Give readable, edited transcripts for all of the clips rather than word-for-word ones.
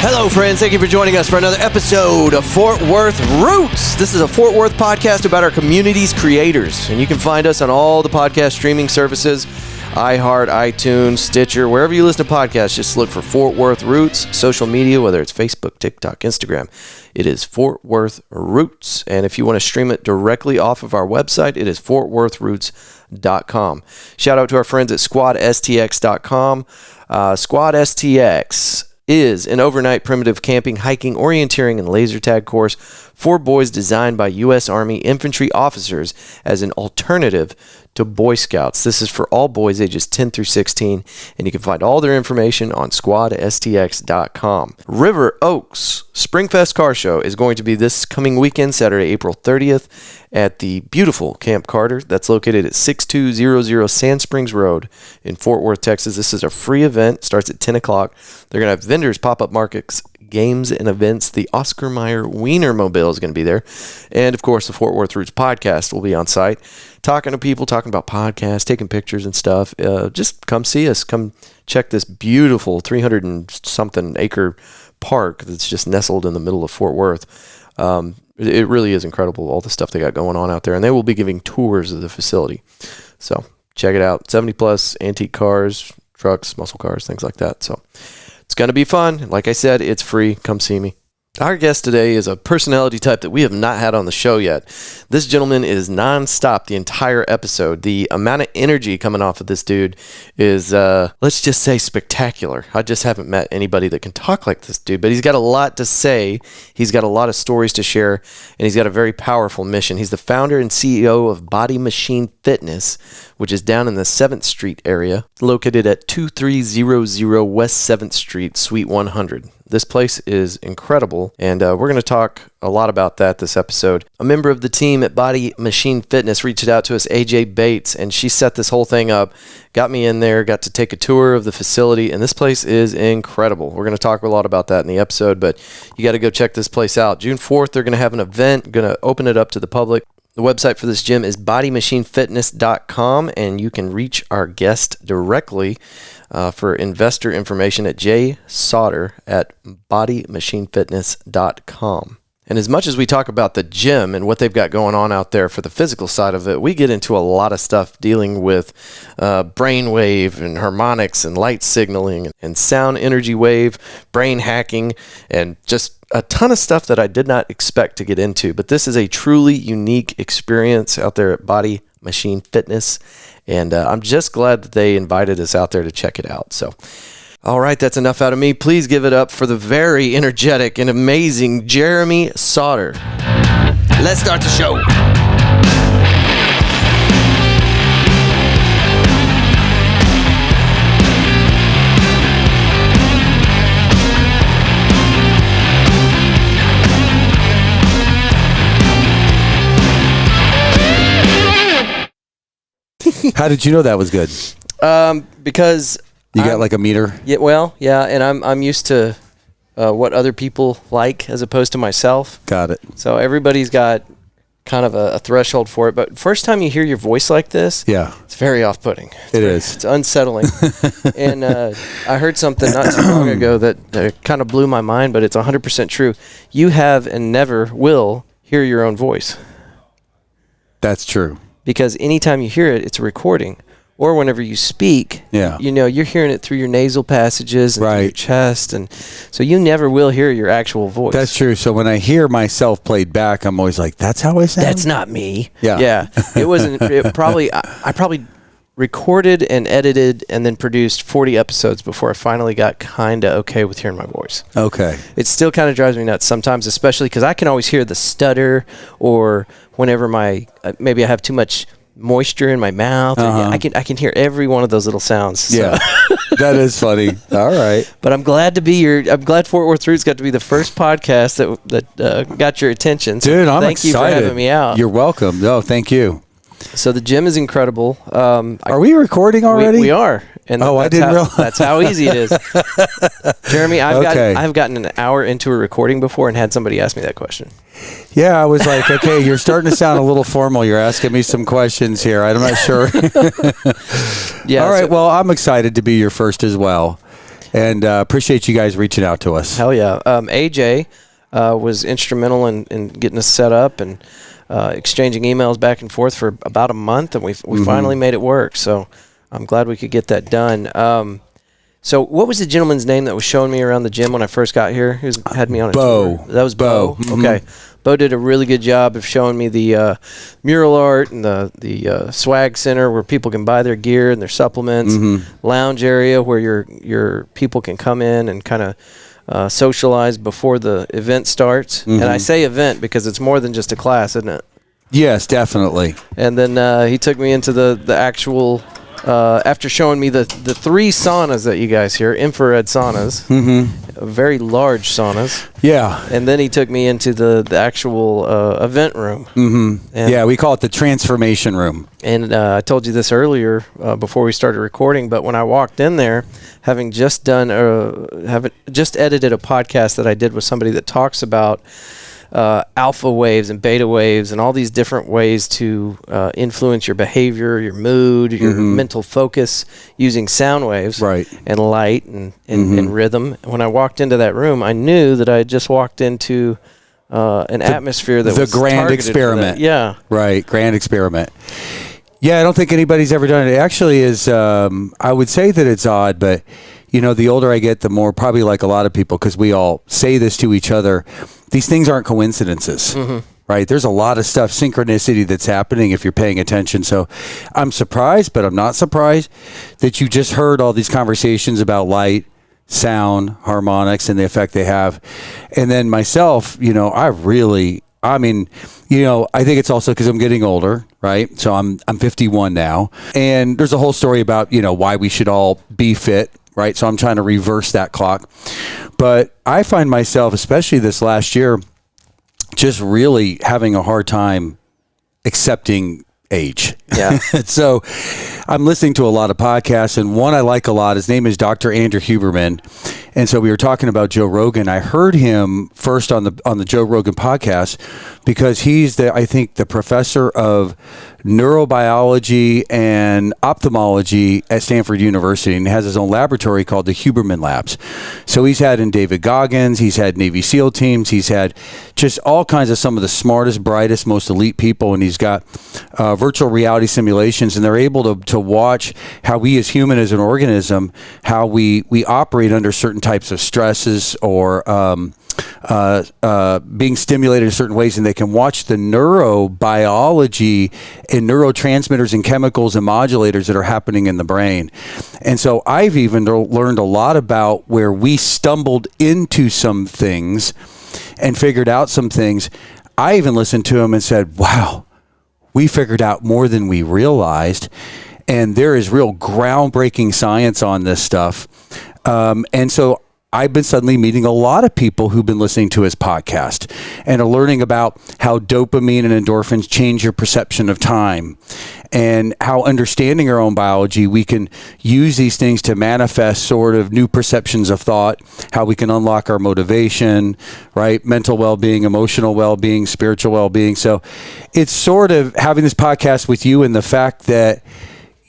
Hello, friends. Thank you for joining us for another episode of Fort Worth Roots. This is a Fort Worth podcast about our community's creators, and you can find us on all the podcast streaming services, iHeart, iTunes, Stitcher, wherever you listen to podcasts. Just look for Fort Worth Roots. Social media, whether it's Facebook, TikTok, Instagram, it is Fort Worth Roots. And if you want to stream it directly off of our website, it is fortworthroots.com. Shout out to our friends at squadstx.com. Squad STX is an overnight primitive camping, hiking, orienteering, and laser tag course for boys designed by U.S. Army infantry officers as an alternative to Boy Scouts. This is for all boys ages 10 through 16, and you can find all their information on squadstx.com. River Oaks Springfest Car Show is going to be this coming weekend, Saturday, April 30th, at the beautiful Camp Carter. That's located at 6200 Sand Springs Road in Fort Worth, Texas. This is a free event. Starts at 10 o'clock. They're going to have vendors, pop-up markets, games, and events. The Oscar Mayer Wiener Mobile is going to be there. And, of course, the Fort Worth Roots podcast will be on site, talking to people, talking about podcasts, taking pictures and stuff. Just come see us. Come check this beautiful 300 and something acre park that's just nestled in the middle of Fort Worth. It really is incredible, all the stuff they got going on out there. And they will be giving tours of the facility. So check it out. 70-plus antique cars, trucks, muscle cars, things like that. So it's going to be fun. Like I said, it's free. Come see me. Our guest today is a personality type that we have not had on the show yet. This gentleman is nonstop the entire episode. The amount of energy coming off of this dude is, let's just say, spectacular. I just haven't met anybody that can talk like this dude, but he's got a lot to say. He's got a lot of stories to share, and he's got a very powerful mission. He's the founder and CEO of Body Machine Fitness, which is down in the 7th Street area, located at 2300 West 7th Street, Suite 100. This place is incredible, and we're going to talk a lot about that this episode. A member of the team at Body Machine Fitness reached out to us, AJ Bates, and she set this whole thing up, got me in there, got to take a tour of the facility, and this place is incredible. We're going to talk a lot about that in the episode, but you got to go check this place out. June 4th, they're going to have an event, going to open it up to the public. The website for this gym is bodymachinefitness.com, and you can reach our guest directly for investor information at Soder at bodymachinefitness.com. And as much as we talk about the gym and what they've got going on out there for the physical side of it, we get into a lot of stuff dealing with brainwave and harmonics and light signaling and sound energy wave, brain hacking, and just a ton of stuff that I did not expect to get into. But this is a truly unique experience out there at Body Machine Fitness. And I'm just glad that they invited us out there to check it out. So, all right, that's enough out of me. Please give it up for the very energetic and amazing Jeremy Soder. Let's start the show. How did you know that was good? Because you got like a meter. Yeah, well, yeah, and I'm used to what other people like as opposed to myself. Got it. So everybody's got kind of a threshold for it. But first time you hear your voice like this, yeah, it's very off-putting. It's unsettling. And I heard something not too long ago that kind of blew my mind, but it's 100% true. You have and never will hear your own voice. That's true. Because anytime you hear it, it's a recording. Or whenever you speak, you know, you're hearing it through your nasal passages and through your chest. And so you never will hear your actual voice. That's true. So when I hear myself played back, I'm always like, that's how I sound? That's not me. Yeah. It wasn't. I probably recorded and edited and then produced 40 episodes before I finally got kind of okay with hearing my voice. Okay. It still kind of drives me nuts sometimes, especially because I can always hear the stutter, or whenever maybe I have too much moisture in my mouth. I can hear every one of those little sounds. So. Yeah. That is funny. All right. But I'm glad Fort Worth Roots got to be the first podcast that got your attention. So dude, I'm excited. Thank you for having me out. You're welcome. No, thank you. So the gym is incredible. Are we recording already? We are. And I didn't realize. That's how easy it is. Jeremy, I've gotten an hour into a recording before and had somebody ask me that question. Yeah, I was like, okay, you're starting to sound a little formal. You're asking me some questions here. I'm not sure. Yeah. All right. Well, I'm excited to be your first as well. And appreciate you guys reaching out to us. Hell yeah. AJ was instrumental in getting us set up and exchanging emails back and forth for about a month, and we finally made it work. So I'm glad we could get that done. So what was the gentleman's name that was showing me around the gym when I first got here? Who had me on a Bo. tour? That was Bo. Mm-hmm. Okay. Bo did a really good job of showing me the mural art and the swag center where people can buy their gear and their supplements, lounge area where your people can come in and kind of socialize before the event starts. And I say event because it's more than just a class, isn't it? Yes, definitely. And then he took me into the actual, after showing me the 3 saunas that you guys hear, infrared saunas, very large saunas. Yeah. And then he took me into the actual event room. Yeah, we call it the transformation room. And I told you this earlier before we started recording, but when I walked in there, having just edited a podcast that I did with somebody that talks about alpha waves and beta waves and all these different ways to influence your behavior, your mood, your mental focus using sound waves and light and rhythm. When I walked into that room, I knew that I had just walked into an atmosphere that was the grand targeted experiment. for that. Yeah. Right, grand experiment. Yeah, I don't think anybody's ever done it. It actually is, I would say that it's odd, but the older I get, the more, probably like a lot of people, because we all say this to each other, these things aren't coincidences, right? There's a lot of stuff, synchronicity that's happening if you're paying attention. So I'm surprised, but I'm not surprised that you just heard all these conversations about light, sound, harmonics, and the effect they have. And then myself, I think it's also because I'm getting older, right? So I'm 51 now. And there's a whole story about, why we should all be fit, right? So I'm trying to reverse that clock. But I find myself, especially this last year, just really having a hard time accepting age. Yeah. So I'm listening to a lot of podcasts, and one I like a lot, his name is Dr. Andrew Huberman. And so we were talking about Joe Rogan. I heard him first on the Joe Rogan podcast because he's I think the professor of neurobiology and ophthalmology at Stanford University, and has his own laboratory called the Huberman Labs. So he's had in David Goggins, he's had Navy SEAL teams, he's had just all kinds of some of the smartest, brightest, most elite people, and he's got virtual reality simulations, and they're able to watch how we as human, as an organism, how we operate under certain types of stresses or being stimulated in certain ways, and they can watch the neurobiology and neurotransmitters and chemicals and modulators that are happening in the brain. And so I've even learned a lot about where we stumbled into some things and figured out some things. I even listened to him and said, wow, we figured out more than we realized. And there is real groundbreaking science on this stuff. And so I've been suddenly meeting a lot of people who've been listening to his podcast and are learning about how dopamine and endorphins change your perception of time, and how, understanding our own biology, we can use these things to manifest sort of new perceptions of thought, how we can unlock our motivation, right? Mental well-being, emotional well-being, spiritual well-being. So it's sort of having this podcast with you, and the fact that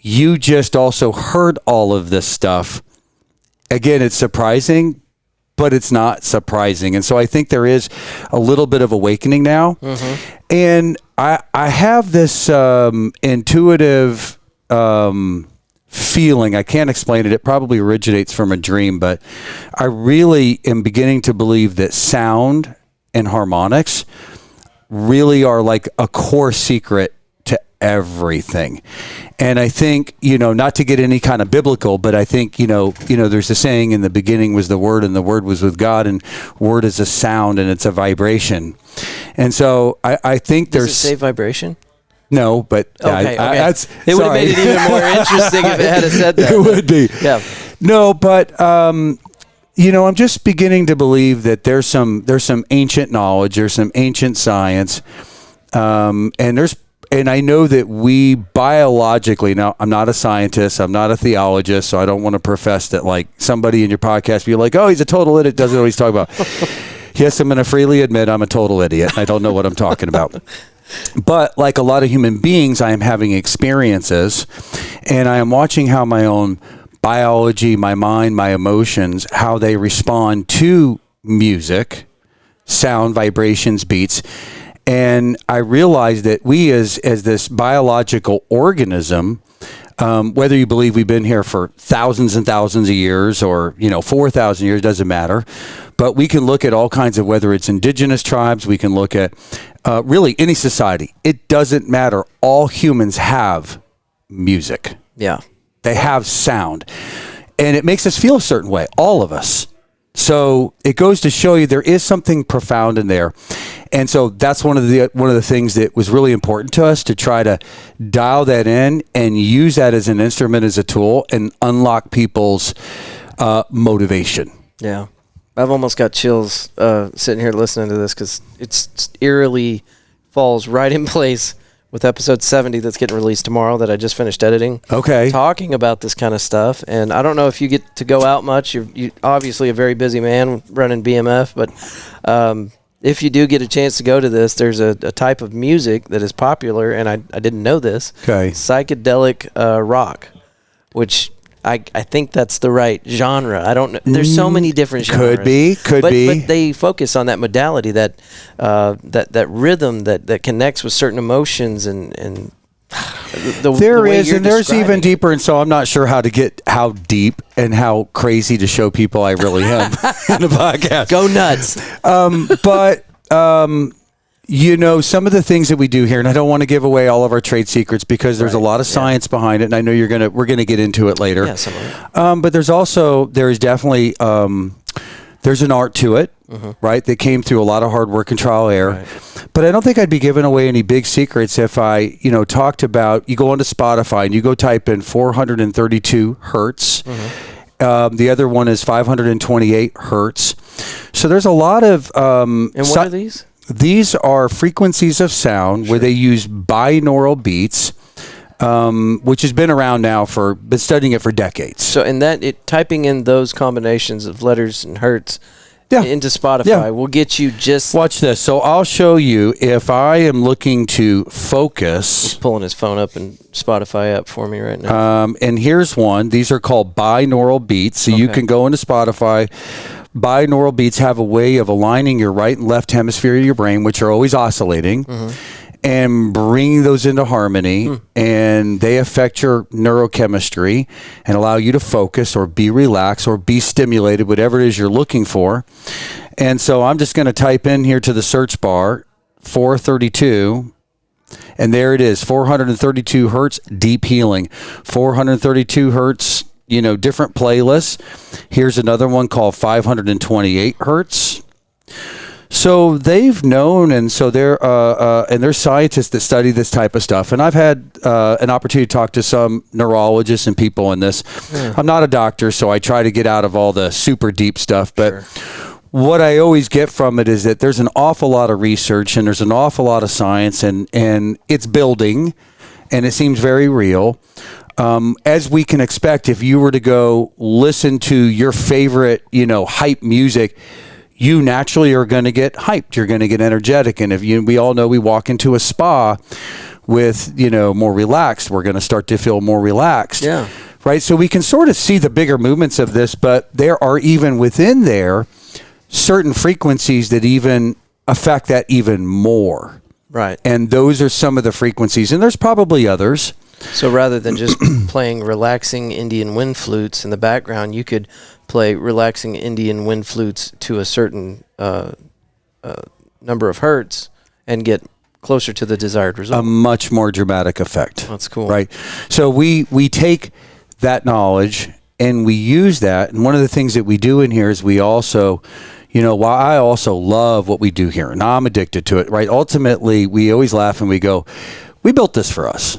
you just also heard all of this stuff. Again, it's surprising, but it's not surprising. And so I think there is a little bit of awakening now. And I have this intuitive feeling. I can't explain it. It probably originates from a dream, but I really am beginning to believe that sound and harmonics really are like a core secret to everything. And I think, not to get any kind of biblical, but I think, there's a saying, in the beginning was the Word, and the Word was with God, and Word is a sound and it's a vibration. And so I think Does it say vibration? No, but okay. It would have made it even more interesting if it had said that. It would be. Yeah. No, but I'm just beginning to believe that there's some ancient knowledge, there's some ancient science, and I know that we biologically, now I'm not a scientist, I'm not a theologist, so I don't want to profess that like somebody in your podcast be like, oh, he's a total idiot, doesn't know what he's talking about. Yes, I'm going to freely admit I'm a total idiot. I don't know what I'm talking about. But like a lot of human beings, I am having experiences, and I am watching how my own biology, my mind, my emotions, how they respond to music, sound, vibrations, beats. And I realized that we as this biological organism, whether you believe we've been here for thousands and thousands of years or, 4,000 years, doesn't matter. But we can look at all kinds of, whether it's indigenous tribes, we can look at really any society. It doesn't matter. All humans have music. Yeah. They have sound. And it makes us feel a certain way, all of us. So it goes to show you there is something profound in there. And so that's one of the things that was really important to us, to try to dial that in and use that as an instrument, as a tool, and unlock people's motivation. Yeah. I've almost got chills sitting here listening to this, because it's eerily falls right in place with episode 70 that's getting released tomorrow that I just finished editing. Okay. Talking about this kind of stuff. And I don't know if you get to go out much. You're obviously a very busy man running BMF, but if you do get a chance to go to this, there's a type of music that is popular, and I didn't know this. Okay. Psychedelic rock, which I think that's the right genre. I don't know. There's so many different genres. Could be. But they focus on that modality, that rhythm that connects with certain emotions and there's even deeper, and so I'm not sure how deep and how crazy to show people I really am in the podcast. Go nuts. But some of the things that we do here, and I don't want to give away all of our trade secrets, because there's a lot of science behind it, and I know we're gonna get into it later. Yeah, some of it. But there's definitely there's an art to it, right? That came through a lot of hard work and trial and error. Right. But I don't think I'd be giving away any big secrets if I, talked about, you go onto Spotify and you go type in 432 hertz. The other one is 528 hertz. So there's a lot of... and what are these? These are frequencies of sound where they use binaural beats, which has been around now been studying it for decades. So typing in those combinations of letters and hertz into Spotify will get you just... Watch this. So I'll show you if I am looking to focus. He's pulling his phone up and Spotify up for me right now. And here's one. These are called binaural beats. So you can go into Spotify. Binaural beats have a way of aligning your right and left hemisphere of your brain, which are always oscillating, and bringing those into harmony, and they affect your neurochemistry and allow you to focus or be relaxed or be stimulated, whatever it is you're looking for. And so I'm just going to type in here to the search bar 432, and there it is, 432 hertz, deep healing, 432 hertz, different playlists. Here's another one called 528 hertz. So they've known, and so there's scientists that study this type of stuff. And I've had an opportunity to talk to some neurologists and people in this. I'm not a doctor, so I try to get out of all the super deep stuff. But what I always get from it is that there's an awful lot of research, and there's an awful lot of science, and it's building, and it seems very real. As we can expect, if you were to go listen to your favorite, hype music, you naturally are going to get hyped. You're going to get energetic. And we all know we walk into a spa with, more relaxed, we're going to start to feel more relaxed. Yeah. Right. So we can sort of see the bigger movements of this, but there are even within there certain frequencies that even affect that even more. Right. And those are some of the frequencies, and there's probably others. So rather than just playing relaxing Indian wind flutes in the background, you could play relaxing Indian wind flutes to a certain number of hertz and get closer to the desired result. A much more dramatic effect. That's cool. Right. So we take that knowledge and we use that. And one of the things that we do in here is we also, while I also love what we do here, and I'm addicted to it, right? Ultimately, we always laugh and we go, we built this for us.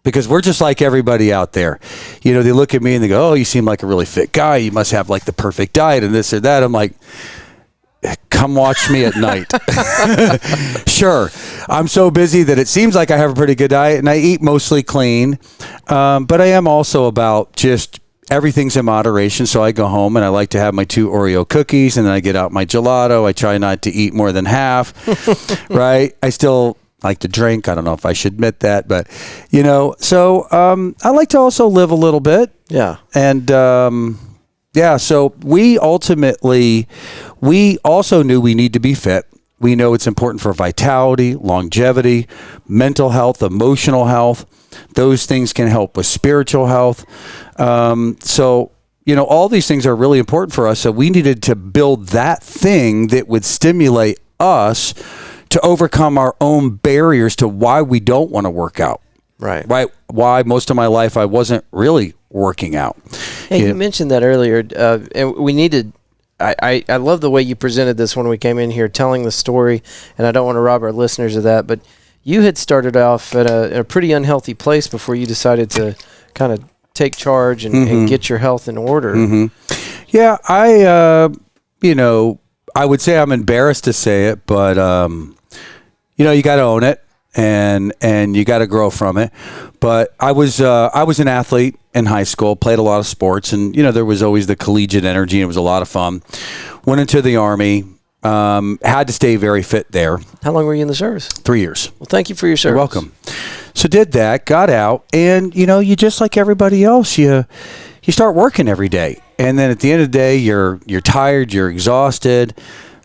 Because we're just like everybody out there. They look at me and they go, oh, you seem like a really fit guy. You must have like the perfect diet and this or that. I'm like, come watch me at night. Sure. I'm so busy that it seems like I have a pretty good diet and I eat mostly clean. But I am also about just everything's in moderation. So I go home and I like to have my 2 Oreo cookies and then I get out my gelato. I try not to eat more than half. Right. I still like to drink. I don't know if I should admit that, but so I like to also live a little bit, Yeah. And so we also knew we need to be fit. We know it's important for vitality, longevity, mental health, emotional health. Those things can help with spiritual health. So, all these things are really important for us. So we needed to build that thing that would stimulate us to overcome our own barriers to why we don't want to work out. Right. Why most of my life I wasn't really working out. Hey, you mentioned that earlier, and we needed. I love the way you presented this when we came in here, telling the story, and I don't want to rob our listeners of that, but you had started off at a pretty unhealthy place before you decided to kind of take charge and get your health in order. Mm-hmm. Yeah, I would say I'm embarrassed to say it, but you got to own it, and you got to grow from it. But I was an athlete in high school, played a lot of sports, and there was always the collegiate energy, and it was a lot of fun. Went into the Army, had to stay very fit there. How long were you in the service? 3 years. Well, thank you for your service. You're welcome. So did that, got out, and you just like everybody else, you start working every day, and then at the end of the day, you're tired, you're exhausted.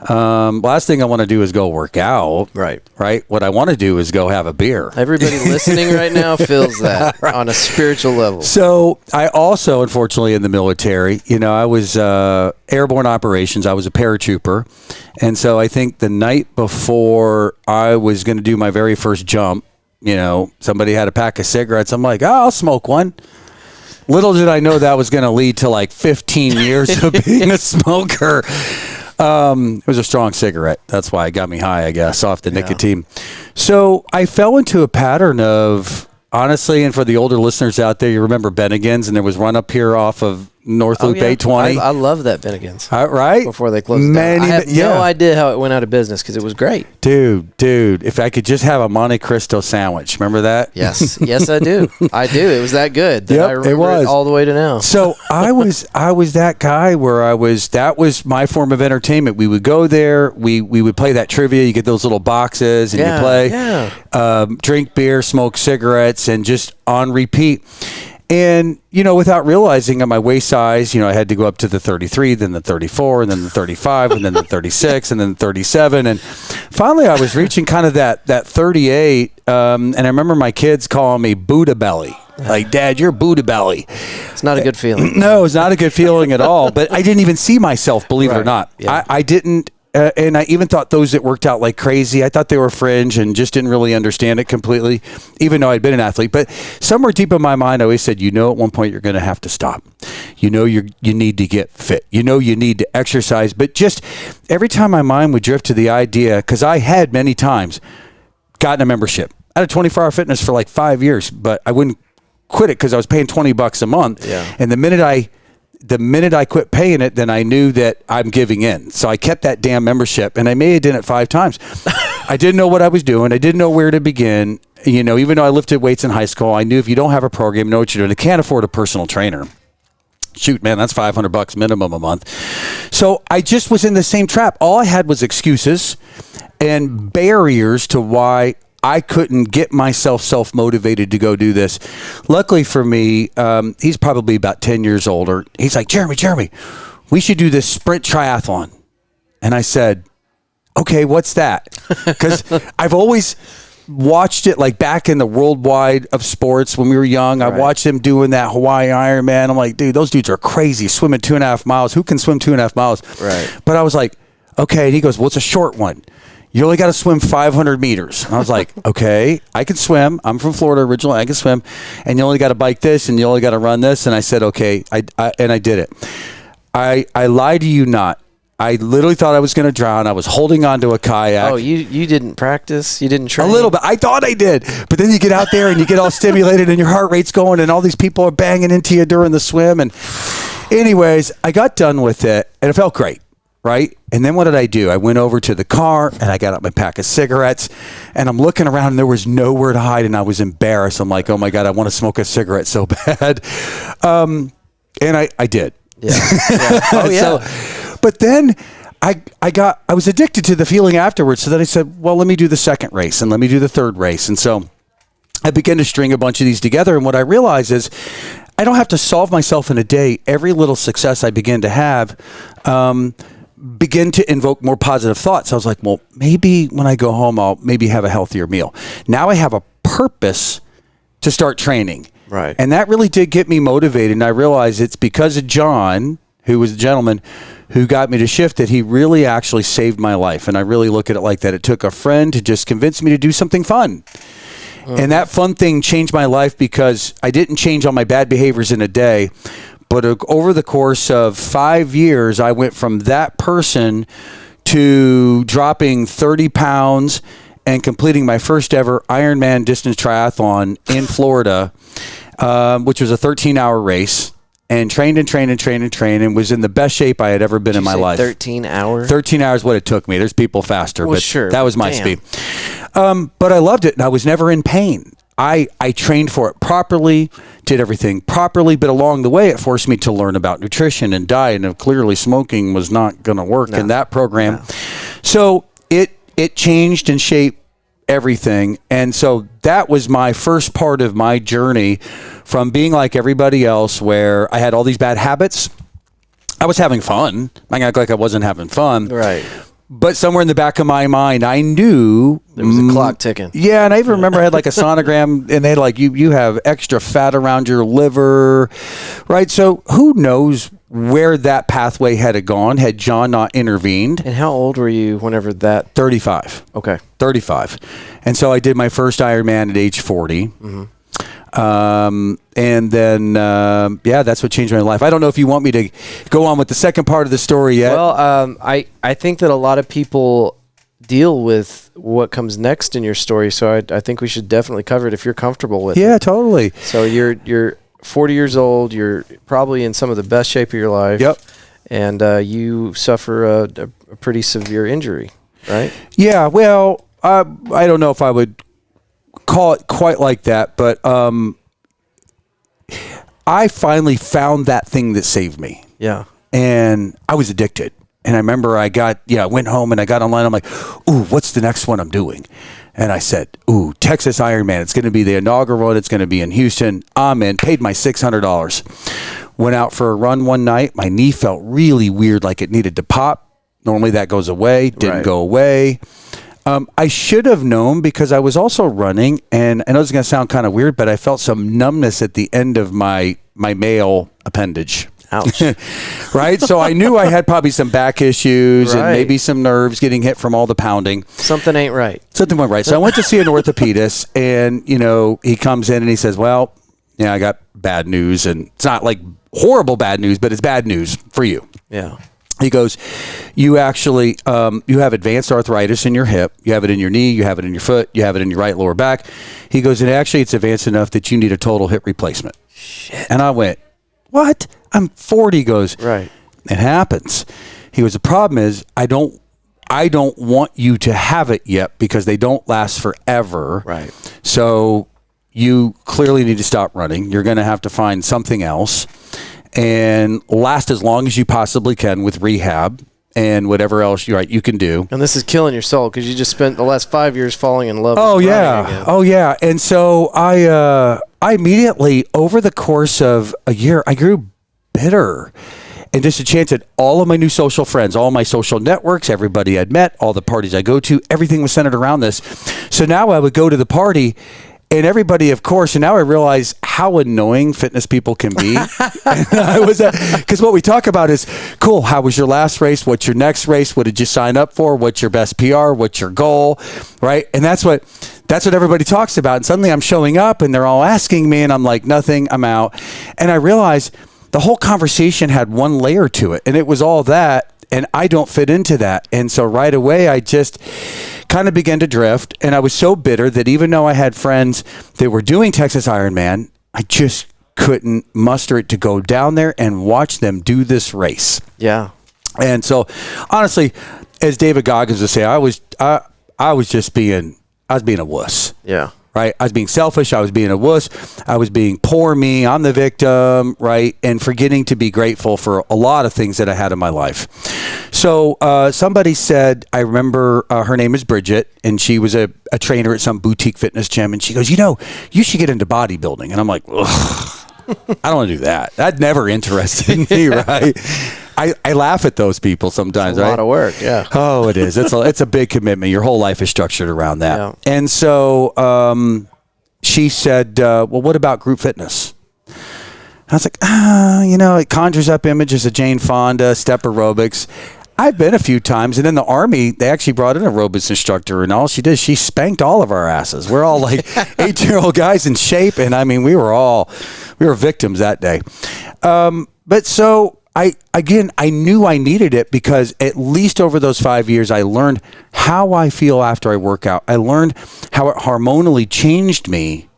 Last thing I want to do is go work out. Right. What I want to do is go have a beer. Everybody listening right now feels that on a spiritual level. So I also, unfortunately, in the military, I was airborne operations. I was a paratrooper. And so I think the night before I was going to do my very first jump, somebody had a pack of cigarettes. I'm like, I'll smoke one. Little did I know that was going to lead to like 15 years of being a smoker. It was a strong cigarette. That's why it got me high, I guess, off the nicotine. So I fell into a pattern of, honestly, and for the older listeners out there, you remember Bennigan's, and there was one up here off of North Loop 820. I love that Bennigan's. Right? Before they closed it down. I have no idea how it went out of business because it was great. Dude, if I could just have a Monte Cristo sandwich. Remember that? Yes, I do. I do. It was that good. That I remember it was. All the way to now. So I was that guy where that was my form of entertainment. We would go there. We would play that trivia. You get those little boxes and you play, drink beer, smoke cigarettes, and just on repeat. And, without realizing at my waist size, I had to go up to the 33, then the 34, and then the 35, and then the 36, and then the 37. And finally, I was reaching kind of that 38. And I remember my kids calling me Buddha Belly. Like, Dad, you're Buddha Belly. It's not a good feeling. No, it's not a good feeling at all. But I didn't even see myself, believe it or not. Yeah. I didn't. And I even thought those that worked out like crazy, I thought they were fringe and just didn't really understand it completely, even though I'd been an athlete. But somewhere deep in my mind, I always said, at one point you're going to have to stop. You need to get fit. You need to exercise. But just every time my mind would drift to the idea, because I had many times gotten a membership. I had a 24-hour fitness for like 5 years, but I wouldn't quit it because I was paying $20 a month. Yeah. And the minute I quit paying it, then I knew that I'm giving in. So I kept that damn membership, and I may have done it 5 times. I didn't know what I was doing. I didn't know where to begin. Even though I lifted weights in high school, I knew if you don't have a program, you know what you're doing. I can't afford a personal trainer. Shoot, man, that's $500 minimum a month. So I just was in the same trap. All I had was excuses and barriers to why I couldn't get myself self-motivated to go do this. Luckily for me, he's probably about 10 years older. He's like, Jeremy, we should do this sprint triathlon. And I said, okay, what's that? Because I've always watched it like back in the worldwide of sports when we were young. I watched him doing that Hawaii Ironman. I'm like, dude, those dudes are crazy, swimming 2.5 miles. Who can swim 2.5 miles? Right. But I was like, okay. And he goes, well, it's a short one. You only got to swim 500 meters. And I was like, okay, I can swim. I'm from Florida originally. I can swim. And you only got to bike this and you only got to run this. And I said, okay. And I did it. I lied to you not. I literally thought I was going to drown. I was holding onto a kayak. Oh, you didn't practice? You didn't train? A little bit. I thought I did. But then you get out there and you get all stimulated and your heart rate's going and all these people are banging into you during the swim. And anyways, I got done with it and it felt great. Right? And then what did I do? I went over to the car and I got out my pack of cigarettes and I'm looking around and there was nowhere to hide and I was embarrassed. I'm like, oh my God, I want to smoke a cigarette so bad. And I did. Yeah. Oh yeah. But then I was addicted to the feeling afterwards. So then I said, well, let me do the second race and let me do the third race. And so I began to string a bunch of these together. And what I realized is I don't have to solve myself in a day. Every little success I begin to have, begin to invoke more positive thoughts. I was like, well, maybe when I go home, I'll maybe have a healthier meal. Now I have a purpose to start training. Right. And that really did get me motivated. And I realized it's because of John, who was the gentleman who got me to shift, that he really actually saved my life. And I really look at it like that. It took a friend to just convince me to do something fun. And that fun thing changed my life because I didn't change all my bad behaviors in a day. But over the course of 5 years, I went from that person to dropping 30 pounds and completing my first ever Ironman distance triathlon in Florida, which was a 13-hour race, and trained and was in the best shape I had ever been in my life. 13 hours? 13 hours, what it took me. There's people faster, well, but sure, that was my damn. speed. But I loved it, and I was never in pain. I trained for it properly, did everything properly, but along the way, it forced me to learn about nutrition and diet, and clearly smoking was not going to work in that program. No. So it changed and shaped everything. And so that was my first part of my journey from being like everybody else, where I had all these bad habits. I was having fun. I can act like I wasn't having fun. Right. But somewhere in the back of my mind, I knew there was a clock ticking. Yeah, and I even remember I had like a sonogram, and they had like, you have extra fat around your liver, right? So who knows where that pathway had gone had John not intervened. And how old were you whenever that? 35. Okay. 35. And so I did my first Ironman at age 40. Mm-hmm. And then, that's what changed my life. I don't know if you want me to go on with the second part of the story yet. Well, I think that a lot of people deal with what comes next in your story, so I think we should definitely cover it if you're comfortable with it. Yeah, totally. So you're 40 years old. You're probably in some of the best shape of your life. Yep. And you suffer a pretty severe injury, right? Yeah, well, I don't know if I would call it quite like that, but I finally found that thing that saved me. Yeah. And I was addicted. And I remember I went home and I got online. I'm like, ooh, what's the next one I'm doing? And I said, ooh, Texas Ironman. It's going to be the inaugural one. It's going to be in Houston. I'm in. Paid my $600. Went out for a run one night. My knee felt really weird, like it needed to pop. Normally that goes away. Didn't go away. I should have known because I was also running, and I know it's going to sound kind of weird, but I felt some numbness at the end of my male appendage. Ouch. Right? So I knew I had probably some back issues and maybe some nerves getting hit from all the pounding. Something ain't right. Something went right. So I went to see an orthopedist, and, he comes in and he says, well, I got bad news. And it's not like horrible bad news, but it's bad news for you. Yeah. He goes, you actually, you have advanced arthritis in your hip. You have it in your knee. You have it in your foot. You have it in your right lower back. He goes, and actually it's advanced enough that you need a total hip replacement. Shit. And I went, what? I'm 40. He goes, right. It happens. He goes, the problem is I don't want you to have it yet because they don't last forever. Right. So you clearly need to stop running. You're going to have to find something else and last as long as you possibly can with rehab and whatever else you can do. And this is killing your soul because you just spent the last 5 years falling in love with running again. Oh, yeah. And so I immediately, over the course of a year, I grew bitter. And just a chance at all of my new social friends, all my social networks, everybody I'd met, all the parties I go to, everything was centered around this. So now I would go to the party and everybody, of course, and now I realize how annoying fitness people can be. Because what we talk about is, cool, how was your last race? What's your next race? What did you sign up for? What's your best PR? What's your goal? Right? And that's what everybody talks about. And suddenly I'm showing up and they're all asking me and I'm like, nothing, I'm out. And I realized the whole conversation had one layer to it. And it was all that. And I don't fit into that. And so right away, I just kind of began to drift. And I was so bitter that even though I had friends that were doing Texas Ironman, I just couldn't muster it to go down there and watch them do this race. Yeah. And so honestly, as David Goggins would say, I was being a wuss. Yeah. Right. I was being selfish. I was being a wuss. I was being poor me. I'm the victim. Right. And forgetting to be grateful for a lot of things that I had in my life. So somebody said, I remember her name is Bridget, and she was a trainer at some boutique fitness gym. And she goes, you should get into bodybuilding. And I'm like, ugh. I don't want to do that. That never interested me, right? I laugh at those people sometimes, It's a right? lot of work, yeah. Oh, it is. It's a big commitment. Your whole life is structured around that. Yeah. And so she said, well, what about group fitness? I was like, it conjures up images of Jane Fonda, step aerobics. I've been a few times, and in the Army, they actually brought in a aerobics instructor, and all she did, she spanked all of our asses. We're all like 18-year-old guys in shape, and I mean, we were victims that day. But so I knew I needed it because at least over those 5 years, I learned how I feel after I work out. I learned how it hormonally changed me.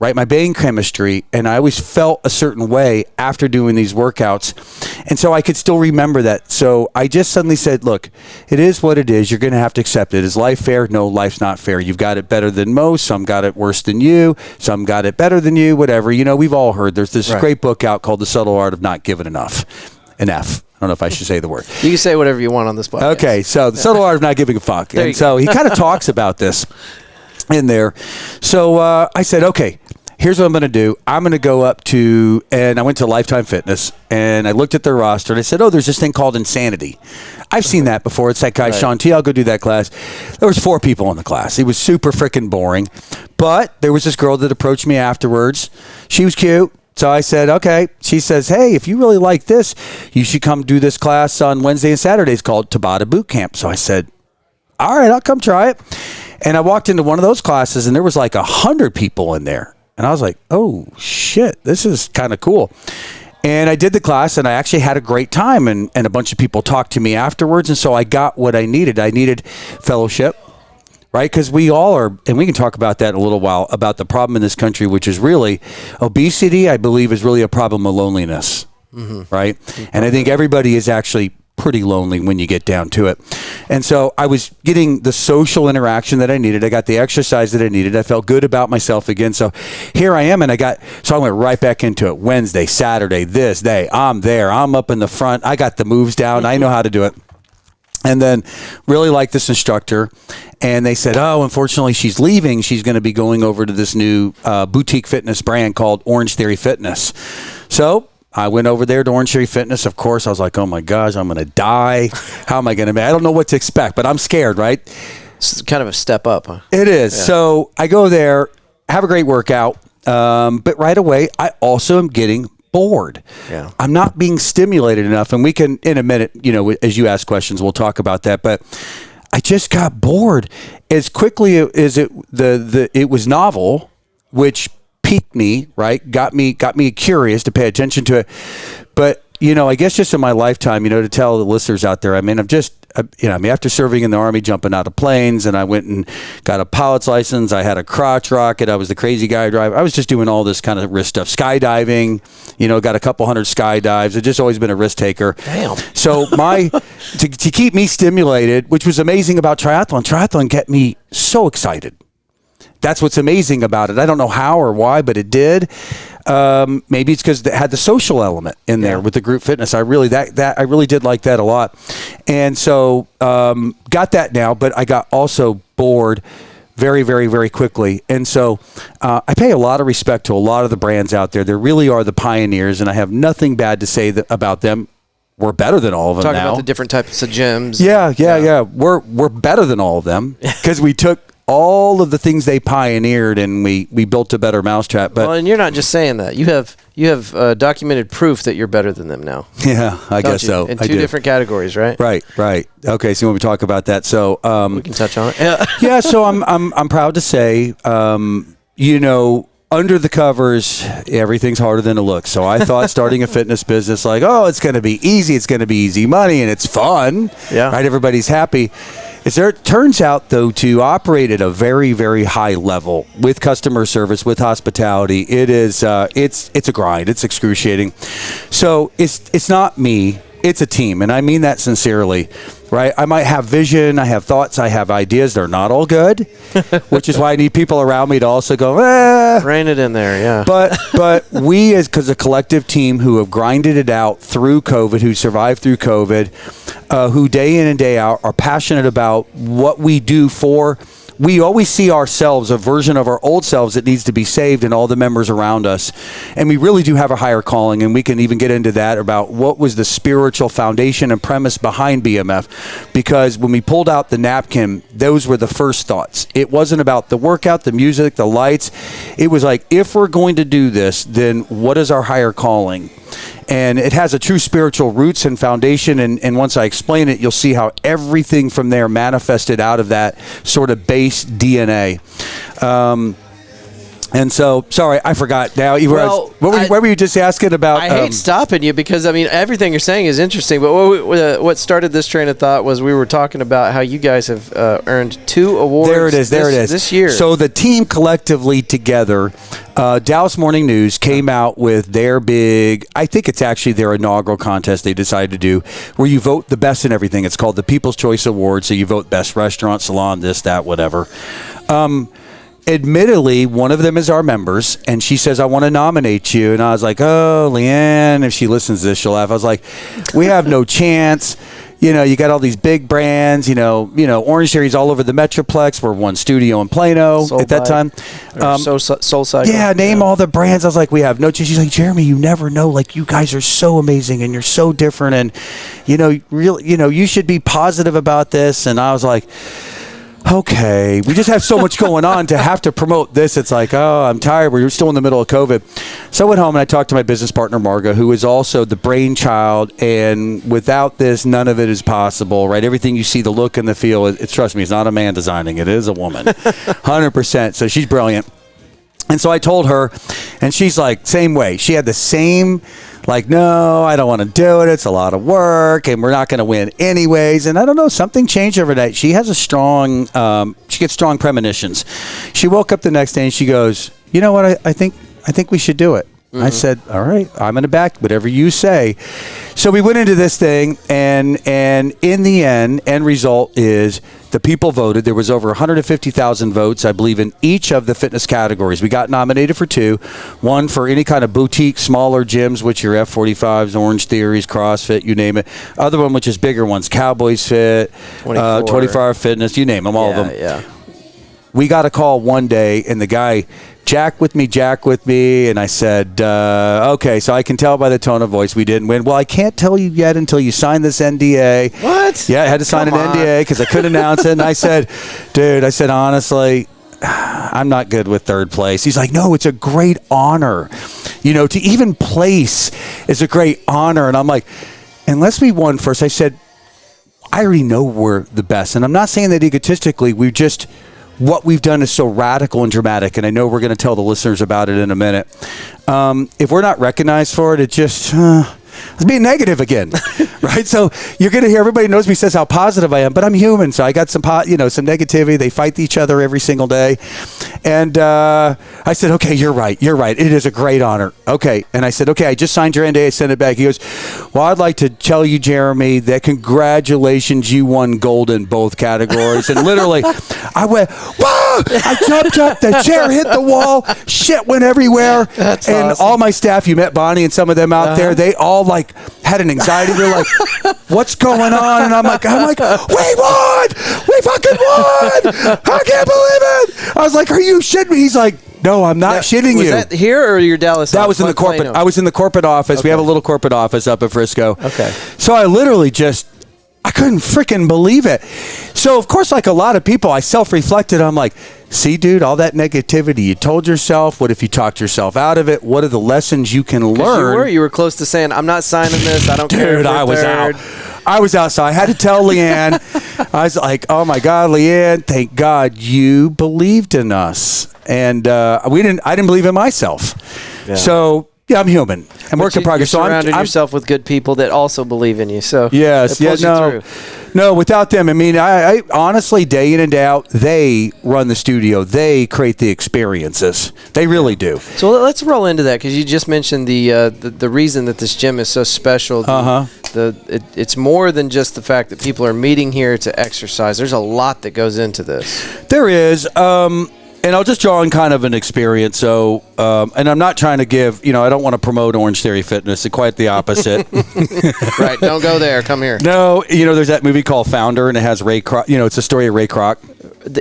Right, my brain chemistry, and I always felt a certain way after doing these workouts, and so I could still remember that. So I just suddenly said, look, it is what it is. You're going to have to accept it. Is life fair? No, life's not fair. You've got it better than most. Some got it worse than you. Some got it better than you, whatever. We've all heard there's this great book out called The Subtle Art of Not Giving Enough. An F. I don't know if I should say the word. You can say whatever you want on this podcast. Okay, so The Subtle Art of Not Giving a Fuck. And so he kind of talks about this in there. So I said, okay, here's what I'm going to do. I'm going to go up to, and I went to Lifetime Fitness, and I looked at their roster, and I said, oh, there's this thing called Insanity. I've seen that before. It's that guy, Sean T. I'll go do that class. There was 4 people in the class. It was super freaking boring. But there was this girl that approached me afterwards. She was cute. So I said, okay. She says, hey, if you really like this, you should come do this class on Wednesday and Saturdays called Tabata Boot Camp. So I said, all right, I'll come try it. And I walked into one of those classes, and there was like 100 people in there. And I was like, oh, shit, this is kind of cool. And I did the class, and I actually had a great time, and a bunch of people talked to me afterwards, and so I got what I needed. I needed fellowship, right? Because we all are, and we can talk about that in a little while, about the problem in this country, which is really obesity, I believe, is really a problem of loneliness, right? And I think everybody is actually pretty lonely when you get down to it. And so I was getting the social interaction that I needed. I got the exercise that I needed. I felt good about myself again. So here I am, and so I went right back into it. Wednesday, Saturday, this day, I'm there. I'm up in the front. I got the moves down. I know how to do it. And then really liked this instructor. And they said, oh, unfortunately, she's leaving. She's going to be going over to this new boutique fitness brand called Orange Theory Fitness. So I went over there to Orange Theory Fitness. Of course, I was like, oh, my gosh, I'm going to die. How am I going to I don't know what to expect, but I'm scared, right? It's kind of a step up, huh? It is. Yeah. So I go there, have a great workout, but right away, I also am getting bored. Yeah. I'm not being stimulated enough, and we can, in a minute, as you ask questions, we'll talk about that, but I just got bored. As quickly as it was novel, which piqued me, right? Got me curious to pay attention to it. But, I guess just in my lifetime, to tell the listeners out there, after serving in the Army, jumping out of planes, and I went and got a pilot's license. I had a crotch rocket. I was the crazy guy driver. I was just doing all this kind of risk stuff. Skydiving, got a couple hundred skydives. I've just always been a risk taker. Damn. So to keep me stimulated, which was amazing about triathlon kept me so excited. That's what's amazing about it. I don't know how or why, but it did. Maybe it's because it had the social element in there with the group fitness. I really did like that a lot. And so got that now, but I got also bored very, very, very quickly. And so I pay a lot of respect to a lot of the brands out there. They really are the pioneers, and I have nothing bad to say about them. We're better than all of them now. Talking about the different types of gyms. Yeah. We're better than all of them because we took all of the things they pioneered, and we built a better mousetrap. But and you're not just saying that. You have documented proof that you're better than them now. Yeah, I guess so. In two different categories, right? Right. Okay, so when we talk about that, so we can touch on it. Yeah. So I'm proud to say, under the covers, everything's harder than it looks. So I thought starting a fitness business, it's going to be easy. It's going to be easy money, and it's fun. Yeah. Right. Everybody's happy. It turns out, though, to operate at a very, very high level with customer service, with hospitality, it is it's a grind. It's excruciating. So it's not me. It's a team, and I mean that sincerely, right? I might have vision, I have thoughts, I have ideas. They're not all good, which is why I need people around me to also go, rein it in there, yeah. But we, as a collective team who have grinded it out through COVID, who survived through COVID, who day in and day out are passionate about what we do for we always see ourselves, a version of our old selves that needs to be saved, and all the members around us. And we really do have a higher calling, and we can even get into that about what was the spiritual foundation and premise behind BMF. Because when we pulled out the napkin, those were the first thoughts. It wasn't about the workout, the music, the lights. It was like, if we're going to do this, then what is our higher calling? And it has a true spiritual roots and foundation. And once I explain it, you'll see how everything from there manifested out of that sort of base DNA. And so, sorry, I forgot now. What were you just asking about? I hate stopping you because, I mean, everything you're saying is interesting. But what started this train of thought was we were talking about how you guys have earned 2 awards. There it is. This year. So the team collectively together, Dallas Morning News came out with their big, I think it's actually their inaugural contest they decided to do, where you vote the best in everything. It's called the People's Choice Award. So you vote best restaurant, salon, this, that, whatever. Admittedly, one of them is our members, and she says, I want to nominate you. And I was like, oh, Leanne, if she listens to this, she'll laugh. I was like, we have no chance. You know, you got all these big brands, you know, Orange Theory's all over the Metroplex. We're one studio in Plano at that time. Soul Cycle. Yeah, name all the brands. I was like, we have no chance. She's like, Jeremy, you never know. Like, you guys are so amazing, and you're so different. And, you should be positive about this. And I was like, okay, we just have so much going on to have to promote this. It's like, oh, I'm tired. We're still in the middle of COVID. So I went home and I talked to my business partner, Marga, who is also the brainchild. And without this, none of it is possible, right? Everything you see, the look and the feel, trust me, it's not a man designing. It is a woman, 100%. So she's brilliant. And so I told her, and she's like, same way. She had the same, like, no, I don't want to do it. It's a lot of work, and we're not going to win anyways. And I don't know, something changed overnight. She has she gets strong premonitions. She woke up the next day and she goes, you know what? I think we should do it. Mm-hmm. I said, all right, I'm going to back whatever you say. So we went into this thing, and in the end result is the people voted. There was over 150,000 votes, I believe, in each of the fitness categories. We got nominated for 2. One for any kind of boutique, smaller gyms, which are F45s, Orange Theories, CrossFit, you name it. Other one, which is bigger ones, Cowboys Fit, 24-Hour Fitness, you name them, all of them. Yeah. We got a call one day, and the guy, Jack with me, and I said, okay, so I can tell by the tone of voice we didn't win. Well, I can't tell you yet until you sign this NDA. What? Yeah, I had to sign an NDA because I couldn't announce it. And I said, dude, honestly, I'm not good with third place. He's like, no, it's a great honor. To even place is a great honor. And I'm like, unless we won first, I said, I already know we're the best. And I'm not saying that egotistically, what we've done is so radical and dramatic, and I know we're going to tell the listeners about it in a minute. If we're not recognized for it, it just... it's being negative again, right? So you're going to hear, everybody knows me says how positive I am, but I'm human, so I got some negativity. They fight each other every single day. And I said, okay, you're right. It is a great honor. Okay. And I said, okay, I just signed your NDA. I sent it back. He goes, well, I'd like to tell you, Jeremy, that congratulations, you won gold in both categories. And literally, I went, whoa! I jumped up, the chair hit the wall, shit went everywhere. That's and awesome. All my staff, you met Bonnie and some of them out there, they all had an anxiety. They're like, what's going on? And I'm like, we won! We fucking won! I can't believe it! I was like, are you shitting me? He's like, no, I'm not shitting you. Was that here or your Dallas office? That was in the corporate. I was in the corporate office. Okay. We have a little corporate office up at Frisco. Okay. So I literally I couldn't freaking believe it. So, of course, like a lot of people, I self-reflected. I'm like, see, dude, all that negativity you told yourself. What if you talked yourself out of it? What are the lessons you can learn? You were close to saying, I'm not signing this. I don't care. Dude, I was out. I was out. So I had to tell Leanne. I was like, oh, my God, Leanne, thank God you believed in us. And I didn't believe in myself. Yeah. So... yeah, I'm human. I'm work in progress. So I'm yourself with good people that also believe in you. So yes, no, without them, I mean, I honestly, day in and day out, they run the studio. They create the experiences. They really do. So let's roll into that because you just mentioned the reason that this gym is so special. It's more than just the fact that people are meeting here to exercise. There's a lot that goes into this. There is. And I'll just draw on kind of an experience. So, and I'm not trying to give, I don't want to promote Orange Theory Fitness. It's quite the opposite. Right. Don't go there. Come here. No, there's that movie called Founder, and it has Ray Kroc. It's a story of Ray Kroc.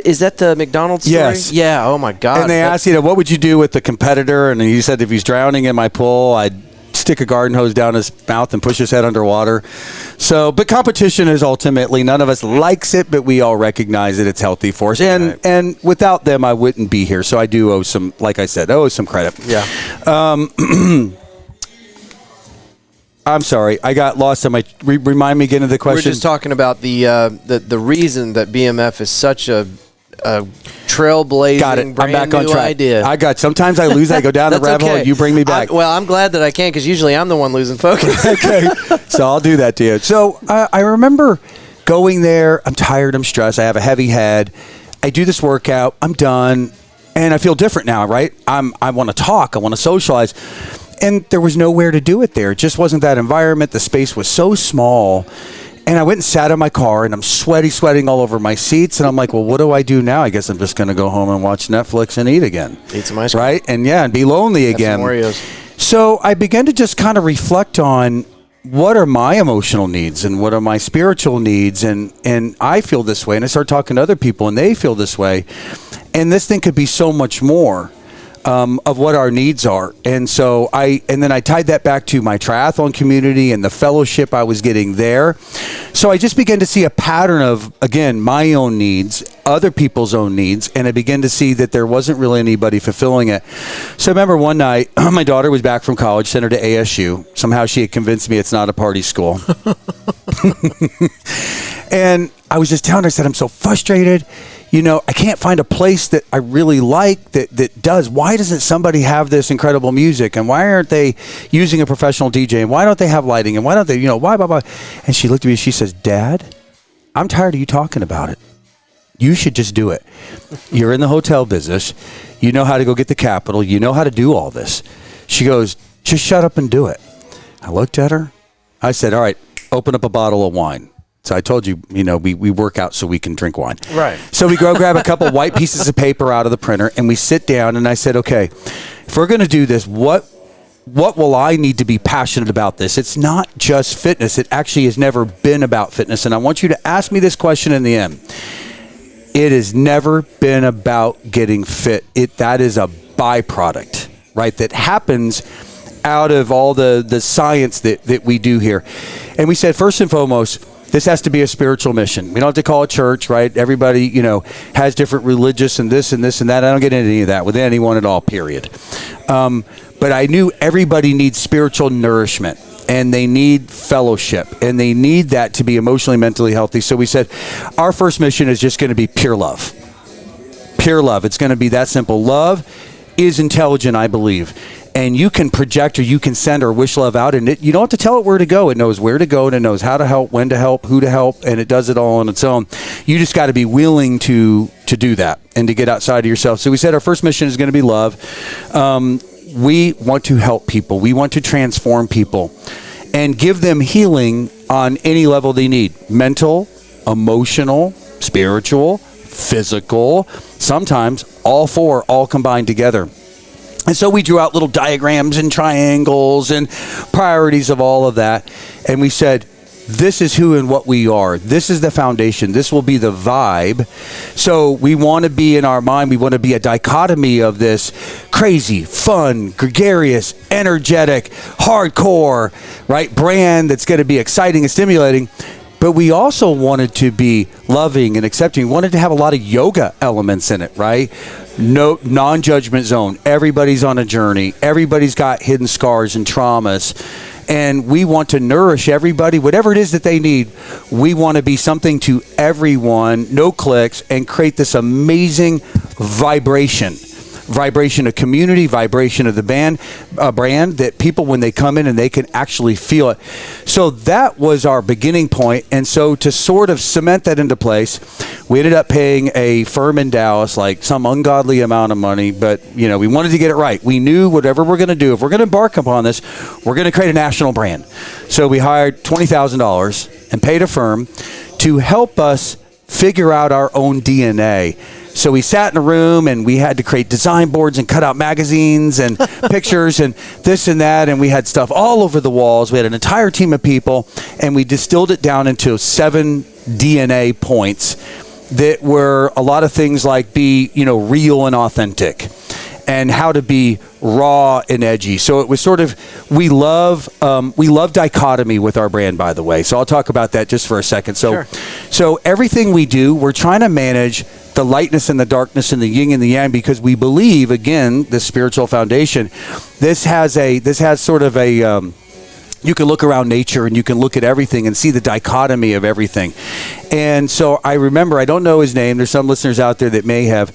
Is that the McDonald's story? Yes. Yeah. Oh my God. And they asked, what would you do with the competitor? And he said, if he's drowning in my pool, I'd stick a garden hose down his mouth and push his head underwater. So, but competition is ultimately, none of us likes it, but we all recognize that it's healthy for us. And without them, I wouldn't be here. So I do owe some, like I said, some credit. Yeah. I'm sorry, I got lost on my. Remind me again of the question. We're just talking about the reason that BMF is such a trailblazing, got it. brand I'm back on new track. idea. Sometimes I lose. I go down the rabbit hole. You bring me back. I'm glad that I can, because usually I'm the one losing focus. Okay, so I'll do that to you. So I remember going there. I'm tired. I'm stressed. I have a heavy head. I do this workout. I'm done, and I feel different now. Right? I want to talk. I want to socialize. And there was nowhere to do it there. It just wasn't that environment. The space was so small. And I went and sat in my car, and I'm sweating all over my seats. And I'm like, well, what do I do now? I guess I'm just going to go home and watch Netflix and eat again. Eat some ice cream. Right? And be lonely again. Some Oreos. So I began to just kind of reflect on what are my emotional needs and what are my spiritual needs. And I feel this way. And I start talking to other people, and they feel this way. And this thing could be so much more. Of what our needs are. And so then I tied that back to my triathlon community and the fellowship I was getting there. So I just began to see a pattern of, again, my own needs, other people's own needs, and I began to see that there wasn't really anybody fulfilling it. So I remember one night, my daughter was back from college, sent her to ASU. Somehow she had convinced me it's not a party school. And I was just telling her, I said, I'm so frustrated. I can't find a place that I really like that does. Why doesn't somebody have this incredible music? And why aren't they using a professional DJ? And why don't they have lighting? And why don't they, why, blah, blah. And she looked at me and she says, Dad, I'm tired of you talking about it. You should just do it. You're in the hotel business. You know how to go get the capital. You know how to do all this. She goes, just shut up and do it. I looked at her. I said, all right, open up a bottle of wine. So I told you, we work out so we can drink wine. Right. So we go grab a couple white pieces of paper out of the printer, and we sit down, and I said, okay, if we're going to do this, what will I need to be passionate about this? It's not just fitness. It actually has never been about fitness. And I want you to ask me this question in the end. It has never been about getting fit. That is a byproduct, right? That happens out of all the science that we do here. And we said, first and foremost, this has to be a spiritual mission. We don't have to call it church, right? Everybody, has different religious and this and this and that. I don't get into any of that with anyone at all, period. But I knew everybody needs spiritual nourishment, and they need fellowship, and they need that to be emotionally, mentally healthy. So we said, our first mission is just going to be pure love. Pure love. It's going to be that simple. Love is intelligent, I believe. And you can project, or you can send or wish love out, and you don't have to tell it where to go. It knows where to go, and it knows how to help, when to help, who to help, and it does it all on its own. You just got to be willing to do that and to get outside of yourself. So we said our first mission is going to be love. We want to help people. We want to transform people and give them healing on any level they need. Mental, emotional, spiritual, physical, sometimes all four, all combined together. And so we drew out little diagrams and triangles and priorities of all of that. And we said, this is who and what we are. This is the foundation. This will be the vibe. So we want to be, in our mind, we want to be a dichotomy of this crazy, fun, gregarious, energetic, hardcore, right, brand that's going to be exciting and stimulating. But we also wanted to be loving and accepting. We wanted to have a lot of yoga elements in it, right? No non-judgment zone. Everybody's on a journey. Everybody's got hidden scars and traumas. And we want to nourish everybody, whatever it is that they need. We want to be something to everyone, no clicks, and create this amazing vibration of community, vibration of the brand that people, when they come in, and they can actually feel it. So that was our beginning point. And so to sort of cement that into place, we ended up paying a firm in Dallas like some ungodly amount of money, but we wanted to get it right. We knew whatever we're going to do, if we're going to embark upon this, we're going to create a national brand. So we hired $20,000 and paid a firm to help us figure out our own DNA. So we sat in a room, and we had to create design boards and cut out magazines and pictures and this and that. And we had stuff all over the walls. We had an entire team of people, and we distilled it down into 7 DNA points that were a lot of things like be, real and authentic, and how to be raw and edgy. So it was sort of, we love dichotomy with our brand, by the way. So I'll talk about that just for a second. So, Sure. So everything we do, we're trying to manage the lightness and the darkness and the yin and the yang, because we believe, again, the spiritual foundation, this has sort of a, you can look around nature and you can look at everything and see the dichotomy of everything. And so I remember, I don't know his name. There's some listeners out there that may have.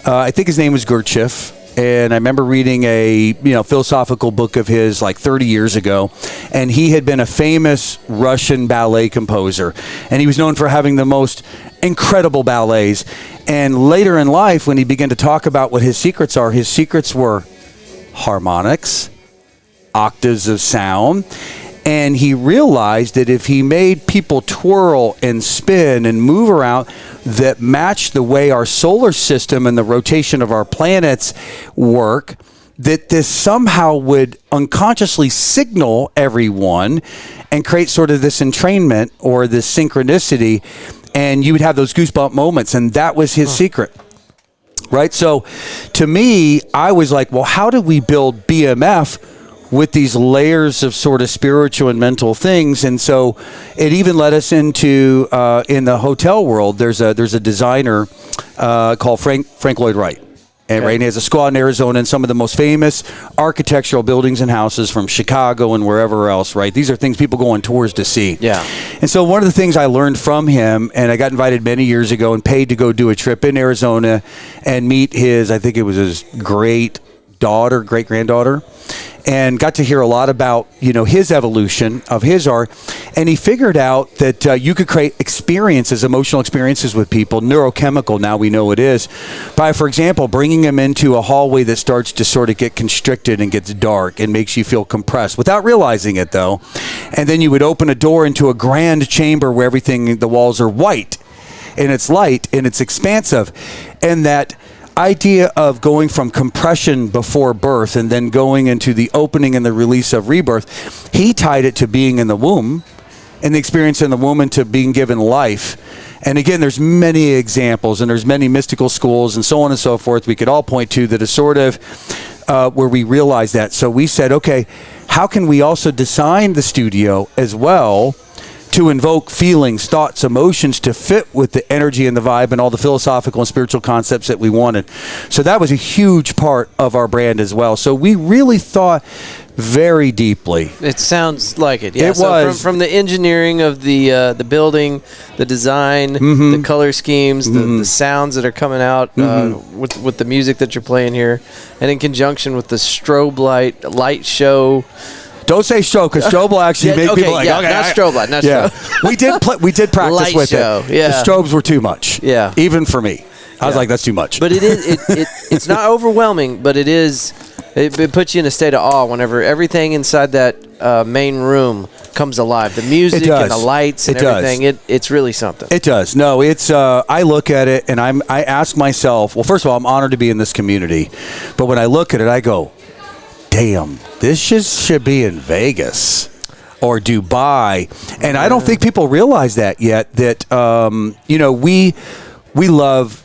I think his name was Gurdjieff. And I remember reading a philosophical book of his like 30 years ago. And he had been a famous Russian ballet composer. And he was known for having the most incredible ballets. And later in life, when he began to talk about what his secrets are, his secrets were harmonics, octaves of sound. And he realized that if he made people twirl and spin and move around that matched the way our solar system and the rotation of our planets work, that this somehow would unconsciously signal everyone and create sort of this entrainment or this synchronicity, and you would have those goosebump moments. And that was his secret. Right? So to me, I was like, well, how do we build BMF with these layers of sort of spiritual and mental things? And so it even led us into, in the hotel world, there's a designer called Frank Lloyd Wright. And right, he has a squad in Arizona, and some of the most famous architectural buildings and houses from Chicago and wherever else, right? These are things people go on tours to see. Yeah. And so one of the things I learned from him, and I got invited many years ago and paid to go do a trip in Arizona and meet I think it was his great-granddaughter, and got to hear a lot about, his evolution of his art. And he figured out that you could create experiences, emotional experiences with people, neurochemical, now we know it is, by, for example, bringing them into a hallway that starts to sort of get constricted and gets dark and makes you feel compressed without realizing it, though. And then you would open a door into a grand chamber where the walls are white, and it's light, and it's expansive. And that idea of going from compression before birth and then going into the opening and the release of rebirth, he tied it to being in the womb and the experience in the womb and to being given life. And again, there's many examples, and there's many mystical schools and so on and so forth we could all point to that is sort of where we realize that. So we said, okay, how can we also design the studio as well to invoke feelings, thoughts, emotions to fit with the energy and the vibe and all the philosophical and spiritual concepts that we wanted. So that was a huge part of our brand as well. So we really thought very deeply. It sounds like it. Yeah. It so was from the engineering of the building, the design, the color schemes, the sounds that are coming out with the music that you're playing here, and in conjunction with the strobe light show. Don't say strobe, because strobe will actually make people like, okay, not strobe light, not strobe. we did practice light with show, it. Yeah. The strobes were too much. Yeah. Even for me. I was like, that's too much. But it's not overwhelming, but it puts you in a state of awe whenever everything inside that main room comes alive. The music and the lights and everything. It's really something. It does. No, it's I look at it and I ask myself, well, first of all, I'm honored to be in this community. But when I look at it, I go, damn, this should be in Vegas or Dubai. And I don't think people realize that yet, that, we love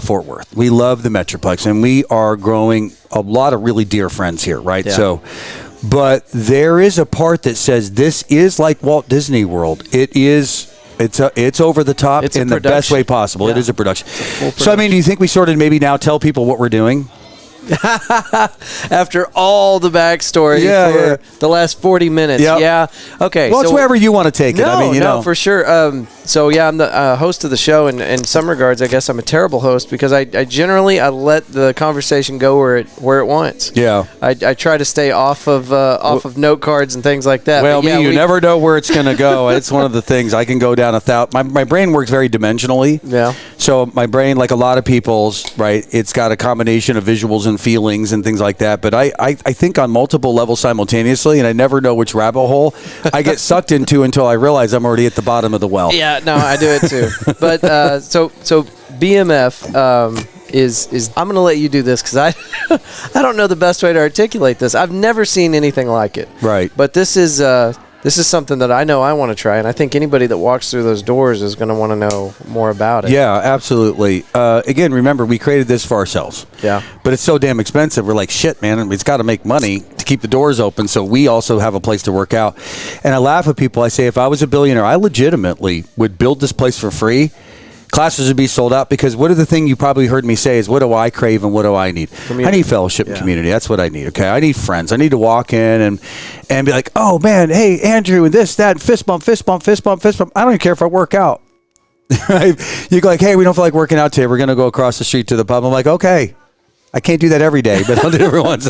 Fort Worth. We love the Metroplex, and we are growing a lot of really dear friends here, right? Yeah. So, but there is a part that says this is like Walt Disney World. It's over the top in the best way possible. Yeah. It is a production. So, I mean, do you think we sort of maybe now tell people what we're doing? After all the backstory for the last 40 minutes. Yep. Yeah. Okay. Well, it's wherever you want to take it. I mean, for sure. So, I'm the host of the show, and in some regards, I guess I'm a terrible host because I generally let the conversation go where it wants. Yeah. I try to stay off of note cards and things like that. Well, you never know where it's going to go. It's one of the things. I can go down 1,000. My brain works very dimensionally. Yeah. So my brain, like a lot of people's, right, it's got a combination of visuals and feelings and things like that. But I think on multiple levels simultaneously, and I never know which rabbit hole I get sucked into until I realize I'm already at the bottom of the well. Yeah, no, I do it too. But so BMF is I'm going to let you do this because I don't know the best way to articulate this. I've never seen anything like it. Right. But this is this is something that I know I want to try, and I think anybody that walks through those doors is going to want to know more about it. Yeah, absolutely. Again, remember, we created this for ourselves. Yeah. But it's so damn expensive. We're like, shit, man, it's got to make money to keep the doors open, so we also have a place to work out. And I laugh at people. I say, if I was a billionaire, I legitimately would build this place for free. Classes would be sold out, because what are the thing you probably heard me say is, what do I crave and what do I need? Community. I need fellowship and community. That's what I need, okay? I need friends. I need to walk in and be like, oh, man, hey, Andrew, and this, that, and fist bump, fist bump, fist bump, fist bump. I don't even care if I work out. You go like, hey, we don't feel like working out today. We're going to go across the street to the pub. I'm like, okay. I can't do that every day, but I'll do it every once.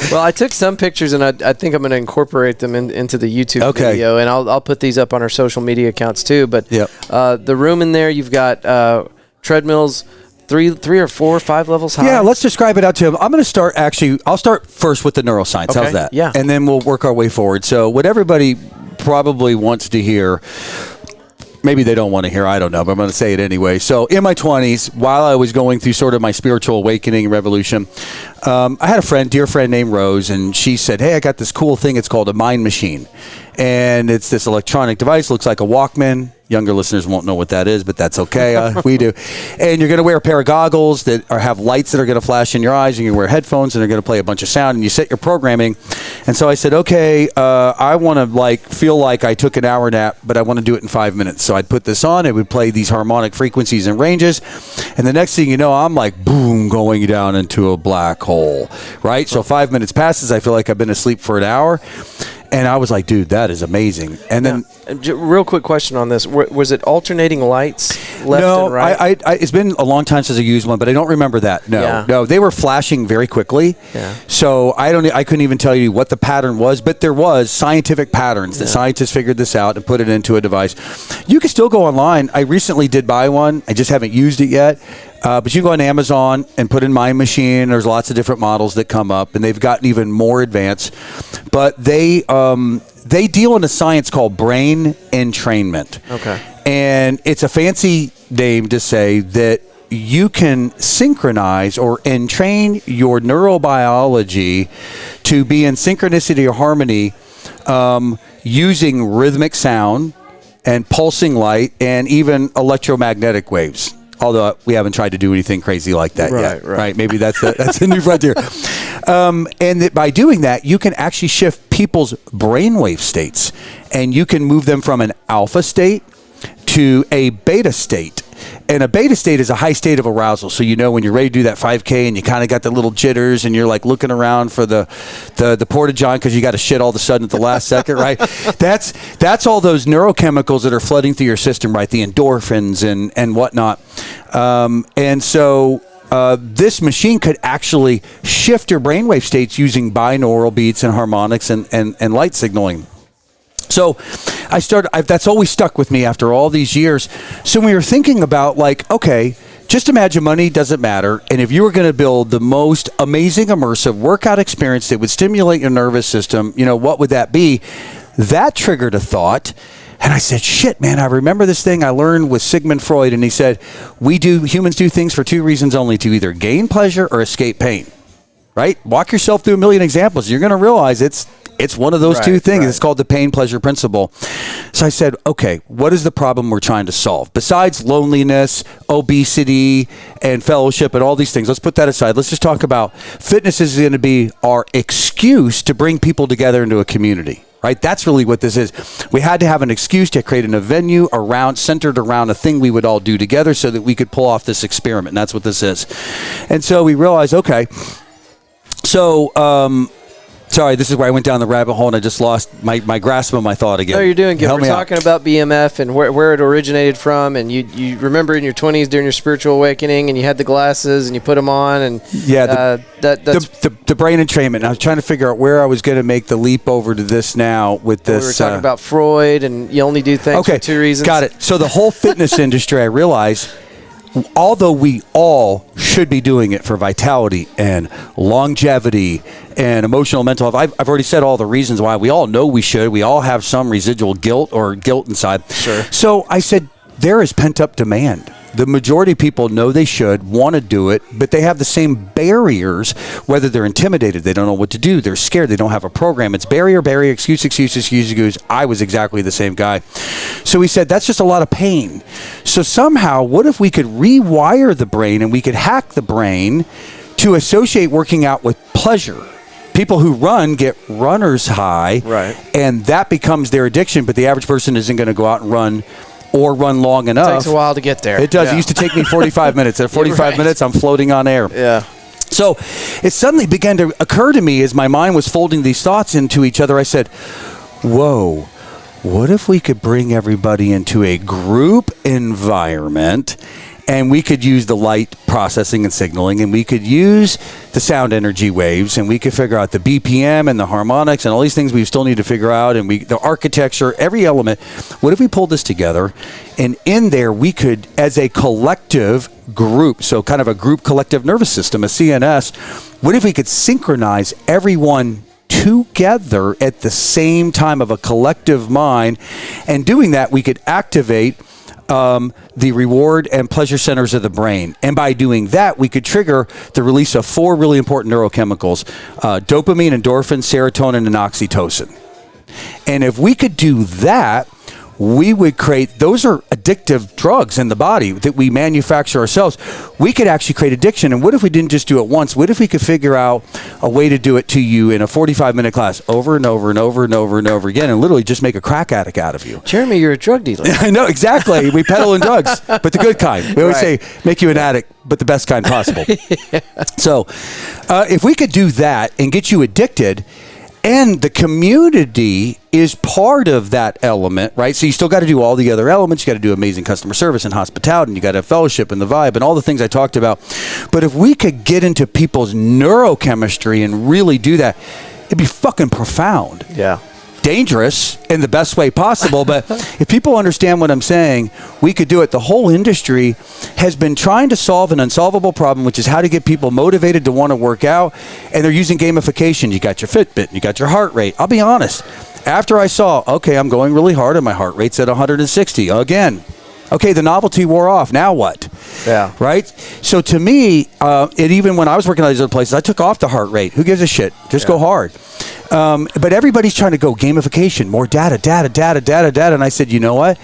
Well, I took some pictures, and I think I'm going to incorporate them into the YouTube video, and I'll put these up on our social media accounts too. But the room in there, you've got treadmills, three or four or 5 levels high. Yeah, let's describe it out to him. I'm going to start I'll start first with the neuroscience. Okay. How's that? Yeah. And then we'll work our way forward. So what everybody probably wants to hear, maybe they don't want to hear, I don't know, but I'm going to say it anyway. So in my 20s, while I was going through sort of my spiritual awakening and revolution, I had a dear friend named Rose, and she said, hey, I got this cool thing. It's called a mind machine. And it's this electronic device, looks like a Walkman. Younger listeners won't know what that is, but that's okay. We do. And you're going to wear a pair of goggles that have lights that are going to flash in your eyes, and you wear headphones, and they're going to play a bunch of sound, and you set your programming. And so I said, okay, I want to feel like I took an hour nap, but I want to do it in 5 minutes. So I'd put this on. It would play these harmonic frequencies and ranges. And the next thing you know, I'm like, boom, going down into a black hole, right? So 5 minutes passes. I feel like I've been asleep for an hour. And I was like, dude, that is amazing. And then, real quick question on this: was it alternating lights left and right? No, it's been a long time since I used one, but I don't remember that. No, they were flashing very quickly. Yeah. So I couldn't even tell you what the pattern was, but there was scientific patterns that scientists figured this out and put it into a device. You can still go online. I recently did buy one. I just haven't used it yet. But you can go on Amazon and put in Mind Machine. There's lots of different models that come up, and they've gotten even more advanced. But they deal in a science called brain entrainment. Okay. And it's a fancy name to say that you can synchronize or entrain your neurobiology to be in synchronicity or harmony using rhythmic sound and pulsing light and even electromagnetic waves. Although we haven't tried to do anything crazy like that yet. Right. Maybe that's a new frontier. And that by doing that, you can actually shift people's brainwave states, and you can move them from an alpha state to a beta state. And a beta state is a high state of arousal. So you know when you're ready to do that 5K and you kind of got the little jitters and you're like looking around for the porta-john because you got to shit all of a sudden at the last second, right? That's all those neurochemicals that are flooding through your system, right? The endorphins and whatnot. And so this machine could actually shift your brainwave states using binaural beats and harmonics and light signaling. So that's always stuck with me after all these years. So we were thinking about okay, just imagine money doesn't matter. And if you were going to build the most amazing immersive workout experience that would stimulate your nervous system, what would that be? That triggered a thought. And I said, shit, man, I remember this thing I learned with Sigmund Freud. And he said, humans do things for 2 reasons only, to either gain pleasure or escape pain, right? Walk yourself through a million examples. You're going to realize it's one of those 2 things. Right. It's called the pain-pleasure principle. So I said, okay, what is the problem we're trying to solve? Besides loneliness, obesity, and fellowship and all these things, let's put that aside. Let's just talk about fitness is going to be our excuse to bring people together into a community. Right? That's really what this is. We had to have an excuse to create a venue centered around a thing we would all do together so that we could pull off this experiment. And that's what this is. And so we realized, okay, so sorry, this is where I went down the rabbit hole and I just lost my grasp of my thought again. No, you're doing good. Help We're talking about BMF and where it originated from, and you remember in your 20s during your spiritual awakening, and you had the glasses and you put them on, and that's the brain entrainment. I was trying to figure out where I was going to make the leap over to this now with this. We were talking about Freud, and you only do things for 2 reasons. Got it. So the whole fitness industry, I realize, although we all should be doing it for vitality and longevity and emotional mental health, I've already said all the reasons why. We all know we should. We all have some residual guilt inside. Sure. So I said, there is pent-up demand. The majority of people know they should, want to do it, but they have the same barriers, whether they're intimidated, they don't know what to do, they're scared, they don't have a program. It's barrier, excuse. I was exactly the same guy. So we said, that's just a lot of pain. So somehow, what if we could rewire the brain and we could hack the brain to associate working out with pleasure? People who run get runner's high, right, and that becomes their addiction, but the average person isn't going to go out and run or run long enough. It takes a while to get there. It does. It used to take me 45 minutes. At 45 minutes, I'm floating on air. Yeah. So it suddenly began to occur to me as my mind was folding these thoughts into each other. I said, whoa, what if we could bring everybody into a group environment, and we could use the light processing and signaling, and we could use the sound energy waves, and we could figure out the BPM and the harmonics and all these things we still need to figure out, and the architecture, every element. What if we pulled this together, and in there we could, as a collective group, so kind of a group collective nervous system, a CNS, what if we could synchronize everyone together at the same time of a collective mind, and doing that we could activate the reward and pleasure centers of the brain. And by doing that, we could trigger the release of 4 really important neurochemicals, dopamine, endorphin, serotonin, and oxytocin. And if we could do that, we would create, those are addictive drugs in the body that we manufacture ourselves. We could actually create addiction. And what if we didn't just do it once? What if we could figure out a way to do it to you in a 45-minute class over and over and over and over and over again, and literally just make a crack addict out of you? Jeremy, you're a drug dealer. I know, exactly. We peddle in drugs, but the good kind. We always say, make you an addict, but the best kind possible. Yeah. So if we could do that and get you addicted, and the community is part of that element, right? So you still got to do all the other elements. You got to do amazing customer service and hospitality, and you got to have fellowship and the vibe and all the things I talked about. But if we could get into people's neurochemistry and really do that, it'd be fucking profound. Yeah. Dangerous in the best way possible, but if people understand what I'm saying, we could do it. The whole industry has been trying to solve an unsolvable problem, which is how to get people motivated to want to work out, and they're using gamification. You got your Fitbit, you got your heart rate. I'll be honest, after I saw, okay, I'm going really hard and my heart rate's at 160 again. Okay, the novelty wore off. Now what? Yeah. Right? So to me, even when I was working at these other places, I took off the heart rate. Who gives a shit? Just go hard. But everybody's trying to go gamification, more data. And I said, you know what?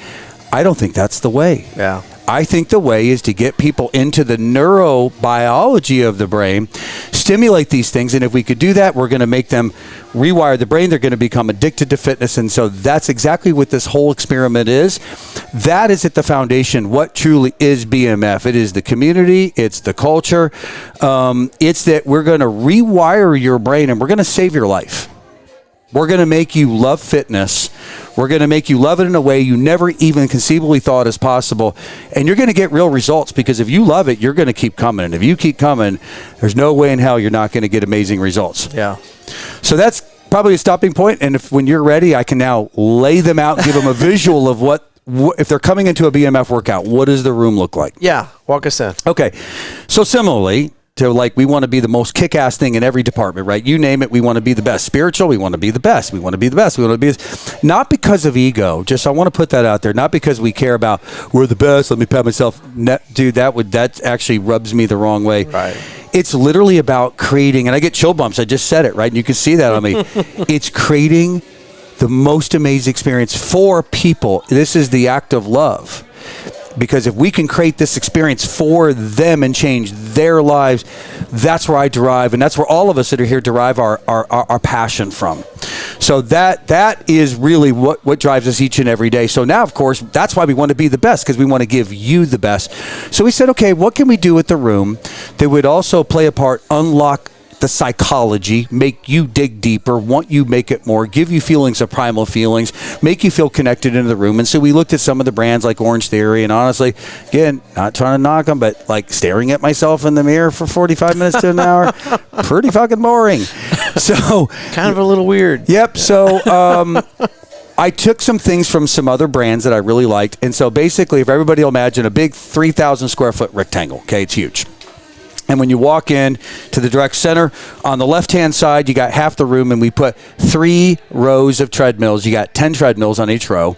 I don't think that's the way. Yeah. I think the way is to get people into the neurobiology of the brain, stimulate these things, and if we could do that, we're going to make them rewire the brain. They're going to become addicted to fitness, and so that's exactly what this whole experiment is. That is at the foundation what truly is BMF. It is the community, it's the culture, it's that we're going to rewire your brain, and we're going to save your life. We're going to make you love fitness. We're going to make you love it in a way you never even conceivably thought is possible. And you're going to get real results, because if you love it, you're going to keep coming. And if you keep coming, there's no way in hell you're not going to get amazing results. Yeah. So that's probably a stopping point. And when you're ready, I can now lay them out, give them a visual of what if they're coming into a BMF workout, what does the room look like? Yeah. Walk us in. Okay. So similarly, to like, we want to be the most kick-ass thing in every department, right? You name it, we want to be the best. Spiritual, we want to be the best. We want to be the best. We want to be this. Not because of ego. Just, I want to put that out there. Not because we care about, we're the best, let me pat myself. Dude, that actually rubs me the wrong way. Right. It's literally about creating, and I get chill bumps. I just said it, right? And you can see that on me. It's creating the most amazing experience for people. This is the act of love. Because if we can create this experience for them and change their lives, that's where I derive, and that's where all of us that are here derive our passion from. So that is really what drives us each and every day. So now, of course, that's why we want to be the best, because we want to give you the best. So we said, okay, what can we do with the room that would also play a part, unlock the psychology, make you dig deeper, want you make it more, give you feelings of primal feelings, make you feel connected into the room. And so we looked at some of the brands like Orange Theory, and honestly, again, not trying to knock them, but like staring at myself in the mirror for 45 minutes to an hour, pretty fucking boring. So kind of a little weird. Yep. So I took some things from some other brands that I really liked. And so basically, if everybody will imagine a big 3,000 square foot rectangle, okay, it's huge. And when you walk in to the direct center, on the left-hand side, you got half the room, and we put 3 rows of treadmills. You got 10 treadmills on each row.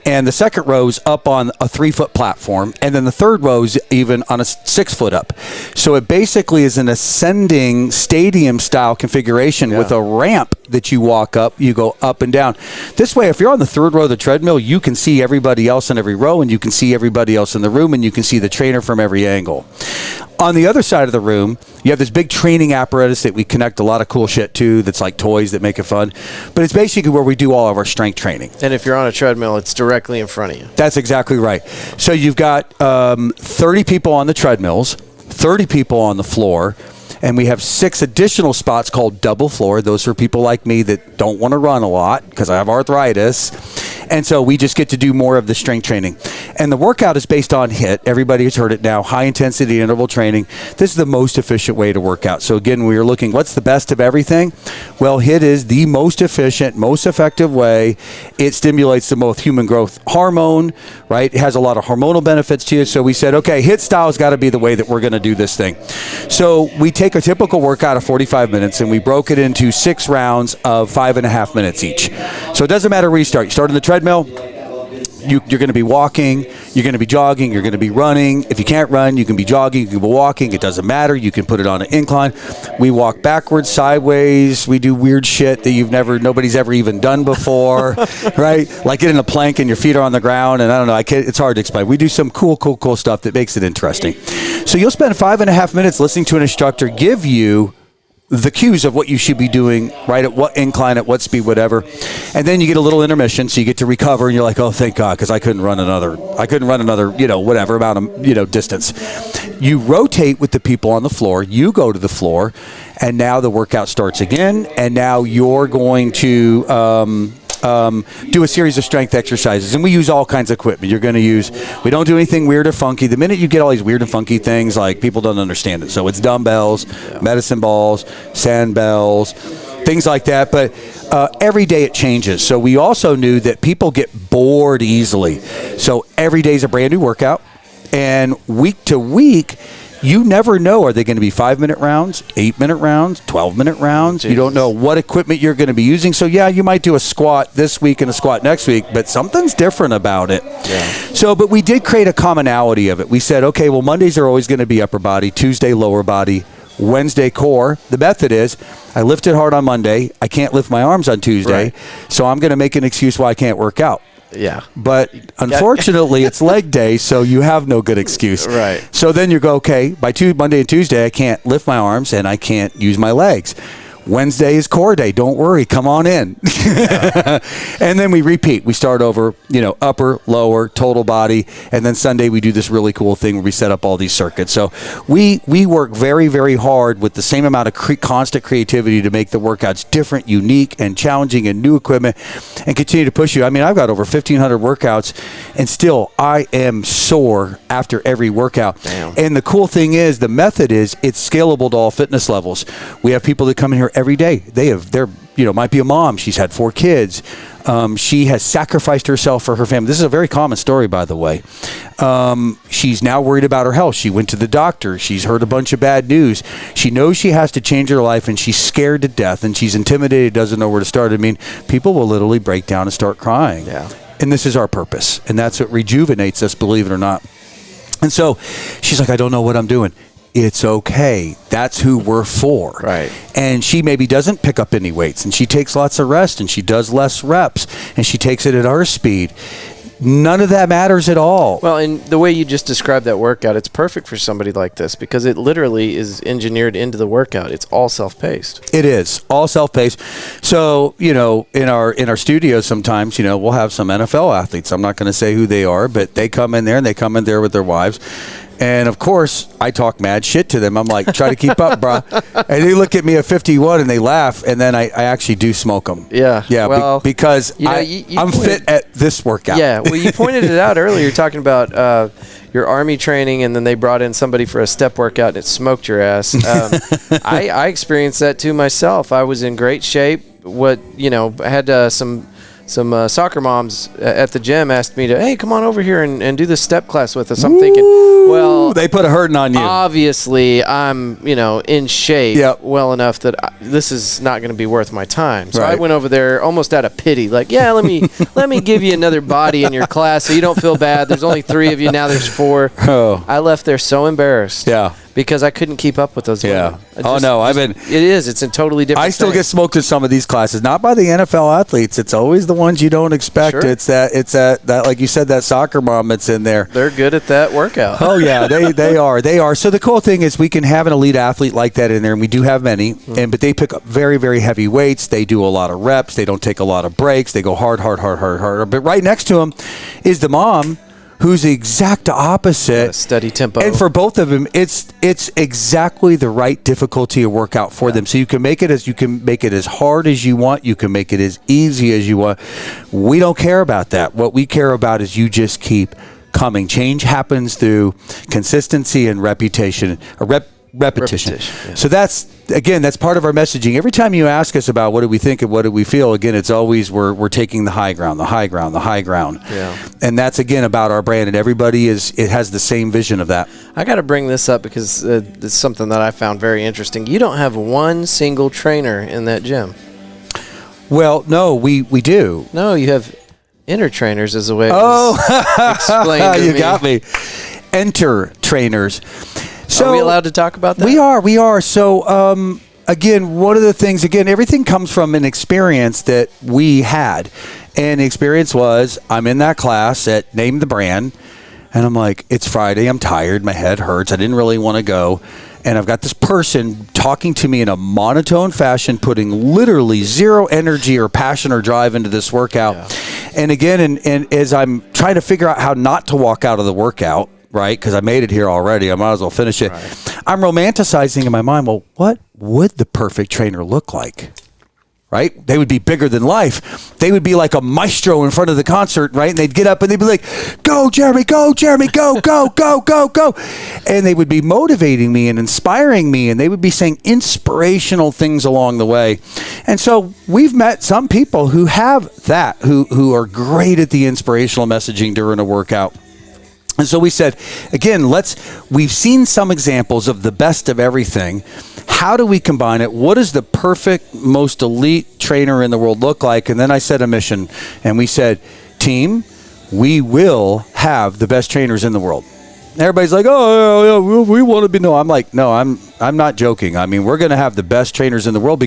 and the second row's up on a 3-foot platform, and then the third row's even on a 6-foot up. So it basically is an ascending stadium-style configuration with a ramp that you walk up, you go up and down. This way, if you're on the third row of the treadmill, you can see everybody else in every row, and you can see everybody else in the room, and you can see the trainer from every angle. On the other side of the room, you have this big training apparatus that we connect a lot of cool shit to that's like toys that make it fun. But it's basically where we do all of our strength training. And if you're on a treadmill, it's directly in front of you. That's exactly right. So you've got 30 people on the treadmills, 30 people on the floor, and we have 6 additional spots called double floor. Those are people like me that don't want to run a lot because I have arthritis. And so we just get to do more of the strength training. And the workout is based on HIIT. Everybody has heard it now, high-intensity interval training. This is the most efficient way to work out. So again, we are looking, what's the best of everything? Well, HIIT is the most efficient, most effective way. It stimulates the most human growth hormone, right? It has a lot of hormonal benefits to it. So we said, okay, HIIT style has got to be the way that we're going to do this thing. So we take a typical workout of 45 minutes, and we broke it into 6 rounds of 5.5 minutes each. So it doesn't matter where you start. You start on the treadmill, you're going to be walking, you're going to be jogging, you're going to be running. If you can't run, you can be jogging, you can be walking. It doesn't matter. You can put it on an incline. We walk backwards, sideways. We do weird shit that nobody's ever even done before, right? Like getting a plank and your feet are on the ground, and I don't know. It's hard to explain. We do some cool stuff that makes it interesting. So you'll spend 5.5 minutes listening to an instructor give you the cues of what you should be doing, right, at what incline, at what speed, whatever. And then you get a little intermission, so you get to recover, and you're like, oh, thank God, because I couldn't run another, whatever amount of, distance. You rotate with the people on the floor. You go to the floor, and now the workout starts again, and now you're going to do a series of strength exercises, and we use all kinds of equipment. We don't do anything weird or funky. The minute you get all these weird and funky things, like, people don't understand it. So it's dumbbells, medicine balls, sand bells, things like that. But every day it changes. So we also knew that people get bored easily. So every day is a brand new workout, and week to week, you never know, are they going to be 5-minute rounds, 8-minute rounds, 12-minute rounds? Jesus. You don't know what equipment you're going to be using. So, yeah, you might do a squat this week and a squat next week, but something's different about it. Yeah. So, but we did create a commonality of it. We said, okay, well, Mondays are always going to be upper body, Tuesday lower body, Wednesday core. The method is I lifted hard on Monday. I can't lift my arms on Tuesday, so I'm going to make an excuse why I can't work out. Yeah. But unfortunately, it's leg day, so you have no good excuse. Right. So then you go, okay, by Monday and Tuesday, I can't lift my arms and I can't use my legs. Wednesday is core day. Don't worry. Come on in. Yeah. And then we repeat. We start over, upper, lower, total body. And then Sunday we do this really cool thing where we set up all these circuits. So we work very, very hard with the same amount of constant creativity to make the workouts different, unique, and challenging, and new equipment, and continue to push you. I mean, I've got over 1,500 workouts, and still I am sore after every workout. Damn. And the cool thing is, the method is, it's scalable to all fitness levels. We have people that come in here every day. They're might be a mom. She's had 4 kids. She has sacrificed herself for her family. This is a very common story, by the way. She's now worried about her health. She went to the doctor. She's heard a bunch of bad news. She knows she has to change her life, and she's scared to death, and she's intimidated, doesn't know where to start. I mean, people will literally break down and start crying. Yeah. And this is our purpose, and that's what rejuvenates us, believe it or not. And so she's like, I don't know what I'm doing. It's okay. That's who we're for. Right. And she maybe doesn't pick up any weights, and she takes lots of rest, and she does less reps, and she takes it at our speed. None of that matters at all. Well, and the way you just described that workout, it's perfect for somebody like this because it literally is engineered into the workout. It's all self-paced. It is all self-paced. So, in our studios sometimes, we'll have some NFL athletes. I'm not going to say who they are, but they come in there, and they come in there with their wives. And, of course, I talk mad shit to them. I'm like, try to keep up, bro. And they look at me at 51, and they laugh, and then I actually do smoke them. Yeah. Yeah, well, because I'm fit at this workout. Yeah, well, you pointed it out earlier. You're talking about your Army training, and then they brought in somebody for a step workout, and it smoked your ass. I experienced that, too, myself. I was in great shape. I had some soccer moms at the gym asked me to, hey, come on over here and do this step class with us. I'm thinking, Well, they put a hurting on you. Obviously, I'm, in shape well enough that this is not going to be worth my time. So I went over there almost out of pity, like, let me give you another body in your class so you don't feel bad. There's only 3 of you, now there's 4. Oh. I left there so embarrassed. Yeah. Because I couldn't keep up with those women. It's a totally different I still thing. get smoked in some of these classes, not by the NFL athletes. It's always the ones you don't expect. Sure. It's that like you said, that soccer mom that's in there. They're good at that workout. Oh yeah, they are. So the cool thing is we can have an elite athlete like that in there, and we do have many. But they pick up very, very heavy weights. They do a lot of reps. They don't take a lot of breaks. They go hard. But right next to them is the mom, who's the exact opposite. Steady tempo. And for both of them, it's exactly the right difficulty of workout for them. So you can make it as hard as you want. You can make it as easy as you want. We don't care about that. What we care about is you just keep coming. Change happens through consistency and repetition. Yeah. So that's part of our messaging. Every time you ask us about what do we think and what do we feel, again, it's always we're taking the high ground. Yeah. And that's, again, about our brand, and everybody has the same vision of that. I got to bring this up because it's something that I found very interesting. You don't have one single trainer in that gym. Well, no, we do. No, you have inner trainers as a way to explain to you me. got me. Enter trainers. So are we allowed to talk about that? We are. So, again, one of the things, everything comes from an experience that we had. And the experience was, I'm in that class at Name the Brand, and I'm like, it's Friday, I'm tired, my head hurts, I didn't really want to go. And I've got this person talking to me in a monotone fashion, putting literally zero energy or passion or drive into this workout. Yeah. And again, and as I'm trying to figure out how not to walk out of the workout, right? Because I made it here already. I might as well finish it. Right. I'm romanticizing in my mind, well, what would the perfect trainer look like? Right? They would be bigger than life. They would be like a maestro in front of the concert, right? And they'd get up and they'd be like, go, Jeremy, go, go. And they would be motivating me and inspiring me, and they would be saying inspirational things along the way. And so we've met some people who have that, who are great at the inspirational messaging during a workout. And so we said, again, we've seen some examples of the best of everything. How do we combine it? What does the perfect, most elite trainer in the world look like? And then I set a mission, and we said, team, we will have the best trainers in the world. And everybody's like, oh, yeah, we want to be. No, I'm like, no, I'm not joking. I mean, we're going to have the best trainers in the world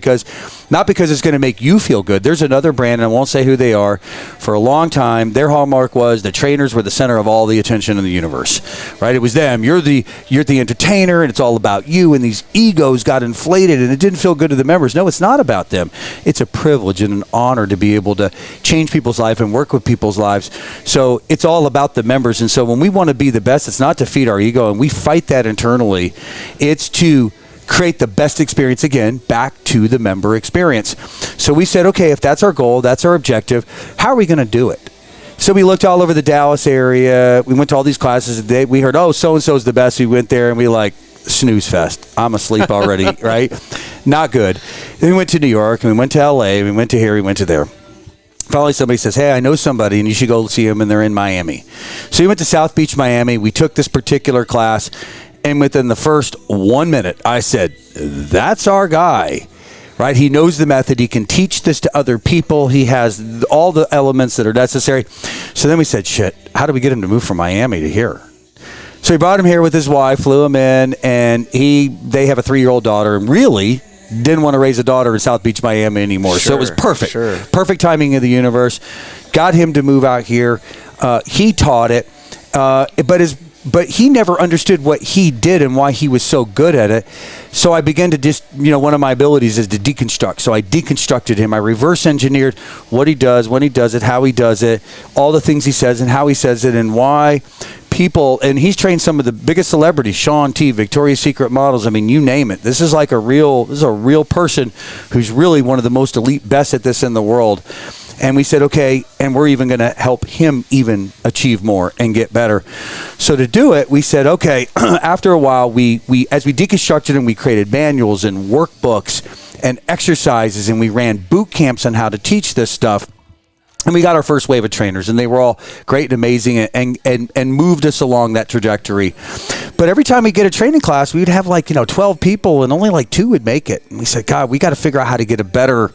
not because it's going to make you feel good. There's another brand, and I won't say who they are. For a long time, their hallmark was the trainers were the center of all the attention in the universe, right? It was them. You're the entertainer, and it's all about you, and these egos got inflated, and it didn't feel good to the members. No, it's not about them. It's a privilege and an honor to be able to change people's life and work with people's lives. So it's all about the members. And so when we want to be the best, it's not to feed our ego, and we fight that internally. It's to create the best experience, again, back to the member experience. So we said, okay, if that's our goal, that's our objective, how are we going to do it? So we looked all over the Dallas area. We went to all these classes. We heard, oh, so-and-so is the best. We went there, and we snooze fest. I'm asleep already, right? Not good. Then we went to New York, and we went to L.A., we went to here, we went to there. Finally, somebody says, hey, I know somebody, and you should go see them, and they're in Miami. So we went to South Beach, Miami. We took this particular class, and within the first 1 minute, I said, that's our guy, right? He knows the method. He can teach this to other people. He has all the elements that are necessary. So then we said, shit, how do we get him to move from Miami to here? So we brought him here with his wife, flew him in, and they have a 3-year-old daughter, and really didn't want to raise a daughter in South Beach, Miami anymore. Sure, so it was perfect. Sure. Perfect timing of the universe. Got him to move out here. He taught it, but he never understood what he did and why he was so good at it. So I began to one of my abilities is to deconstruct. So I deconstructed him. I reverse engineered what he does, when he does it, how he does it, all the things he says and how he says it, and why people, and he's trained some of the biggest celebrities, Shaun T, Victoria's Secret models. I mean, you name it. This is a real person who's really one of the most elite best at this in the world. And we said, okay, and we're even going to help him even achieve more and get better. So to do it, we said, okay, after a while, we as we deconstructed and we created manuals and workbooks and exercises, and we ran boot camps on how to teach this stuff. And we got our first wave of trainers, and they were all great and amazing and moved us along that trajectory. But every time we get a training class, we would have 12 people, and only 2 would make it. And we said, God, we got to figure out how to get a better,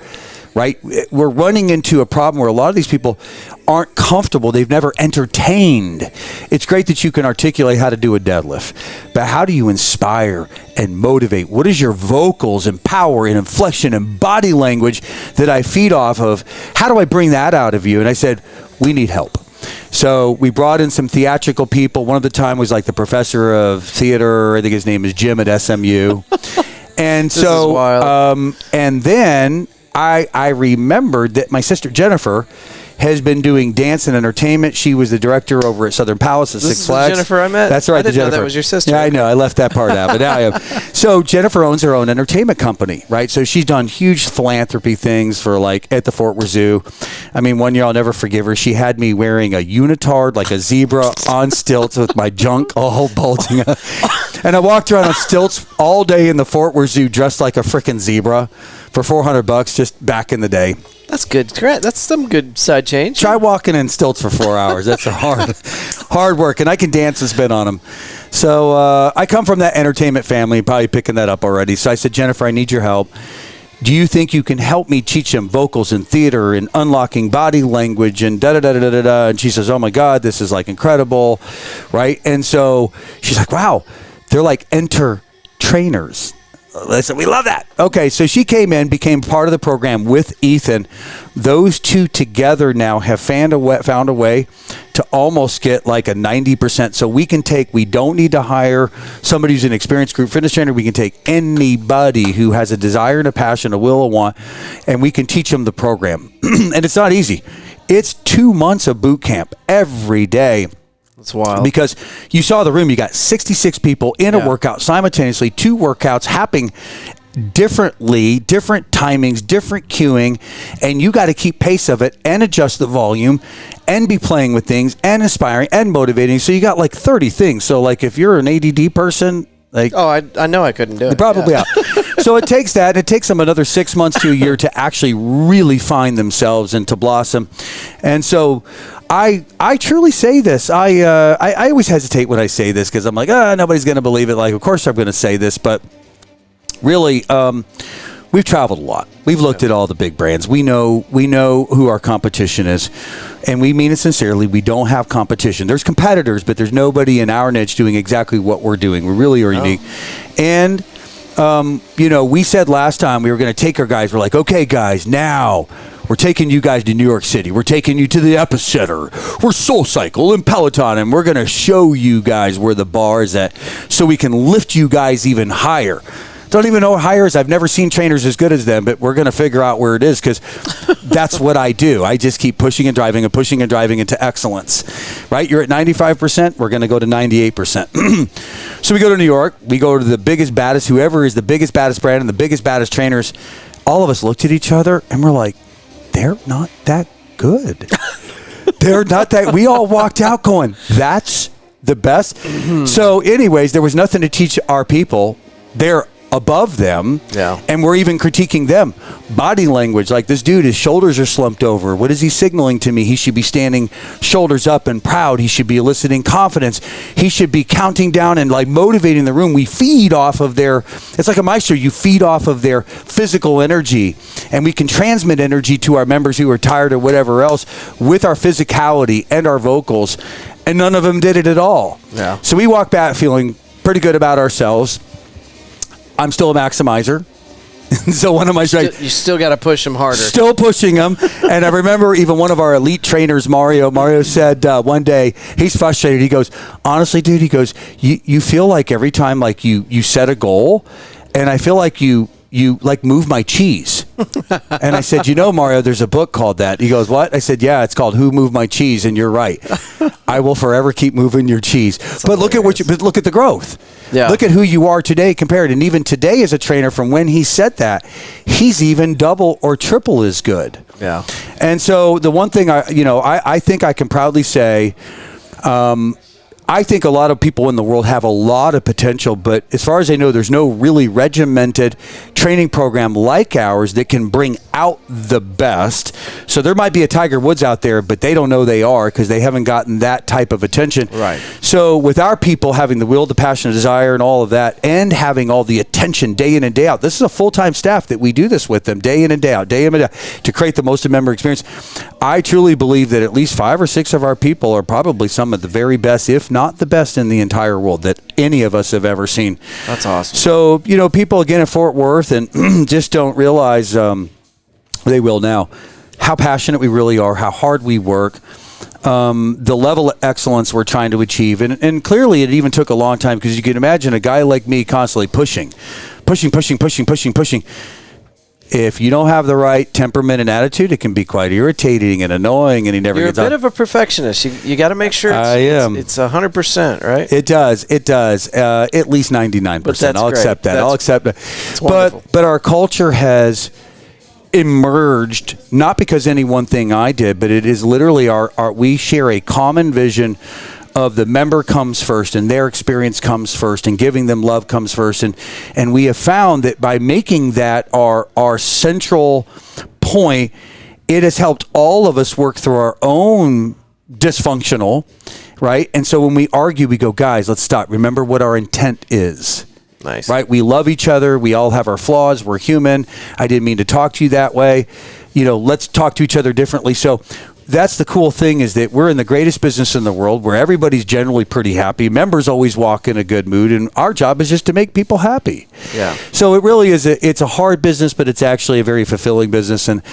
right? We're running into a problem where a lot of these people aren't comfortable. They've never entertained. It's great that you can articulate how to do a deadlift, but how do you inspire and motivate? What is your vocals and power and inflection and body language that I feed off of? How do I bring that out of you? And I said, we need help. So we brought in some theatrical people. One of the time was the professor of theater. I think his name is Jim at SMU. And so, and then I remembered that my sister Jennifer has been doing dance and entertainment. She was the director over at Southern Palace at Six Flags. This is Jennifer I met? That's right. I didn't Jennifer. know that was your sister. Yeah, I know. I left that part out, but now I am. So Jennifer owns her own entertainment company, right? So she's done huge philanthropy things for at the Fort Worth Zoo. I mean, one year I'll never forgive her. She had me wearing a unitard, like a zebra, on stilts with my junk all bulging up. And I walked around on stilts all day in the Fort Worth Zoo dressed like a freaking zebra for $400 just back in the day. That's good. That's some good side change. Try walking in stilts for 4 hours. That's a hard work, and I can dance and spin on them. So I come from that entertainment family, probably picking that up already. So I said, Jennifer, I need your help. Do you think you can help me teach them vocals and theater and unlocking body language and da-da-da-da-da-da? And she says, oh, my God, this is incredible, right? And so she's like, wow, they're enter trainers. Listen, we love that. Okay, so she came in, became part of the program with Ethan. Those two together now have found a way to almost get a 90%. So we don't need to hire somebody who's an experienced group fitness trainer. We can take anybody who has a desire and a passion, a will, a want, and we can teach them the program. And it's not easy. It's 2 months of boot camp every day. That's wild. Because you saw the room, you got 66 people in a workout simultaneously, 2 workouts happening differently, different timings, different cueing, and you got to keep pace of it and adjust the volume and be playing with things and inspiring and motivating. So you got 30 things. So if you're an ADD person, I know I couldn't do it. Probably out. So it takes that. It takes them another 6 months to a year to actually really find themselves and to blossom. And so I truly say this. I always hesitate when I say this because I'm nobody's going to believe it. Of course I'm going to say this, but really, we've traveled a lot. We've looked at all the big brands. We know who our competition is, and we mean it sincerely. We don't have competition. There's competitors, but there's nobody in our niche doing exactly what we're doing. We really are unique. And we said last time we were going to take our guys. We're like, okay, guys, now we're taking you guys to New York City. We're taking you to the epicenter. We're SoulCycle and Peloton, and we're going to show you guys where the bar is at so we can lift you guys even higher. Don't even know what higher is. I've never seen trainers as good as them, but we're going to figure out where it is because that's what I do. I just keep pushing and driving into excellence, right? You're at 95%. We're going to go to 98%. So we go to New York. We go to the biggest, baddest, whoever is the biggest, baddest brand and the biggest, baddest trainers. All of us looked at each other and we're like, they're not that good. They're not that. We all walked out going, that's the best. Mm-hmm. So anyways, there was nothing to teach our people. They're above them, and we're even critiquing them. Body language, this dude, his shoulders are slumped over. What is he signaling to me? He should be standing shoulders up and proud. He should be eliciting confidence. He should be counting down and motivating the room. We feed off of it's like a maestro. You feed off of their physical energy, and we can transmit energy to our members who are tired or whatever else with our physicality and our vocals, and none of them did it at all. Yeah. So we walk back feeling pretty good about ourselves. I'm still a maximizer. So one of my strengths. You still got to push them harder. Still pushing them. And I remember even one of our elite trainers, Mario said one day, he's frustrated. He goes, honestly, dude, he goes, you feel like every time you set a goal, and I feel like you move my cheese. And I said, Mario, there's a book called that. He goes, what? I said, yeah, it's called Who Moved My Cheese, and you're right. I will forever keep moving your cheese. But look at the growth. Yeah. Look at who you are today compared. And even today as a trainer, from when he said that, he's even double or triple as good. Yeah. And so the one thing I think I can proudly say, I think a lot of people in the world have a lot of potential, but as far as I know, there's no really regimented training program like ours that can bring without the best. So there might be a Tiger Woods out there, but they don't know they are because they haven't gotten that type of attention. Right. So with our people having the will, the passion, the desire, and all of that, and having all the attention day in and day out, this is a full-time staff that we do this with them day in and day out, to create the most member experience. I truly believe that at least 5 or 6 of our people are probably some of the very best, if not the best in the entire world that any of us have ever seen. That's awesome. So, people again at Fort Worth and just don't realize, they will now, how passionate we really are, how hard we work, the level of excellence we're trying to achieve. And clearly it even took a long time because you can imagine a guy like me constantly pushing. If you don't have the right temperament and attitude, it can be quite irritating and annoying, and he never gets on. You're a bit of a perfectionist. You got to make sure it's 100%, right? It does. At least 99%. I'll accept that. I'll accept it. But our culture has emerged, not because any one thing I did, but it is literally we share a common vision of the member comes first and their experience comes first and giving them love comes first. And we have found that by making that our central point, it has helped all of us work through our own dysfunctional, right? And so when we argue, we go, guys, let's stop. Remember what our intent is. Nice. Right? We love each other. We all have our flaws. We're human. I didn't mean to talk to you that way. Let's talk to each other differently. So that's the cool thing, is that we're in the greatest business in the world where everybody's generally pretty happy. Members always walk in a good mood, and our job is just to make people happy. Yeah. So it really is it's a hard business, but it's actually a very fulfilling business. And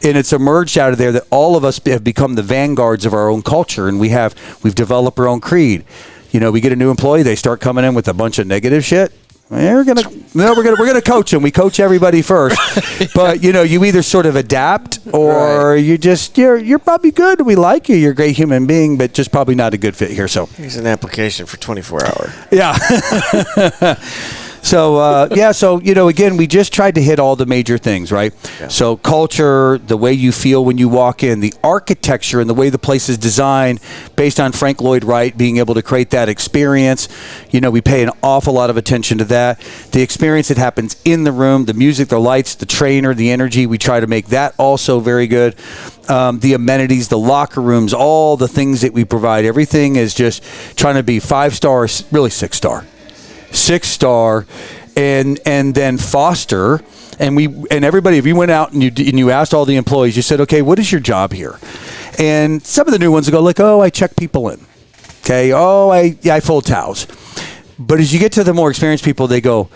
it's emerged out of there that all of us have become the vanguards of our own culture, and we've developed our own creed. We get a new employee, they start coming in with a bunch of negative shit. We're gonna coach them. We coach everybody first, but you either sort of adapt or you're probably good. We like you. You're a great human being, but just probably not a good fit here. So here's an application for 24 hour. Yeah. So, again, we just tried to hit all the major things, right? Yeah. So culture, the way you feel when you walk in, the architecture and the way the place is designed based on Frank Lloyd Wright, being able to create that experience. We pay an awful lot of attention to that. The experience that happens in the room, the music, the lights, the trainer, the energy, we try to make that also very good. The amenities, the locker rooms, all the things that we provide, everything is just trying to be 5-star, really 6-star. 6-star, and then foster, and everybody. If you went out and you asked all the employees, you said, okay, what is your job here? And some of the new ones will go like, oh, I check people in. Okay, oh, I fold towels. But as you get to the more experienced people, they go,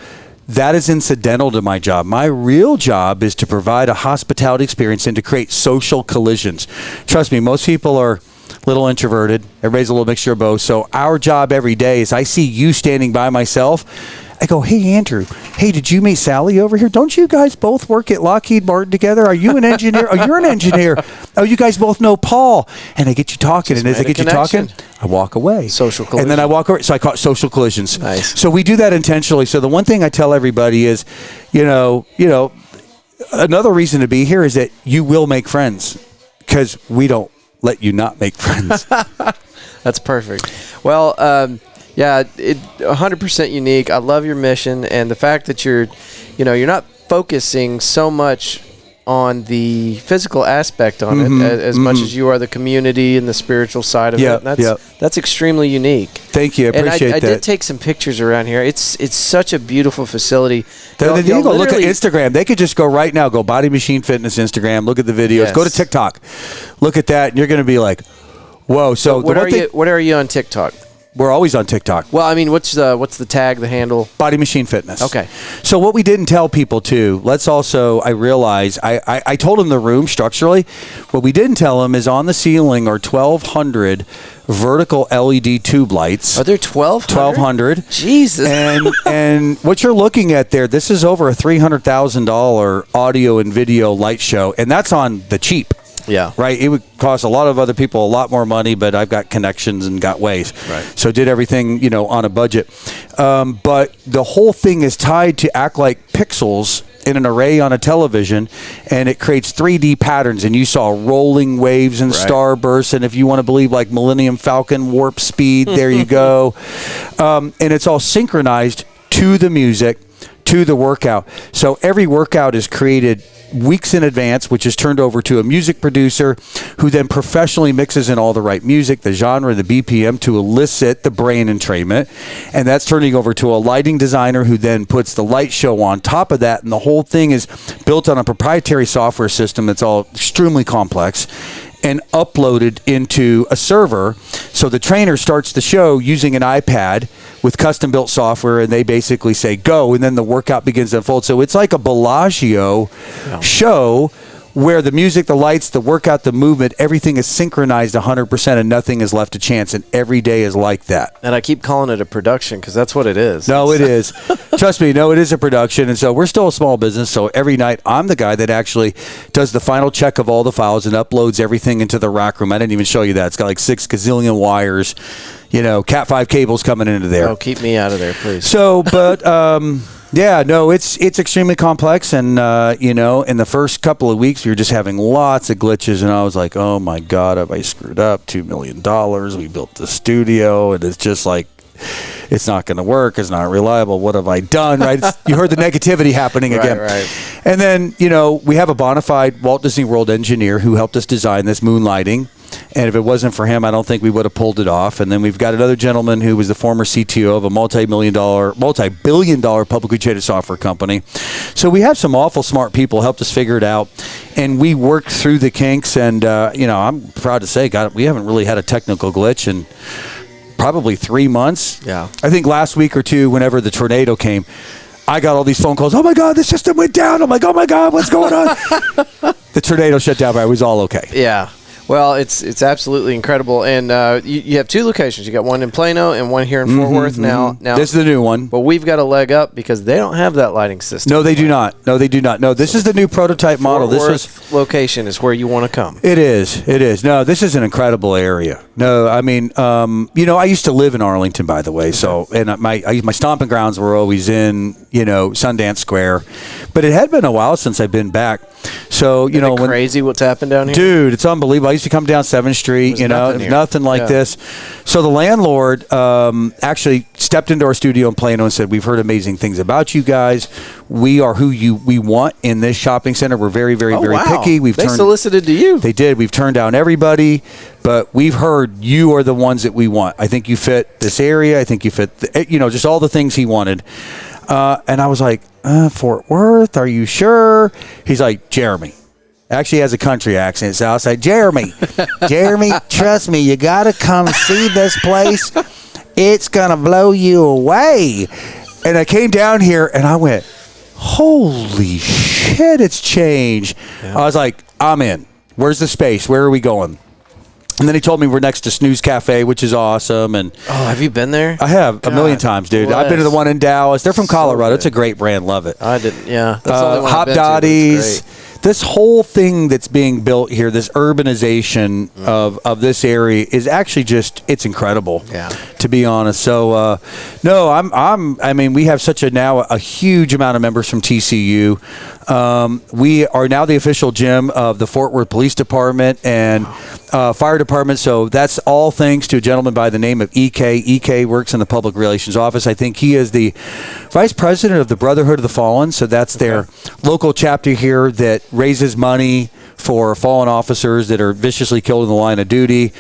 that is incidental to my job. My real job is to provide a hospitality experience and to create social collisions. Trust me, most people are little introverted. Everybody's a little mixture of both. So our job every day is I see you standing by myself. I go, hey, Andrew, hey, did you meet Sally over here? Don't you guys both work at Lockheed Martin together? Are you an engineer? Oh, you're an engineer. Oh, you guys both know Paul. And I get you talking. And as I get you talking, I walk away. Social collision. And then I walk away. So I call it social collisions. Nice. So we do that intentionally. So the one thing I tell everybody is, another reason to be here is that you will make friends because we don't let you not make friends. That's perfect. Well, yeah, 100% unique. I love your mission and the fact that you're not focusing so much on the physical aspect on it as much as you are the community and the spiritual side of it. And that's extremely unique. Thank you. I appreciate that. I did take some pictures around here. It's such a beautiful facility. They go look at Instagram. They could just go right now, go Body Machine Fitness Instagram, look at the videos, go to TikTok, look at that, and you're going to be like, whoa. So what are you on TikTok? We're always on TikTok. Well, I mean, what's the tag, the handle? Body Machine Fitness. Okay. So what we didn't tell people too, I realized, I told them the room structurally. What we didn't tell them is on the ceiling are 1,200 vertical LED tube lights. Are there 1,200? Jesus. And what you're looking at there, this is over a $300,000 audio and video light show, and that's on the cheap. Yeah. Right. It would cost a lot of other people a lot more money, but I've got connections and got ways. Right. So did everything, on a budget. But the whole thing is tied to act like pixels in an array on a television, and it creates 3D patterns. And you saw rolling waves and starbursts. And if you want to believe like Millennium Falcon warp speed, there you go. And it's all synchronized to the music, to the workout. So every workout is created weeks in advance, which is turned over to a music producer who then professionally mixes in all the right music, the genre, the BPM to elicit the brain entrainment. And that's turning over to a lighting designer who then puts the light show on top of that. And the whole thing is built on a proprietary software system that's all extremely complex and uploaded into a server. So the trainer starts the show using an iPad with custom-built software, and they basically say, go, and then the workout begins to unfold. So it's like a Bellagio show where the music, the lights, the workout, the movement, everything is synchronized 100% and nothing is left to chance, and every day is like that. And I keep calling it a production because that's what it is. No, it is. Trust me, no, it is a production. And so we're still a small business, so every night I'm the guy that actually does the final check of all the files and uploads everything into the rack room. I didn't even show you that. It's got like 6 gazillion wires, Cat 5 cables coming into there. Oh, keep me out of there, please. So, but... yeah, no, it's extremely complex, and in the first couple of weeks, we were just having lots of glitches, and I was like, "Oh my God, have I screwed up? $2 million. We built the studio, and it's just like, it's not going to work. It's not reliable. What have I done?" Right? You heard the negativity happening again. Right. And then we have a bona fide Walt Disney World engineer who helped us design this moonlighting. And if it wasn't for him, I don't think we would have pulled it off. And then we've got another gentleman who was the former CTO of a multi-billion dollar publicly traded software company. So we have some awful smart people helped us figure it out. And we worked through the kinks. And, I'm proud to say, God, we haven't really had a technical glitch in probably 3 months. Yeah. I think last week or two, whenever the tornado came, I got all these phone calls. Oh, my God, the system went down. I'm like, oh, my God, what's going on? The tornado shut down, but it was all okay. Yeah. Well, it's absolutely incredible, and you have 2 locations. You got one in Plano and one here in Fort Worth. Now this is the new one. But we've got a leg up because they don't have that lighting system. No, they do not. No, this is the new prototype model. Fort Worth location is where you want to come. It is. No, this is an incredible area. No, I mean, I used to live in Arlington, by the way. Okay. So, and my stomping grounds were always in, Sundance Square, but it had been a while since I've been back. So, Isn't it crazy what's happened down here? Dude, it's unbelievable. I used to come down 7th Street, nothing like this. So the landlord actually stepped into our studio in Plano and said, "We've heard amazing things about you guys. We are who we want in this shopping center. We're very, very, very picky. They solicited to you. They did. We've turned down everybody, but we've heard you are the ones that we want. I think you fit this area. I think you fit, just all the things he wanted." And I was like, Fort Worth, are you sure? He's like, "Jeremy." Actually has a country accent, so I was like, Jeremy, trust me, you got to come see this place. It's going to blow you away. And I came down here, and I went, holy shit, it's changed. Yeah. I was like, I'm in. Where's the space? Where are we going? And then he told me we're next to Snooze Cafe, which is awesome. And have you been there? I have a million times, dude. I've been to the one in Dallas. They're from Colorado. It's a great brand. Love it. I didn't. Yeah. That's the only one Hop Dotties. This whole thing that's being built here, this urbanization of this area is actually it's incredible. Yeah. To be honest. So, we have a huge amount of members from TCU. We are now the official gym of the Fort Worth Police Department and Fire Department. So that's all thanks to a gentleman by the name of EK. EK works in the Public Relations Office. I think he is the Vice President of the Brotherhood of the Fallen. So that's their local chapter here that raises money for fallen officers that are viciously killed in the line of duty.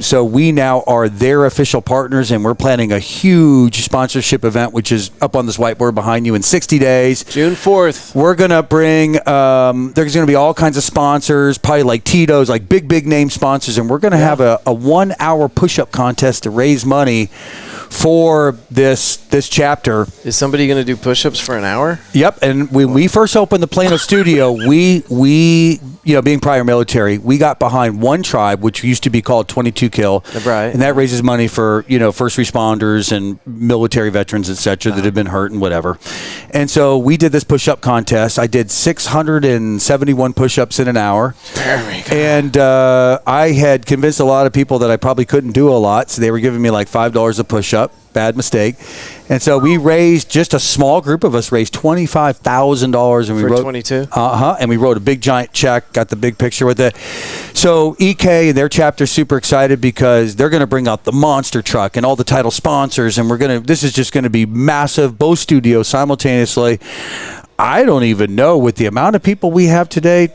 So we now are their official partners, and we're planning a huge sponsorship event, which is up on this whiteboard behind you in 60 days. June 4th. We're going to bring, there's going to be all kinds of sponsors, probably like Tito's, like big name sponsors, and we're going to have a 1-hour push-up contest to raise money for this chapter. Is somebody going to do push-ups for an hour? Yep. And when we first opened the Plano studio, we being prior military, we got behind one tribe, which used to be called 22 Kill. Right. And that raises money for, first responders and military veterans, et cetera, that have been hurt and whatever. And so we did this push-up contest. I did 671 push-ups in an hour. And I had convinced a lot of people that I probably couldn't do a lot, so they were giving me like $5 a push-up. Bad mistake. And so we raised, just a small group of us raised $25,000, and we wrote 22. And we wrote a big giant check, got the big picture with it. So EK and their chapter is super excited because they're going to bring out the monster truck and all the title sponsors, and this is just going to be massive, both studios simultaneously. I don't even know, with the amount of people we have today,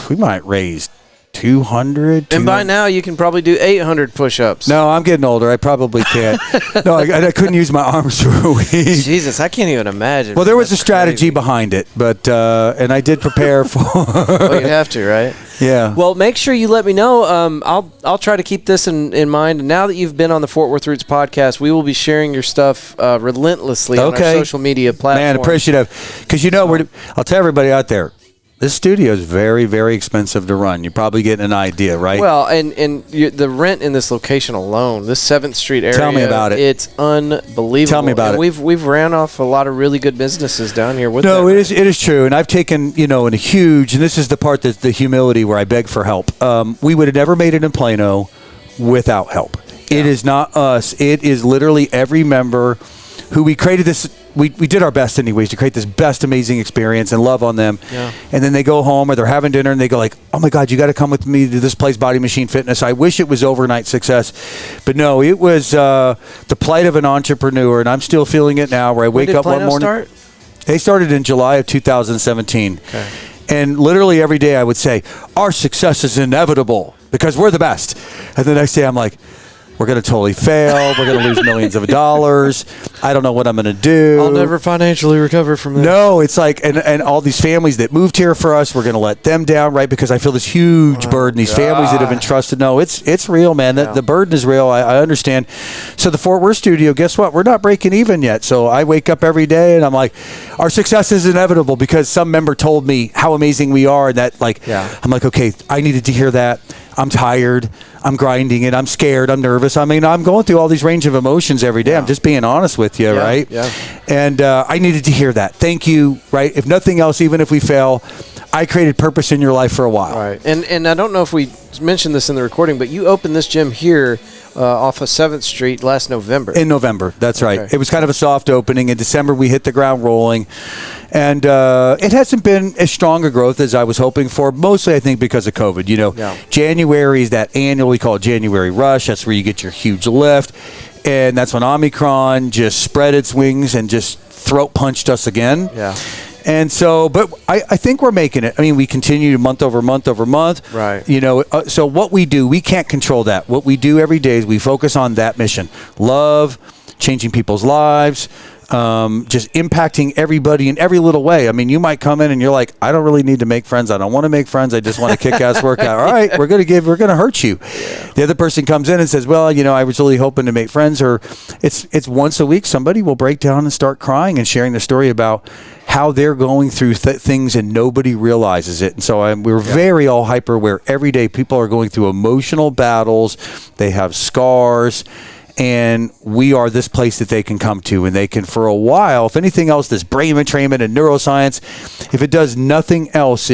we might raise 200. And by now, you can probably do 800 push-ups. No, I'm getting older. I probably can't. No, I couldn't use my arms for a week. Jesus, I can't even imagine. Well, there was a strategy behind it, but and I did prepare for. Well, you have to, right? Yeah. Well, make sure you let me know. I'll try to keep this in mind. And now that you've been on the Fort Worth Roots podcast, we will be sharing your stuff relentlessly on our social media platforms. Man, appreciative. Because I'll tell everybody out there, this studio is very, very expensive to run. You're probably getting an idea, right? Well, and the rent in this location alone, this 7th Street area. Tell me about it. It's unbelievable. Tell me about it. We've ran off a lot of really good businesses down here with No, it is true. And I've taken, in a huge, and this is the part that's the humility where I beg for help. We would have never made it in Plano without help. Yeah. It is not us. It is literally every member who we created this. We did our best anyways to create this best amazing experience and love on them. Yeah. And then they go home or they're having dinner and they go like, oh my God, you got to come with me to this place, Body Machine Fitness. I wish it was overnight success. But no, it was the plight of an entrepreneur, and I'm still feeling it now, where I wake up one morning. Start? They started in July of 2017. Okay. And literally every day I would say, our success is inevitable because we're the best. And the next day I'm like, we're going to totally fail. We're going to lose millions of dollars. I don't know what I'm going to do. I'll never financially recover from this. No, it's like, and all these families that moved here for us, we're going to let them down, right? Because I feel this huge burden. These families that have been trusted. No, it's real, man. The burden is real. I understand. So the Fort Worth studio, guess what? We're not breaking even yet. So I wake up every day and I'm like, our success is inevitable because some member told me how amazing we are. And that, I'm like, okay, I needed to hear that. I'm tired. I'm grinding it. I'm scared. I'm nervous. I mean, I'm going through all these range of emotions every day. I'm just being honest with you, right? Yeah. And I needed to hear that. Thank you, right? If nothing else, even if we fail, I created purpose in your life for a while. Right. And I don't know if we mentioned this in the recording, but you opened this gym here off of 7th Street last November. In November, that's right. It was kind of a soft opening. In December, we hit the ground rolling. And it hasn't been as strong a growth as I was hoping for, mostly I think because of COVID. January is that annually called January rush. That's where you get your huge lift. And that's when Omicron just spread its wings and just throat punched us again. Yeah. And so, but I think we're making it. I mean, we continue month over month over month. Right. So what we do, we can't control that. What we do every day is we focus on that mission. Love, changing people's lives, just impacting everybody in every little way. I mean, you might come in and you're like, I don't really need to make friends. I don't want to make friends. I just want to kick ass workout. All right, we're going to hurt you. Yeah. The other person comes in and says, well, I was really hoping to make friends. Or it's once a week, somebody will break down and start crying and sharing the story about how they're going through things and nobody realizes it. And so we're very all hyper aware. Every day people are going through emotional battles. They have scars. And we are this place that they can come to, and they can, for a while, if anything else, this brain entrainment and neuroscience, if it does nothing else,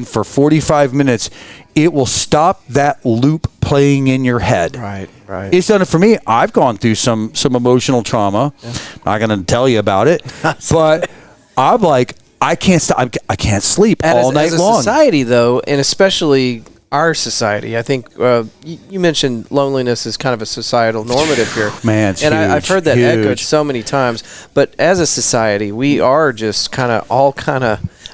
for 45 minutes, it will stop that loop playing in your head. Right. It's done it for me. I've gone through some emotional trauma. Yeah. I'm not going to tell you about it, but I'm like, I can't stop. I can't sleep all night long. As a society, though, and especially our society, I think you mentioned loneliness is kind of a societal normative here. Man, it's and huge, I've heard that echoed so many times. But as a society, we are just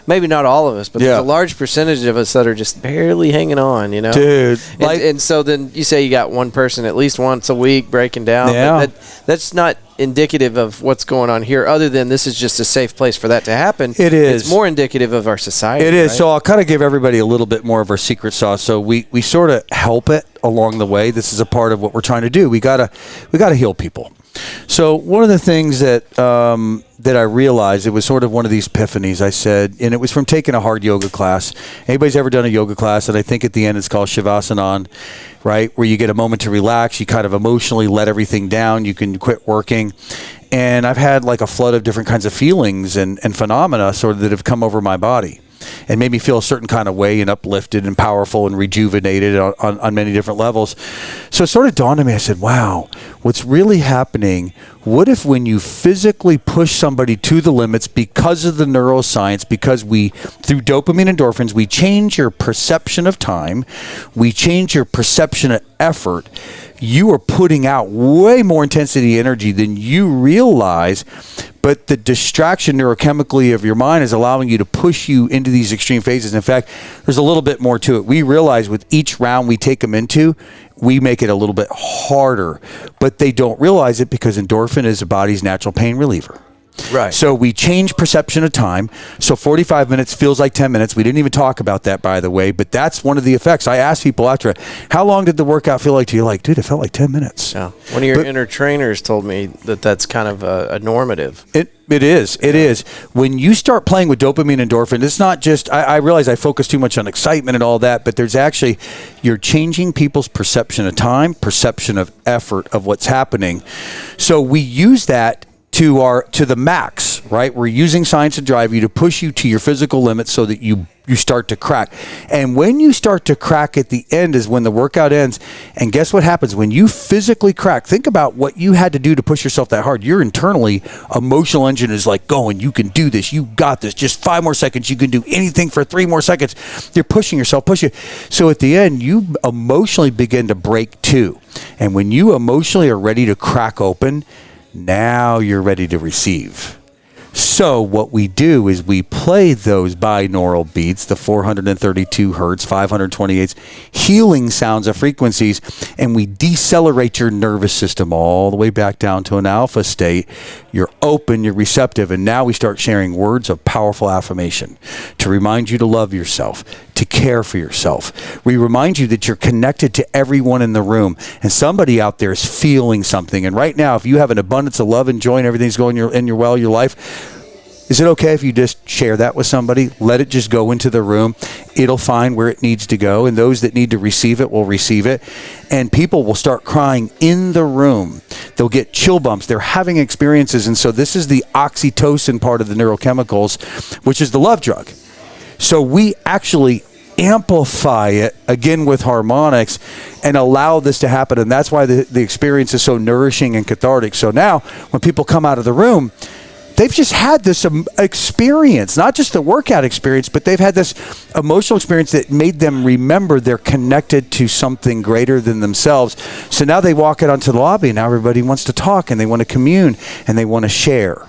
maybe not all of us, but there's a large percentage of us that are just barely hanging on, Dude. And so then you say you got one person at least once a week breaking down. Yeah. That's not indicative of what's going on here, other than this is just a safe place for that to happen. It is. It's more indicative of our society. It is. Right? So I'll kind of give everybody a little bit more of our secret sauce. So we sort of help it along the way. This is a part of what we're trying to do. We gotta heal people. So one of the things that I realized, it was sort of one of these epiphanies, I said, and it was from taking a hard yoga class. Anybody's ever done a yoga class, and I think at the end it's called Shavasana, right, where you get a moment to relax, you kind of emotionally let everything down, you can quit working. And I've had like a flood of different kinds of feelings and phenomena sort of that have come over my body and made me feel a certain kind of way and uplifted and powerful and rejuvenated on many different levels. So it sort of dawned on me, I said, wow, what's really happening, what if when you physically push somebody to the limits because of the neuroscience, because through dopamine endorphins, we change your perception of time, we change your perception of effort, you are putting out way more intensity energy than you realize but the distraction neurochemically of your mind is allowing you to push you into these extreme phases. In fact, there's a little bit more to it. We realize with each round we take them into, we make it a little bit harder, but they don't realize it because endorphin is the body's natural pain reliever. Right. So we change perception of time. So 45 minutes feels like 10 minutes. We didn't even talk about that, by the way, but that's one of the effects. I asked people after it, how long did the workout feel like to you? Like, dude, it felt like 10 minutes. Yeah. One of your inner trainers told me that that's kind of a normative. It is. It is. When you start playing with dopamine and endorphin, it's not just, I realize I focus too much on excitement and all that, but there's actually, you're changing people's perception of time, perception of effort, of what's happening. So we use that to the max, right? We're using science to drive you, to push you to your physical limits so that you start to crack. And when you start to crack at the end is when the workout ends. And guess what happens? When you physically crack, think about what you had to do to push yourself that hard. Your internally emotional engine is like going, you can do this. You got this. Just 5 more seconds. You can do anything for 3 more seconds. You're pushing yourself, pushing. So at the end, you emotionally begin to break too. And when you emotionally are ready to crack open, now you're ready to receive. So what we do is we play those binaural beats, the 432 hertz, 528 healing sounds of frequencies, and we decelerate your nervous system all the way back down to an alpha state. You're open, you're receptive, and now we start sharing words of powerful affirmation to remind you to love yourself, to care for yourself. We remind you that you're connected to everyone in the room, and somebody out there is feeling something. And right now, if you have an abundance of love and joy and everything's going in your life, is it okay if you just share that with somebody? Let it just go into the room. It'll find where it needs to go, and those that need to receive it will receive it. And people will start crying in the room. They'll get chill bumps. They're having experiences. And so this is the oxytocin part of the neurochemicals, which is the love drug. So we actually amplify it again with harmonics and allow this to happen. And that's why the experience is so nourishing and cathartic. So now when people come out of the room, they've just had this experience, not just the workout experience, but they've had this emotional experience that made them remember they're connected to something greater than themselves. So now they walk out onto the lobby and now everybody wants to talk and they want to commune and they want to share.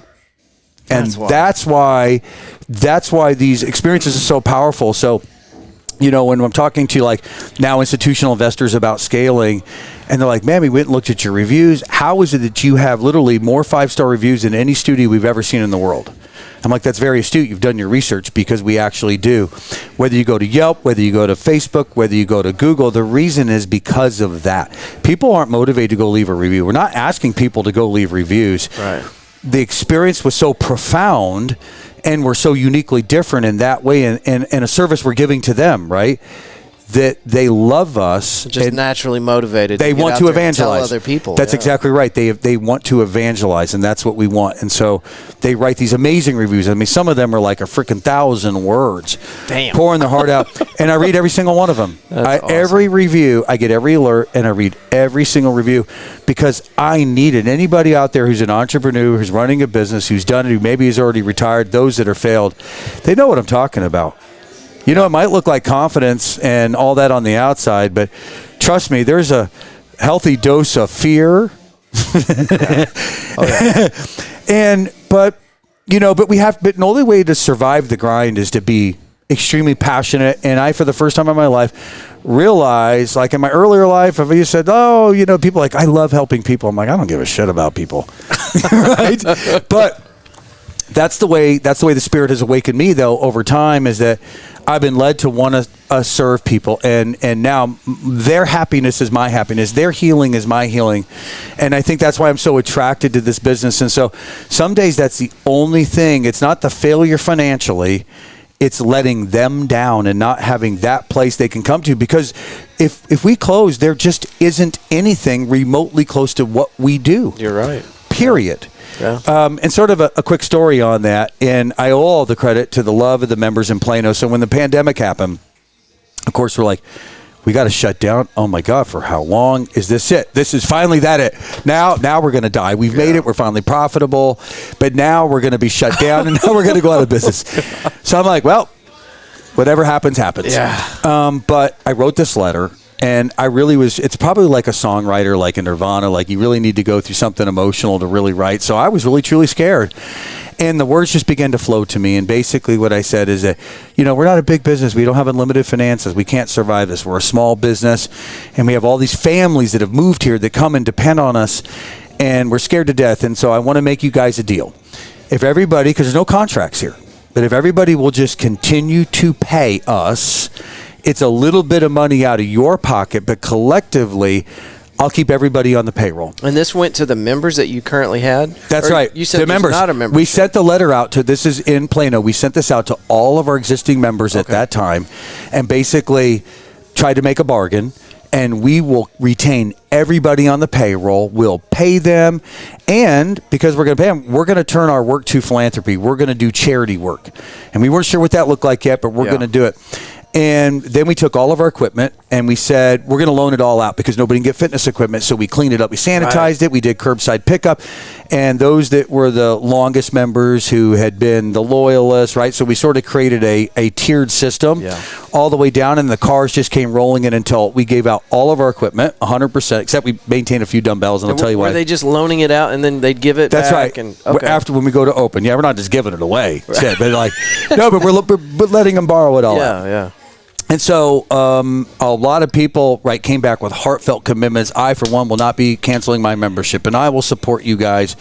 And that's why these experiences are so powerful. So, you know, when I'm talking to like now institutional investors about scaling, and they're like, man, we went and looked at your reviews. How is it that you have literally more 5-star reviews than any studio we've ever seen in the world? I'm like, that's very astute. You've done your research, because we actually do. Whether you go to Yelp, whether you go to Facebook, whether you go to Google, the reason is because of that. People aren't motivated to go leave a review. We're not asking people to go leave reviews. Right. The experience was so profound, and we're so uniquely different in that way, and a service we're giving to them, right? That they love us. Just naturally motivated. They want to evangelize. Tell other people. That's exactly right. They want to evangelize, and that's what we want. And so they write these amazing reviews. I mean, some of them are like a freaking 1,000 words. Damn. Pouring their heart out. And I read every single one of them. Awesome. Every review, I get every alert, and I read every single review, because I need it. Anybody out there who's an entrepreneur, who's running a business, who's done it, who maybe has already retired, those that are failed, they know what I'm talking about. You know, it might look like confidence and all that on the outside, but trust me, there's a healthy dose of fear. Yeah. Oh, yeah. But the only way to survive the grind is to be extremely passionate. And I, for the first time in my life, realized, like in my earlier life, if you said, oh, you know, people like, I love helping people. I'm like, I don't give a shit about people. Right? But that's the way the Spirit has awakened me, though, over time, is that I've been led to want to serve people, and now their happiness is my happiness, their healing is my healing, and I think that's why I'm so attracted to this business. And so some days that's the only thing. It's not the failure financially, it's letting them down and not having that place they can come to, because if we close, there just isn't anything remotely close to what we do. You're right. Period. Yeah. And sort of a quick story on that, and I owe all the credit to the love of the members in Plano. So when the pandemic happened, of course, we're like, we got to shut down. Oh my God, for how long? Is this it? This is finally it. Now we're going to die. We've made it. We're finally profitable, but now we're going to be shut down, and now we're going to go out of business. So I'm like, well, whatever happens, happens. Yeah. But I wrote this letter And I really was, it's probably like a songwriter, like a Nirvana, like you really need to go through something emotional to really write. So I was really, truly scared. And the words just began to flow to me. And basically what I said is that, we're not a big business. We don't have unlimited finances. We can't survive this. We're a small business. And we have all these families that have moved here that come and depend on us. And we're scared to death. And so I want to make you guys a deal. If everybody, because there's no contracts here, but if everybody will just continue to pay us, it's a little bit of money out of your pocket, but collectively, I'll keep everybody on the payroll. And this went to the members that you currently had? That's right. You said the members. Not a member. We sent the letter out to, this is in Plano, we sent this out to all of our existing members at that time and basically tried to make a bargain. And we will retain everybody on the payroll. We'll pay them. And because we're going to pay them, we're going to turn our work to philanthropy. We're going to do charity work. And we weren't sure what that looked like yet, but we're going to do it. And then we took all of our equipment and we said, we're going to loan it all out because nobody can get fitness equipment. So we cleaned it up. We sanitized it. We did curbside pickup. And those that were the longest members who had been the loyalists, right? So we sort of created a tiered system all the way down. And the cars just came rolling in until we gave out all of our equipment, 100%, except we maintained a few dumbbells. And I'll tell you why. Were they just loaning it out and then they'd give it back? That's right. And, after when we go to open. Yeah, we're not just giving it away. Right. But like, no, but we're letting them borrow it all out. Yeah. And so a lot of people, came back with heartfelt commitments. I, for one, will not be canceling my membership, and I will support you guys.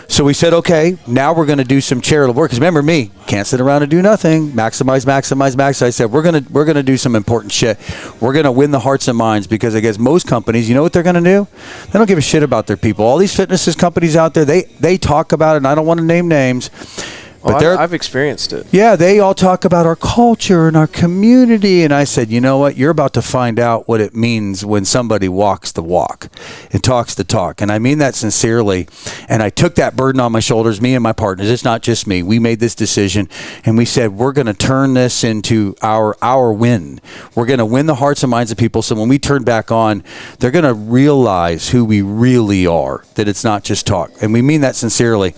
So we said, okay, now we're going to do some charitable work. Because remember me, can't sit around and do nothing. Maximize. I said, we're going to do some important shit. We're going to win the hearts and minds because I guess most companies, you know what they're going to do? They don't give a shit about their people. All these fitness companies out there, they talk about it, and I don't want to name names. But I've experienced it. Yeah, they all talk about our culture and our community. And I said, you know what? You're about to find out what it means when somebody walks the walk and talks the talk. And I mean that sincerely. And I took that burden on my shoulders, me and my partners. It's not just me. We made this decision. And we said, we're going to turn this into our win. We're going to win the hearts and minds of people. So when we turn back on, they're going to realize who we really are, that it's not just talk. And we mean that sincerely.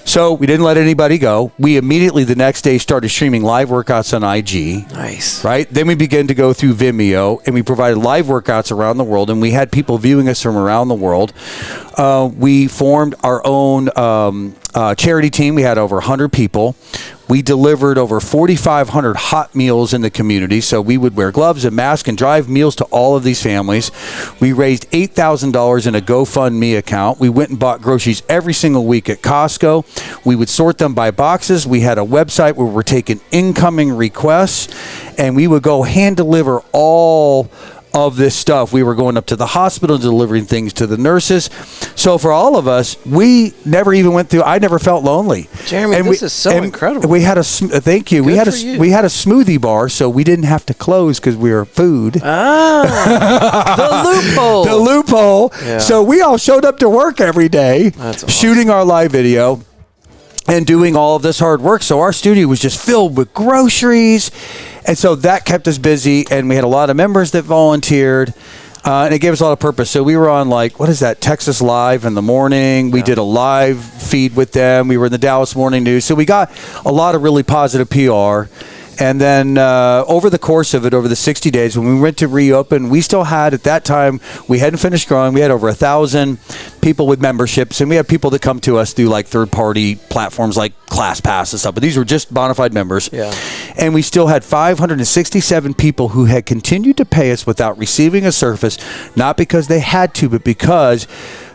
So we didn't let anybody go. We immediately the next day started streaming live workouts on IG. Nice. Right? Then we began to go through Vimeo, and we provided live workouts around the world, and we had people viewing us from around the world. We formed our own charity team. We had over 100 people. We delivered over 4,500 hot meals in the community. So we would wear gloves and masks and drive meals to all of these families. We raised $8,000 in a GoFundMe account. We went and bought groceries every single week at Costco. We would sort them by boxes. We had a website where we're taking incoming requests, and we would go hand deliver all of this stuff. We were going up to the hospital, delivering things to the nurses. So for all of us, we never even went through, I never felt lonely. Jeremy, and this is so incredible. We had thank you. We had a smoothie bar, so we didn't have to close because we were food. Ah, the loophole. Yeah. So we all showed up to work every day, That's awesome. Shooting our live video and doing all of this hard work. So our studio was just filled with groceries. And so that kept us busy, and we had a lot of members that volunteered, and it gave us a lot of purpose. So we were on, Texas Live in the morning. We did a live feed with them. We were in the Dallas Morning News. So we got a lot of really positive PR. And then over the course of it, over the 60 days, when we went to reopen, we still had, at that time, we hadn't finished growing. We had over 1,000 people with memberships, and we had people that come to us through third-party platforms like ClassPass and stuff. But these were just bona fide members. Yeah. And we still had 567 people who had continued to pay us without receiving a service, not because they had to, but because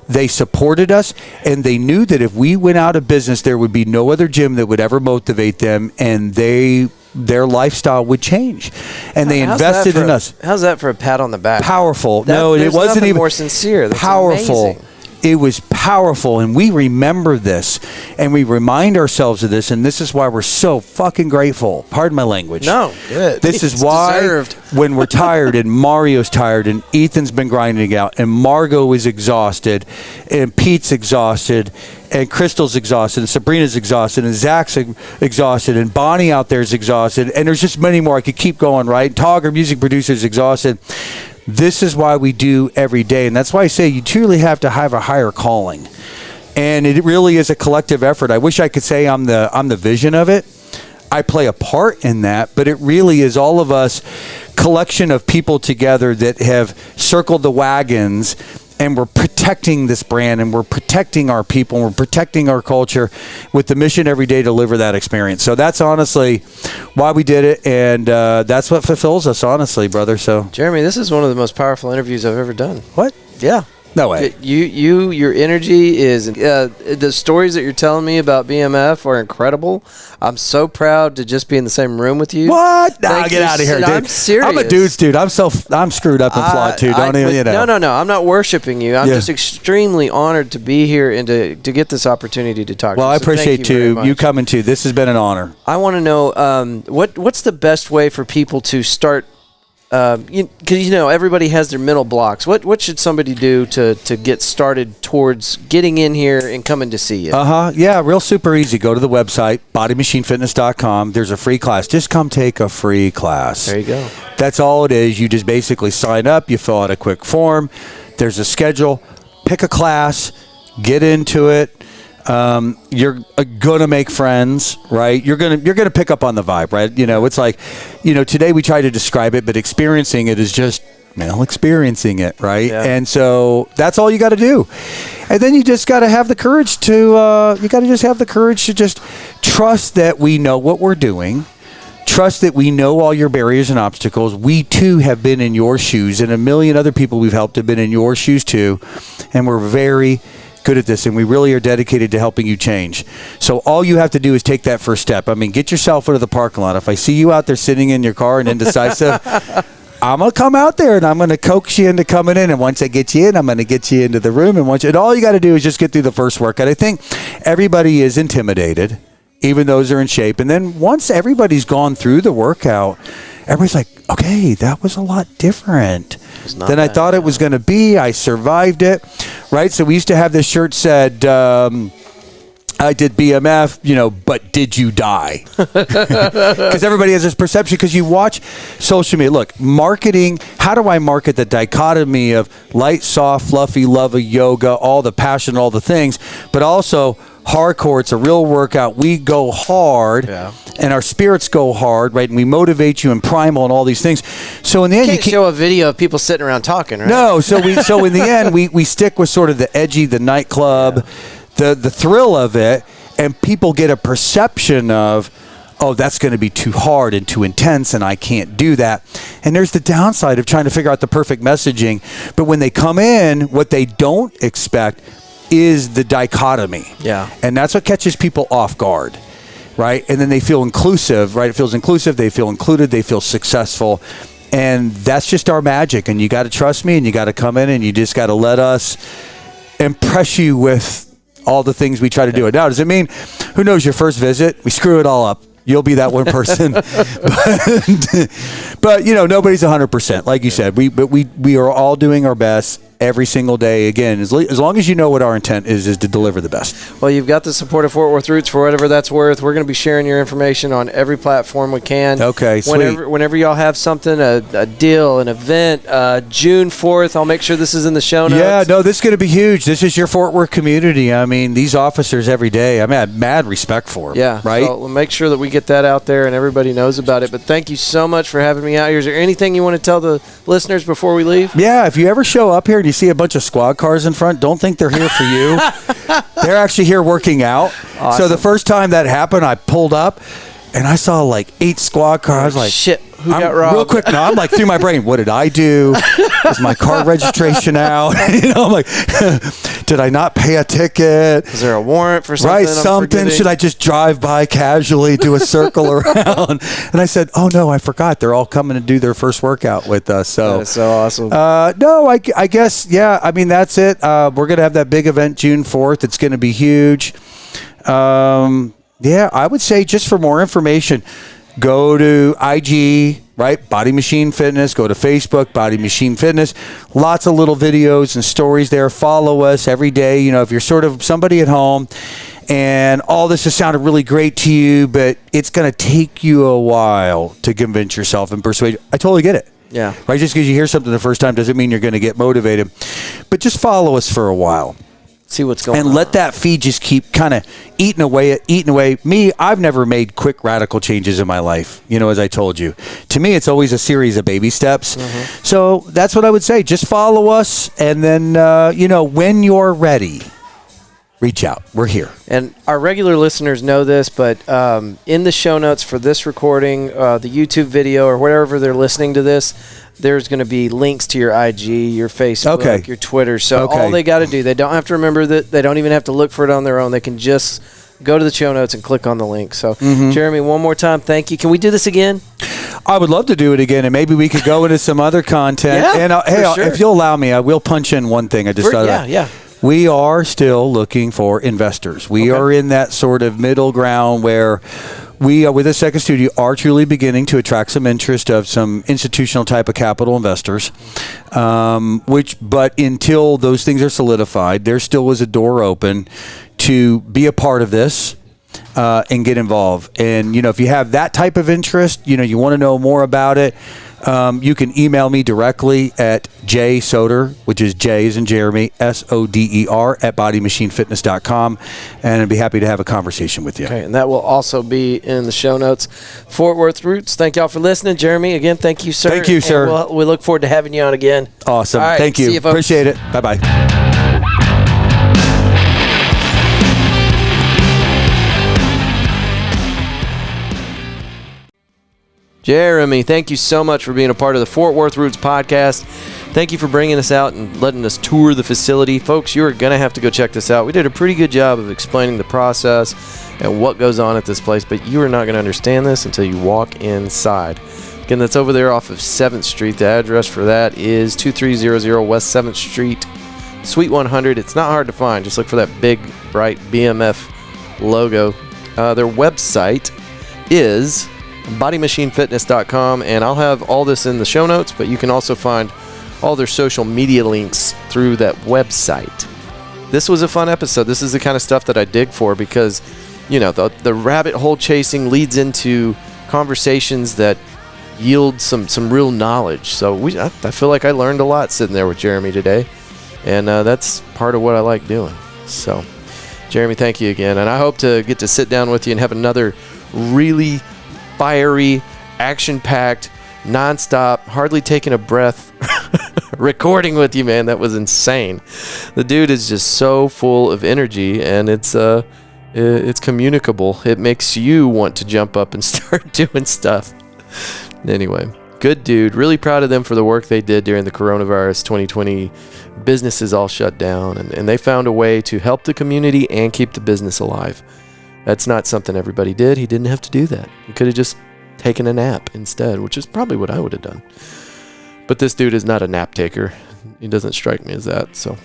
they supported us, and they knew that if we went out of business, there would be no other gym that would ever motivate them, and their lifestyle would change, and they invested in us. How's that for a pat on the back? Powerful. It wasn't even more sincere. That's powerful. Amazing. It was powerful, and we remember this, and we remind ourselves of this, and this is why we're so fucking grateful. Pardon my language. No, good. This is why deserved. When we're tired, and Mario's tired, and Ethan's been grinding out, and Margot is exhausted, and Pete's exhausted, and Crystal's exhausted, and Sabrina's exhausted, and Zach's exhausted, and Bonnie out there is exhausted, and there's just many more. I could keep going, right? Tog, our music producer, is exhausted. This is why we do every day, and that's why I say you truly have to have a higher calling, and it really is a collective effort. I wish I could say I'm the vision of it. I play a part in that, but it really is all of us collection of people together that have circled the wagons, and we're protecting this brand, and we're protecting our people, and we're protecting our culture with the mission every day to deliver that experience. So that's honestly why we did it, and that's what fulfills us, honestly, brother. So Jeremy, this is one of the most powerful interviews I've ever done. What? Yeah. No way. Your energy is the stories that you're telling me about BMF are incredible. I'm so proud to just be in the same room with you. What? Nah, get out of here, dude. I'm serious. I'm a dude's dude. I'm screwed up and flawed too. Don't even, you know. No. I'm not worshiping you. I'm just extremely honored to be here and to get this opportunity to talk. Well, to you. I appreciate you coming too. This has been an honor. I want to know what's the best way for people to start. Because everybody has their mental blocks. What should somebody do to get started towards getting in here and coming to see you? Yeah, real super easy. Go to the website, bodymachinefitness.com. There's a free class. Just come take a free class. There you go. That's all it is. You just basically sign up. You fill out a quick form. There's a schedule. Pick a class. Get into it. You're gonna make friends, right? You're gonna pick up on the vibe, right? It's like, today we try to describe it, but experiencing it is just experiencing it, right? Yeah. And so that's all you got to do. And then you just got to have the courage to just trust that we know what we're doing. Trust that we know all your barriers and obstacles. We too have been in your shoes, and a million other people we've helped have been in your shoes too, and we're very good at this, and we really are dedicated to helping you change. So all you have to do is take that first step. Get yourself into the parking lot. If I see you out there sitting in your car and indecisive, I'm going to come out there and I'm going to coax you into coming in. And once I get you in, I'm going to get you into the room. And all you got to do is just get through the first workout. I think everybody is intimidated, even those are in shape. And then once everybody's gone through the workout, everybody's like, okay, that was a lot different than I thought it was going to be. I survived it, right? So we used to have this shirt said, I did BMF, but did you die? Because everybody has this perception, because you watch social media. Look, marketing, how do I market the dichotomy of light, soft, fluffy, love of yoga, all the passion, all the things, but also hardcore? It's a real workout. We go hard, and our spirits go hard, right? And we motivate you and primal and all these things. So in the end, you can't show a video of people sitting around talking, right? No. So in the end, we stick with sort of the edgy, the nightclub, the thrill of it, and people get a perception of, oh, that's going to be too hard and too intense, and I can't do that. And there's the downside of trying to figure out the perfect messaging. But when they come in, what they don't expect is the dichotomy. Yeah. And that's what catches people off guard, right? And then they feel inclusive, right? It feels inclusive. They feel included. They feel successful. And that's just our magic. And you got to trust me, and you got to come in, and you just got to let us impress you with all the things we try to do. Now, does it mean, who knows, your first visit, we screw it all up? You'll be that one person. but nobody's 100%. Like you said, we are all doing our best every single day. Again, as long as you know what our intent is to deliver the best. Well, you've got the support of Fort Worth Roots for whatever that's worth. We're going to be sharing your information on every platform we can. Okay, sweet. Whenever y'all have something, a deal, an event, June 4th, I'll make sure this is in the show notes. Yeah, no, this is going to be huge. This is your Fort Worth community. These officers every day, I have mad respect for them. Yeah, right? So we'll make sure that we get that out there and everybody knows about it. But thank you so much for having me out here. Is there anything you want to tell the listeners before we leave? Yeah, if you ever show up here and you see a bunch of squad cars in front, don't think they're here for you. They're actually here working out. Awesome. So the first time that happened, I pulled up and I saw like 8 squad cars. I was like, shit, who got robbed? Real quick, no, I'm like through my brain, what did I do? Is my car registration out? I'm like, did I not pay a ticket? Is there a warrant for something? Right, something. Should I just drive by casually, do a circle around? And I said, oh no, I forgot. They're all coming to do their first workout with us. So that is so awesome. No, I guess, yeah. That's it. We're going to have that big event June 4th. It's going to be huge. Yeah, I would say just for more information, go to IG, right? Body Machine Fitness. Go to Facebook, Body Machine Fitness. Lots of little videos and stories there. Follow us every day. If you're sort of somebody at home and all this has sounded really great to you, but it's going to take you a while to convince yourself and persuade. I totally get it. Yeah. Right? Just because you hear something the first time doesn't mean you're going to get motivated. But just follow us for a while. See what's going on. And let that feed just keep kind of eating away. Me, I've never made quick radical changes in my life, as I told you. To me, it's always a series of baby steps. So that's what I would say. Just follow us, and then, when you're ready, reach out. We're here. And our regular listeners know this, but in the show notes for this recording, the YouTube video, or wherever they're listening to this, there's going to be links to your IG, your Facebook, your Twitter. So all they got to do, they don't have to remember that. They don't even have to look for it on their own. They can just go to the show notes and click on the link. So, Jeremy, one more time, thank you. Can we do this again? I would love to do it again, and maybe we could go into some other content. Yeah, and if you'll allow me, I will punch in one thing. I just thought of. Yeah. We are still looking for investors. We are in that sort of middle ground where we, with the second studio, are truly beginning to attract some interest of some institutional type of capital investors. But until those things are solidified, there still is a door open to be a part of this and get involved. And, if you have that type of interest, you want to know more about it, you can email me directly at Soder, which is J as in Jeremy, Soder at bodymachinefitness.com, and I'd be happy to have a conversation with you. Okay, and that will also be in the show notes. Fort Worth Roots, thank y'all for listening. Jeremy, again, thank you, sir. Thank you, sir. And we look forward to having you on again. Awesome. All right, thank you. See you, folks. Appreciate it. Bye-bye. Jeremy, thank you so much for being a part of the Fort Worth Roots podcast. Thank you for bringing us out and letting us tour the facility. Folks, you are going to have to go check this out. We did a pretty good job of explaining the process and what goes on at this place, but you are not going to understand this until you walk inside. Again, that's over there off of 7th Street. The address for that is 2300 West 7th Street, Suite 100. It's not hard to find. Just look for that big, bright BMF logo. Their website is bodymachinefitness.com, and I'll have all this in the show notes, but you can also find all their social media links through that website. This was a fun episode. This is the kind of stuff that I dig for because, the rabbit hole chasing leads into conversations that yield some real knowledge. So I feel like I learned a lot sitting there with Jeremy today, and that's part of what I like doing. So, Jeremy, thank you again, and I hope to get to sit down with you and have another really fiery, action-packed, nonstop, hardly taking a breath recording with you, man. That was insane. The dude is just so full of energy, and it's communicable. It makes you want to jump up and start doing stuff. Anyway, good dude. Really proud of them for the work they did during the coronavirus 2020. Businesses all shut down, and they found a way to help the community and keep the business alive. That's not something everybody did. He didn't have to do that. He could have just taken a nap instead, which is probably what I would have done. But this dude is not a nap taker. He doesn't strike me as that. So,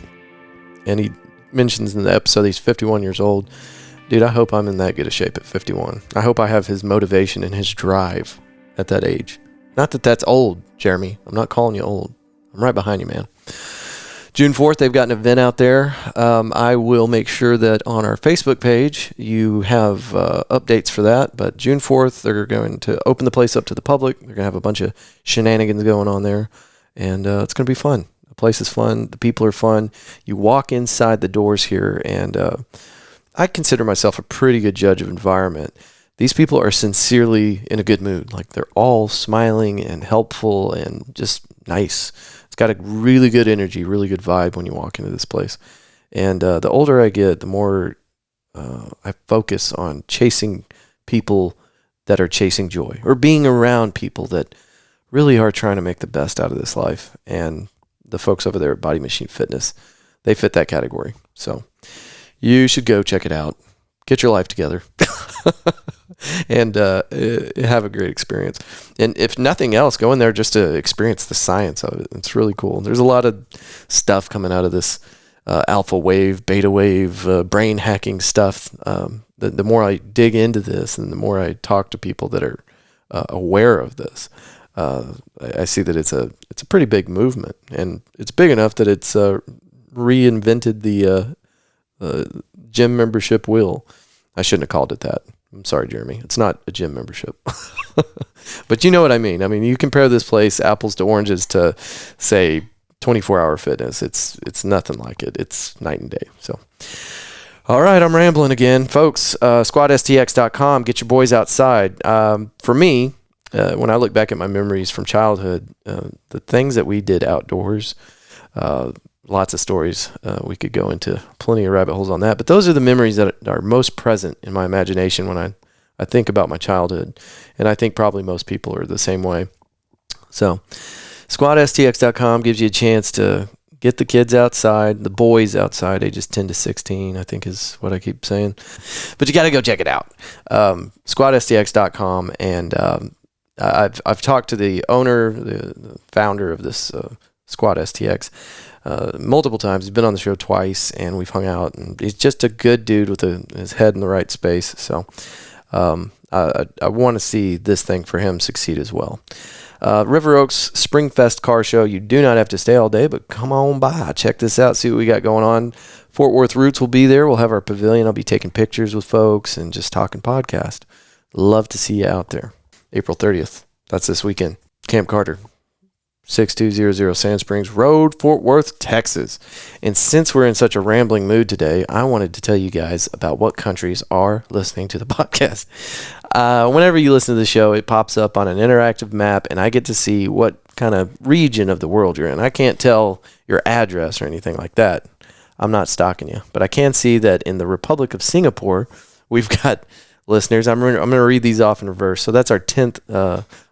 and he mentions in the episode he's 51 years old. Dude, I hope I'm in that good a shape at 51. I hope I have his motivation and his drive at that age. Not that that's old, Jeremy. I'm not calling you old. I'm right behind you, man. June 4th, they've got an event out there. I will make sure that on our Facebook page you have updates for that. But June 4th, they're going to open the place up to the public. They're going to have a bunch of shenanigans going on there. And it's going to be fun. The place is fun. The people are fun. You walk inside the doors here, and I consider myself a pretty good judge of environment. These people are sincerely in a good mood. Like, they're all smiling and helpful and just nice. It's got a really good energy, really good vibe when you walk into this place. And the older I get, the more I focus on chasing people that are chasing joy, or being around people that really are trying to make the best out of this life. And the folks over there at Body Machine Fitness, they fit that category. So you should go check it out. Get your life together. And have a great experience. And if nothing else, go in there just to experience the science of it. It's really cool. There's a lot of stuff coming out of this alpha wave, beta wave, brain hacking stuff. The more I dig into this and the more I talk to people that are aware of this, I see that it's a pretty big movement. And it's big enough that it's reinvented the gym membership wheel. I shouldn't have called it that. I'm sorry, Jeremy. It's not a gym membership. But you know what I mean. I mean, you compare this place, apples to oranges, to, say, 24-hour fitness. It's nothing like it. It's night and day. So, all right, I'm rambling again, folks. SquadSTX.com. Get your boys outside. For me, when I look back at my memories from childhood, the things that we did outdoors, lots of stories. We could go into plenty of rabbit holes on that. But those are the memories that are most present in my imagination when I think about my childhood. And I think probably most people are the same way. So SquadSTX.com gives you a chance to get the kids outside, the boys outside, ages 10 to 16, I think is what I keep saying. But you got to go check it out. SquadSTX.com. And I've talked to the owner, the founder of this Squad STX multiple times. He's been on the show twice, and we've hung out. And he's just a good dude with his head in the right space. So I want to see this thing for him succeed as well. River Oaks Springfest Car Show. You do not have to stay all day, but come on by. Check this out. See what we got going on. Fort Worth Roots will be there. We'll have our pavilion. I'll be taking pictures with folks and just talking podcast. Love to see you out there. April 30th. That's this weekend. Camp Carter, 6200 Sand Springs Road, Fort Worth, Texas. And since we're in such a rambling mood today, I wanted to tell you guys about what countries are listening to the podcast. Whenever you listen to the show, it pops up on an interactive map, and I get to see what kind of region of the world you're in. I can't tell your address or anything like that. I'm not stalking you. But I can see that in the Republic of Singapore, we've got listeners. I'm going to read these off in reverse. So that's our 10th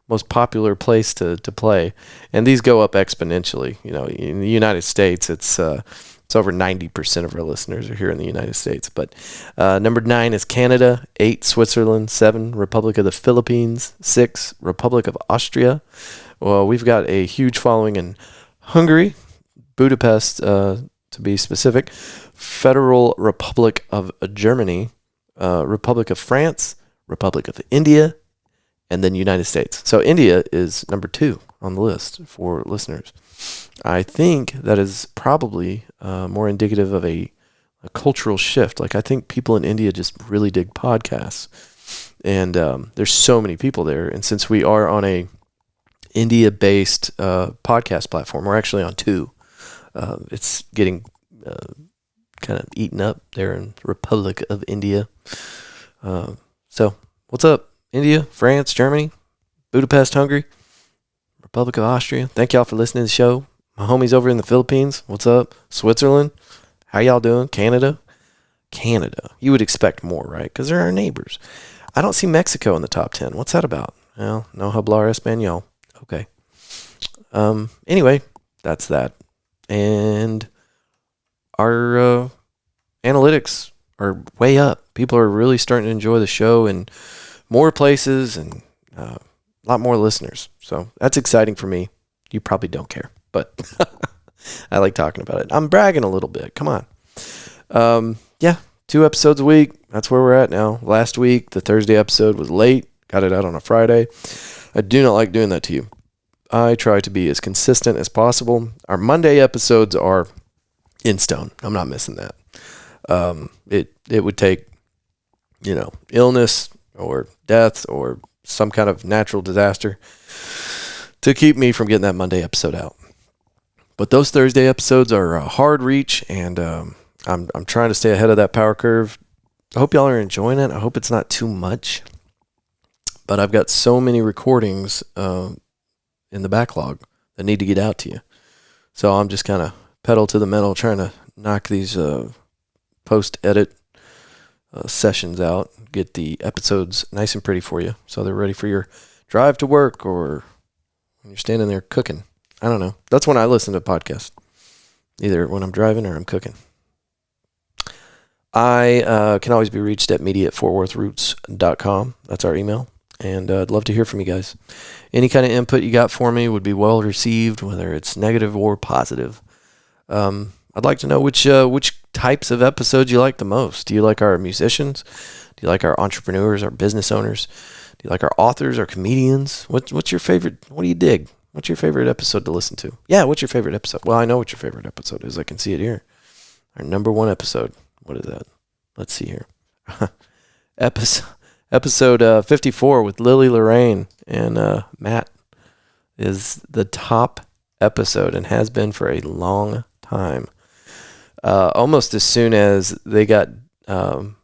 most popular place to play. And these go up exponentially. You know, in the United States, it's over 90% of our listeners are here in the United States. But number 9 is Canada, 8 Switzerland, 7 Republic of the Philippines, 6 Republic of Austria. Well, we've got a huge following in Hungary, Budapest to be specific, Federal Republic of Germany, Republic of France, Republic of India, and then United States. So India is number 2 on the list for listeners. I think that is probably more indicative of a cultural shift. Like, I think people in India just really dig podcasts. And there's so many people there. And since we are on a India-based podcast platform, we're actually on 2. It's getting kind of eaten up there in the Republic of India. So what's up, India, France, Germany, Budapest, Hungary, Republic of Austria? Thank y'all for listening to the show. My homies over in the Philippines, what's up? Switzerland, how y'all doing? Canada, you would expect more, right? Because they're our neighbors. I don't see Mexico in the top 10. What's that about? Well, no hablar español. Okay. Anyway, that's that. And our analytics are way up. People are really starting to enjoy the show in more places and a lot more listeners. So that's exciting for me. You probably don't care, but I like talking about it. I'm bragging a little bit. Come on. Yeah, 2 episodes a week. That's where we're at now. Last week, the Thursday episode was late. Got it out on a Friday. I do not like doing that to you. I try to be as consistent as possible. Our Monday episodes are in stone. I'm not missing that. It would take, illness or death or some kind of natural disaster to keep me from getting that Monday episode out. But those Thursday episodes are a hard reach, and I'm trying to stay ahead of that power curve. I hope y'all are enjoying it. I hope it's not too much. But I've got so many recordings in the backlog that need to get out to you. So I'm just kind of pedal to the metal trying to knock these post-edit sessions out, get the episodes nice and pretty for you so they're ready for your drive to work or when you're standing there cooking. I don't know. That's when I listen to podcasts, either when I'm driving or I'm cooking. I can always be reached at media@fortworthroots.com. That's our email. And I'd love to hear from you guys. Any kind of input you got for me would be well received, whether it's negative or positive. I'd like to know which types of episodes you like the most. Do you like our musicians? Do you like our entrepreneurs, our business owners? Do you like our authors, our comedians? What's your favorite? What do you dig? What's your favorite episode to listen to? Yeah, what's your favorite episode? Well, I know what your favorite episode is. I can see it here. Our number 1 episode. What is that? Let's see here. Episode 54 with Lily Lorraine and Matt is the top episode and has been for a long time. Almost as soon as they got, almost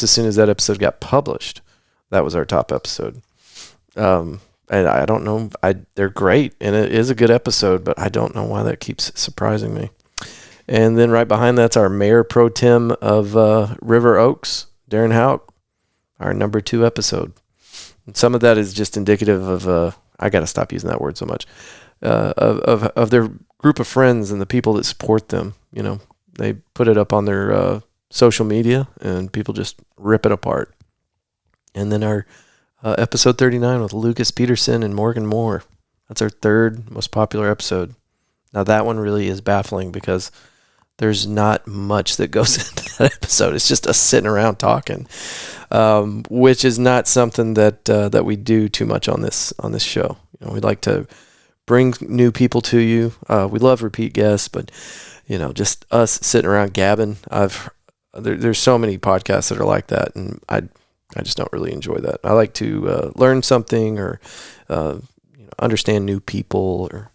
as soon as that episode got published, that was our top episode. And I don't know, they're great, and it is a good episode, but I don't know why that keeps surprising me. And then right behind that's our Mayor Pro Tem of River Oaks, Darren Houck, our number 2 episode. And some of that is just indicative of, I got to stop using that word so much, of their group of friends and the people that support them. You know, they put it up on their social media, and people just rip it apart. And then our episode 39 with Lucas Peterson and Morgan Moore. That's our 3rd most popular episode. Now that one really is baffling because there's not much that goes into that episode. It's just us sitting around talking, which is not something that we do too much on this show. You know, we like to bring new people to you. We love repeat guests, but you know, just us sitting around gabbing. There's so many podcasts that are like that, and I just don't really enjoy that. I like to learn something or understand new people or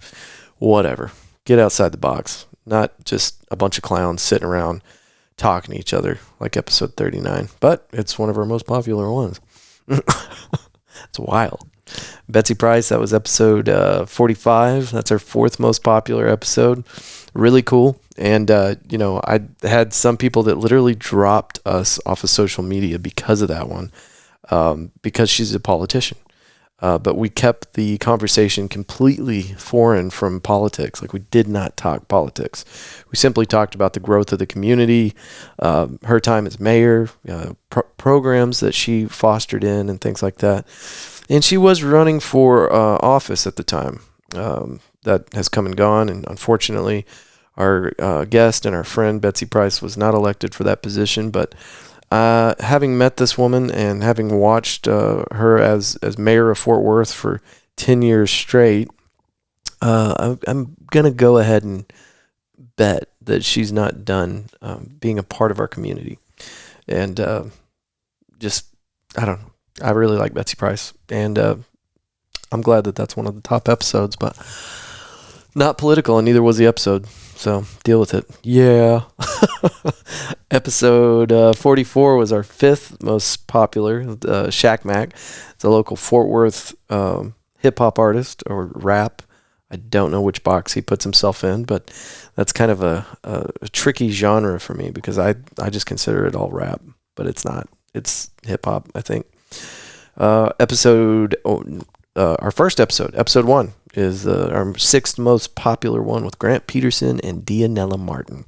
whatever. Get outside the box. Not just a bunch of clowns sitting around talking to each other like episode 39. But it's one of our most popular ones. It's wild. Betsy Price, that was episode 45. That's our 4th most popular episode. Really cool. And, I had some people that literally dropped us off of social media because of that one, because she's a politician. But we kept the conversation completely foreign from politics. Like, we did not talk politics. We simply talked about the growth of the community, her time as mayor, programs that she fostered in, and things like that. And she was running for office at the time. That has come and gone, and unfortunately, our guest and our friend Betsy Price was not elected for that position. But having met this woman and having watched her as mayor of Fort Worth for 10 years straight, I'm going to go ahead and bet that she's not done being a part of our community. And I don't know. I really like Betsy Price, and I'm glad that that's one of the top episodes, but not political, and neither was the episode. So deal with it. Yeah. Episode 44 was our 5th most popular. Shaq Mac. It's a local Fort Worth hip-hop artist or rap. I don't know which box he puts himself in, but that's kind of a tricky genre for me because I just consider it all rap, but it's not. It's hip-hop, I think. Our first episode, episode 1, is our 6th most popular one with Grant Peterson and Dianella Martin.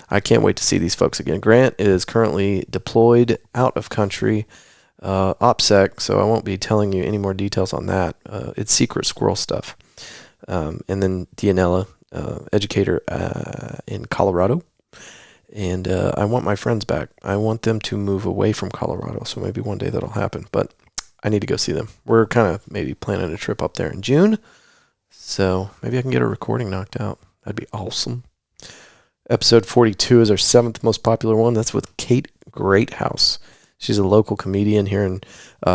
I can't wait to see these folks again. Grant is currently deployed out of country, OPSEC, so I won't be telling you any more details on that. It's secret squirrel stuff. And then Dianella, educator in Colorado. And I want my friends back. I want them to move away from Colorado, so maybe one day that'll happen. But I need to go see them. We're kind of maybe planning a trip up there in June, so maybe I can get a recording knocked out. That'd be awesome. Episode 42 is our 7th most popular one. That's with Kate Greathouse. She's a local comedian here in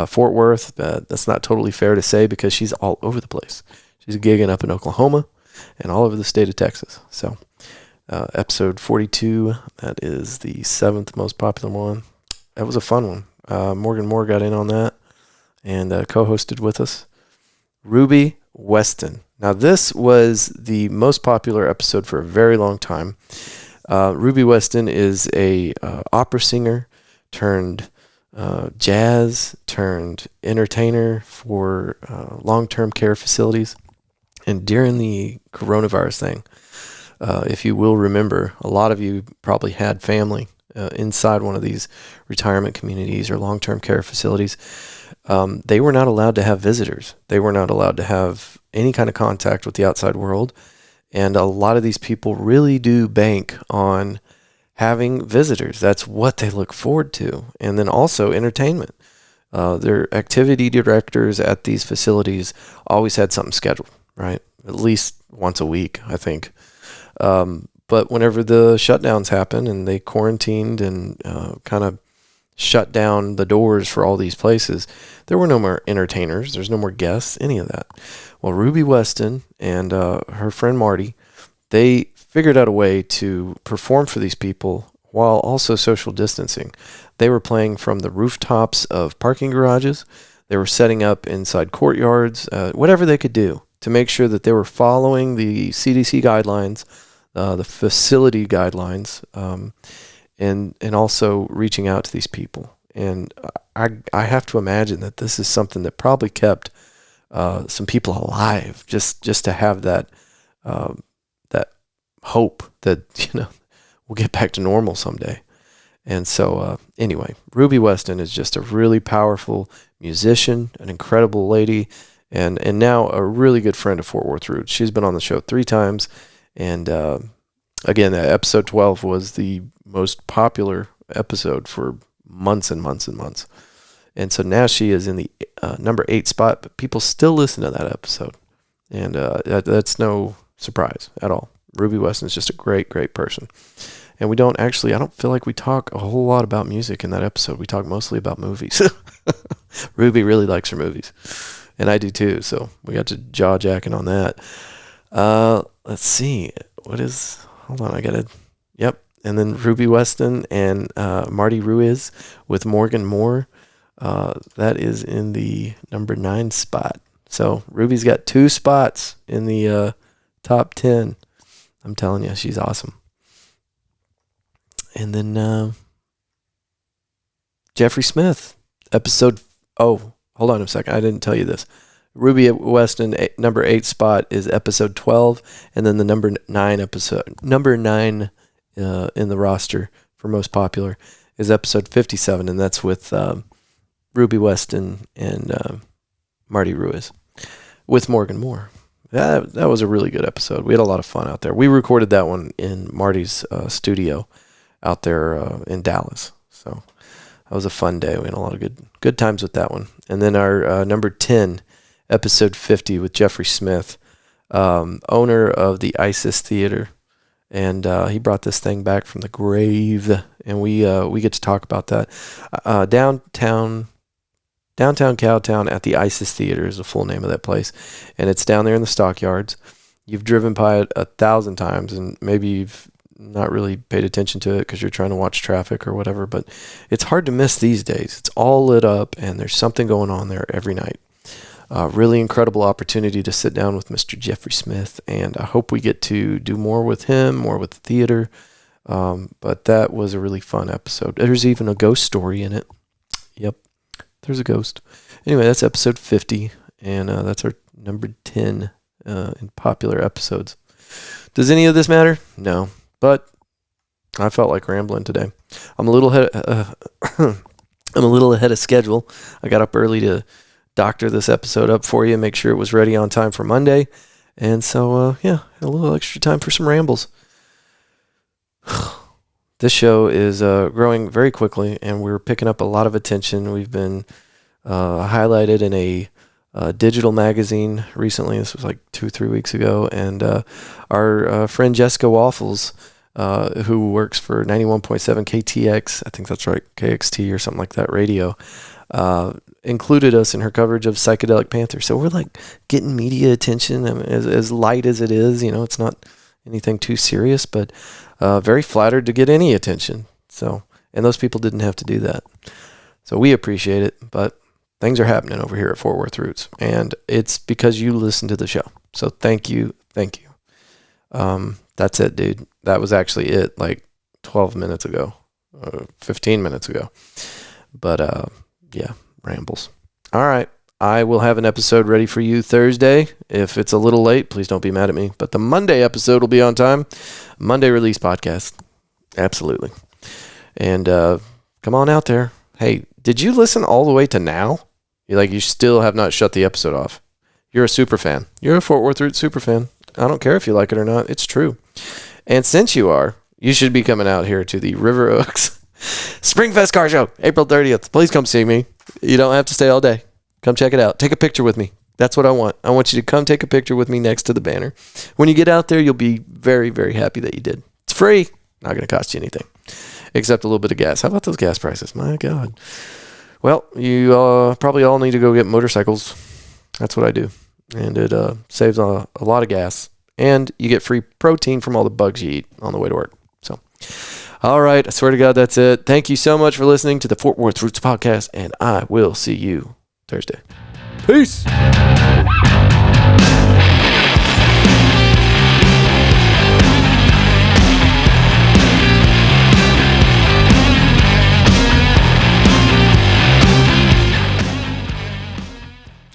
Fort Worth. That's not totally fair to say because she's all over the place. She's gigging up in Oklahoma and all over the state of Texas. So episode 42, that is the 7th most popular one. That was a fun one. Morgan Moore got in on that and co-hosted with us. Ruby Weston. Now, this was the most popular episode for a very long time. Ruby Weston is a opera singer turned jazz turned entertainer for long-term care facilities. And during the coronavirus thing, if you will remember, a lot of you probably had family inside one of these retirement communities or long-term care facilities. They were not allowed to have visitors. They were not allowed to have any kind of contact with the outside world. And a lot of these people really do bank on having visitors. That's what they look forward to. And then also entertainment. Their activity directors at these facilities always had something scheduled, right? At least once a week, I think. But whenever the shutdowns happened and they quarantined and kind of shut down the doors for all these places, there were no more entertainers. There's no more guests, any of that. Well, Ruby Weston and her friend Marty, they figured out a way to perform for these people while also social distancing. They were playing from the rooftops of parking garages. They were setting up inside courtyards, whatever they could do to make sure that they were following the CDC guidelines, the facility guidelines, and also reaching out to these people. And I have to imagine that this is something that probably kept some people alive, just to have that that hope that we'll get back to normal someday. And so anyway, Ruby Weston is just a really powerful musician, an incredible lady, and now a really good friend of Fort Worth Roots. She's been on the show 3 times, and again, episode 12 was the most popular episode for months and months and months. And so now she is in the number 8 spot, but people still listen to that episode. And that's no surprise at all. Ruby Weston is just a great, great person. And I don't feel like we talk a whole lot about music in that episode. We talk mostly about movies. Ruby really likes her movies. And I do too. So we got to jaw jacking on that. Let's see. Hold on, yep. And then Ruby Weston and Marty Ruiz with Morgan Moore. That is in the number 9 spot. So Ruby's got 2 spots in the top 10. I'm telling you, she's awesome. And then Jeffrey Smith, episode... Oh, hold on a second. I didn't tell you this. Ruby Weston, number 8 spot is episode 12. And then the number 9 in the roster for most popular is episode 57. And that's with Ruby Weston and Marty Ruiz with Morgan Moore. That was a really good episode. We had a lot of fun out there. We recorded that one in Marty's studio out there in Dallas. So that was a fun day. We had a lot of good times with that one. And then our number 10, episode 50 with Jeffrey Smith, owner of the ISIS Theater. And he brought this thing back from the grave. And we get to talk about that. Downtown Cowtown at the ISIS Theater is the full name of that place. And it's down there in the stockyards. You've driven by it 1,000 times, and maybe you've not really paid attention to it because you're trying to watch traffic or whatever, but it's hard to miss these days. It's all lit up, and there's something going on there every night. Really incredible opportunity to sit down with Mr. Jeffrey Smith, and I hope we get to do more with him, more with the theater. But that was a really fun episode. There's even a ghost story in it. Yep. There's a ghost. Anyway, that's episode 50, and that's our number 10 in popular episodes. Does any of this matter? No, but I felt like rambling today. I'm a little ahead of schedule. I got up early to doctor this episode up for you and make sure it was ready on time for Monday, and so a little extra time for some rambles. This show is growing very quickly, and we're picking up a lot of attention. We've been highlighted in a digital magazine recently. This was like 2-3 weeks ago. And our friend Jessica Waffles, who works for 91.7 KTX, I think that's right, KXT or something like that, radio, included us in her coverage of Psychedelic Panther. So we're like getting media attention. I mean, as light as it is, it's not anything too serious, but very flattered to get any attention. So, and those people didn't have to do that. So we appreciate it, but things are happening over here at Fort Worth Roots, and it's because you listen to the show. So thank you. That's it, dude. That was actually it, like 12 minutes ago, 15 minutes ago. But rambles. All right. I will have an episode ready for you Thursday. If it's a little late, please don't be mad at me. But the Monday episode will be on time. Monday release podcast. Absolutely. And come on out there. Hey, did you listen all the way to now? You still have not shut the episode off. You're a super fan. You're a Fort Worth Roots super fan. I don't care if you like it or not. It's true. And since you are, you should be coming out here to the River Oaks Springfest Car Show, April 30th. Please come see me. You don't have to stay all day. Come check it out. Take a picture with me. That's what I want. I want you to come take a picture with me next to the banner. When you get out there, you'll be very, very happy that you did. It's free. Not going to cost you anything. except a little bit of gas. How about those gas prices? My God. Well, you probably all need to go get motorcycles. That's what I do. And it saves a lot of gas. And you get free protein from all the bugs you eat on the way to work. So, all right. I swear to God, that's it. Thank you so much for listening to the Fort Worth Roots Podcast. And I will see you Thursday. Peace.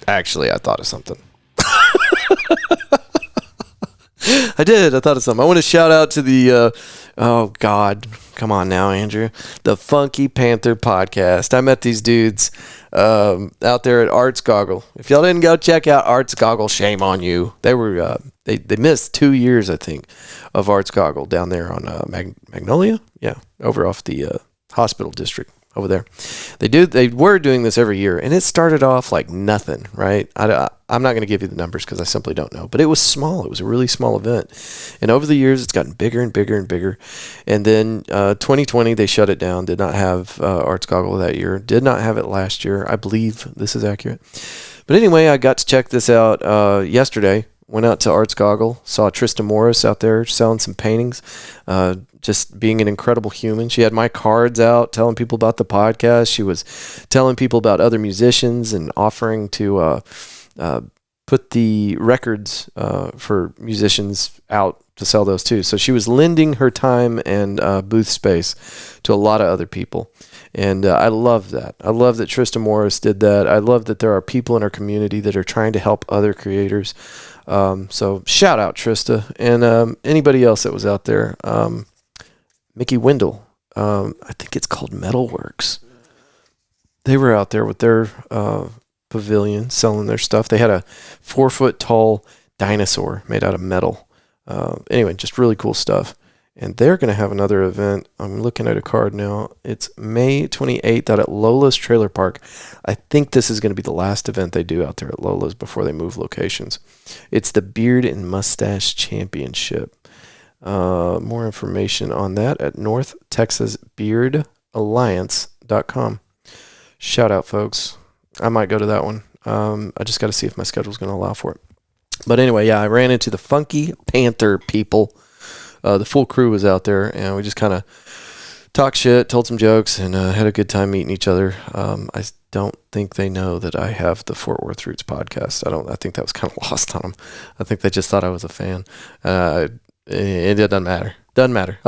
Actually, I thought of something. I did. I thought of something. I want to shout out to the, oh God, come on now, Andrew, the Funky Panther podcast. I met these dudes out there at Arts Goggle. If y'all didn't go check out Arts Goggle, shame on you. They were they missed 2 years, I think, of Arts Goggle down there on Magnolia. Yeah, over off the hospital district over there. They were doing this every year, and it started off like nothing, right? I'm not going to give you the numbers because I simply don't know, but it was small. It was a really small event, and over the years, it's gotten bigger and bigger and bigger. And then 2020, they shut it down. Did not have Arts Goggle that year. Did not have it last year. I believe this is accurate. But anyway, I got to check this out yesterday. Went out to Arts Goggle, saw Trista Morris out there selling some paintings, just being an incredible human. She had my cards out, telling people about the podcast. She was telling people about other musicians and offering to put the records for musicians out to sell those too. So she was lending her time and booth space to a lot of other people. And I love that. I love that Trista Morris did that. I love that there are people in our community that are trying to help other creators. So shout out Trista and anybody else that was out there. Mickey Wendell, I think it's called Metalworks. They were out there with their pavilion selling their stuff. They had a 4-foot tall dinosaur made out of metal. Anyway, just really cool stuff. And they're going to have another event. I'm looking at a card now. It's May 28th out at Lola's Trailer Park. I think this is going to be the last event they do out there at Lola's before they move locations. It's the Beard and Mustache Championship. More information on that at NorthTexasBeardAlliance.com. Shout out, folks. I might go to that one. I just got to see if my schedule is going to allow for it. But anyway, yeah, I ran into the Funky Panther people. The full crew was out there, and we just kind of talked shit, told some jokes, and had a good time meeting each other. I don't think they know that I have the Fort Worth Roots podcast. I think that was kind of lost on them. I think they just thought I was a fan. It doesn't matter. Doesn't matter.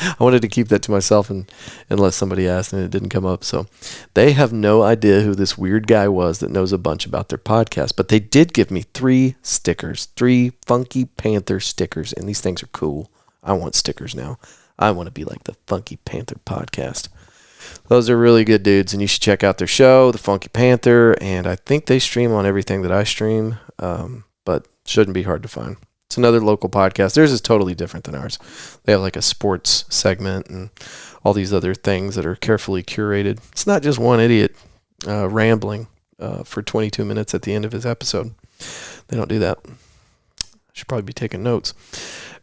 I wanted to keep that to myself unless somebody asked and it didn't come up. So they have no idea who this weird guy was that knows a bunch about their podcast. But they did give me 3 stickers, 3 Funky Panther stickers. And these things are cool. I want stickers now. I want to be like the Funky Panther podcast. Those are really good dudes. And you should check out their show, The Funky Panther. And I think they stream on everything that I stream. But shouldn't be hard to find. It's another local podcast. Theirs is totally different than ours. They have like a sports segment and all these other things that are carefully curated. It's not just one idiot rambling for 22 minutes at the end of his episode. They don't do that. I should probably be taking notes.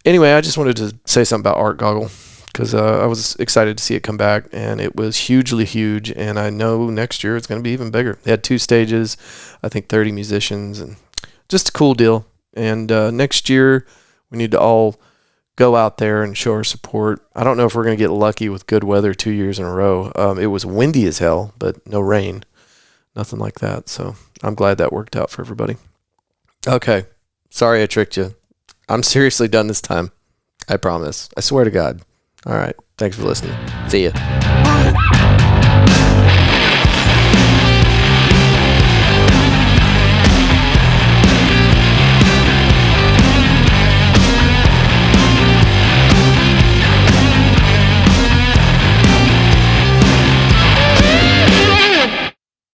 Anyway, I just wanted to say something about Art Goggle because I was excited to see it come back, and it was hugely huge, and I know next year it's going to be even bigger. They had 2 stages, I think 30 musicians, and just a cool deal. And next year, we need to all go out there and show our support. I don't know if we're going to get lucky with good weather 2 years in a row. It was windy as hell, but no rain. Nothing like that. So I'm glad that worked out for everybody. Okay. Sorry I tricked you. I'm seriously done this time. I promise. I swear to God. All right. Thanks for listening. See ya. Bye.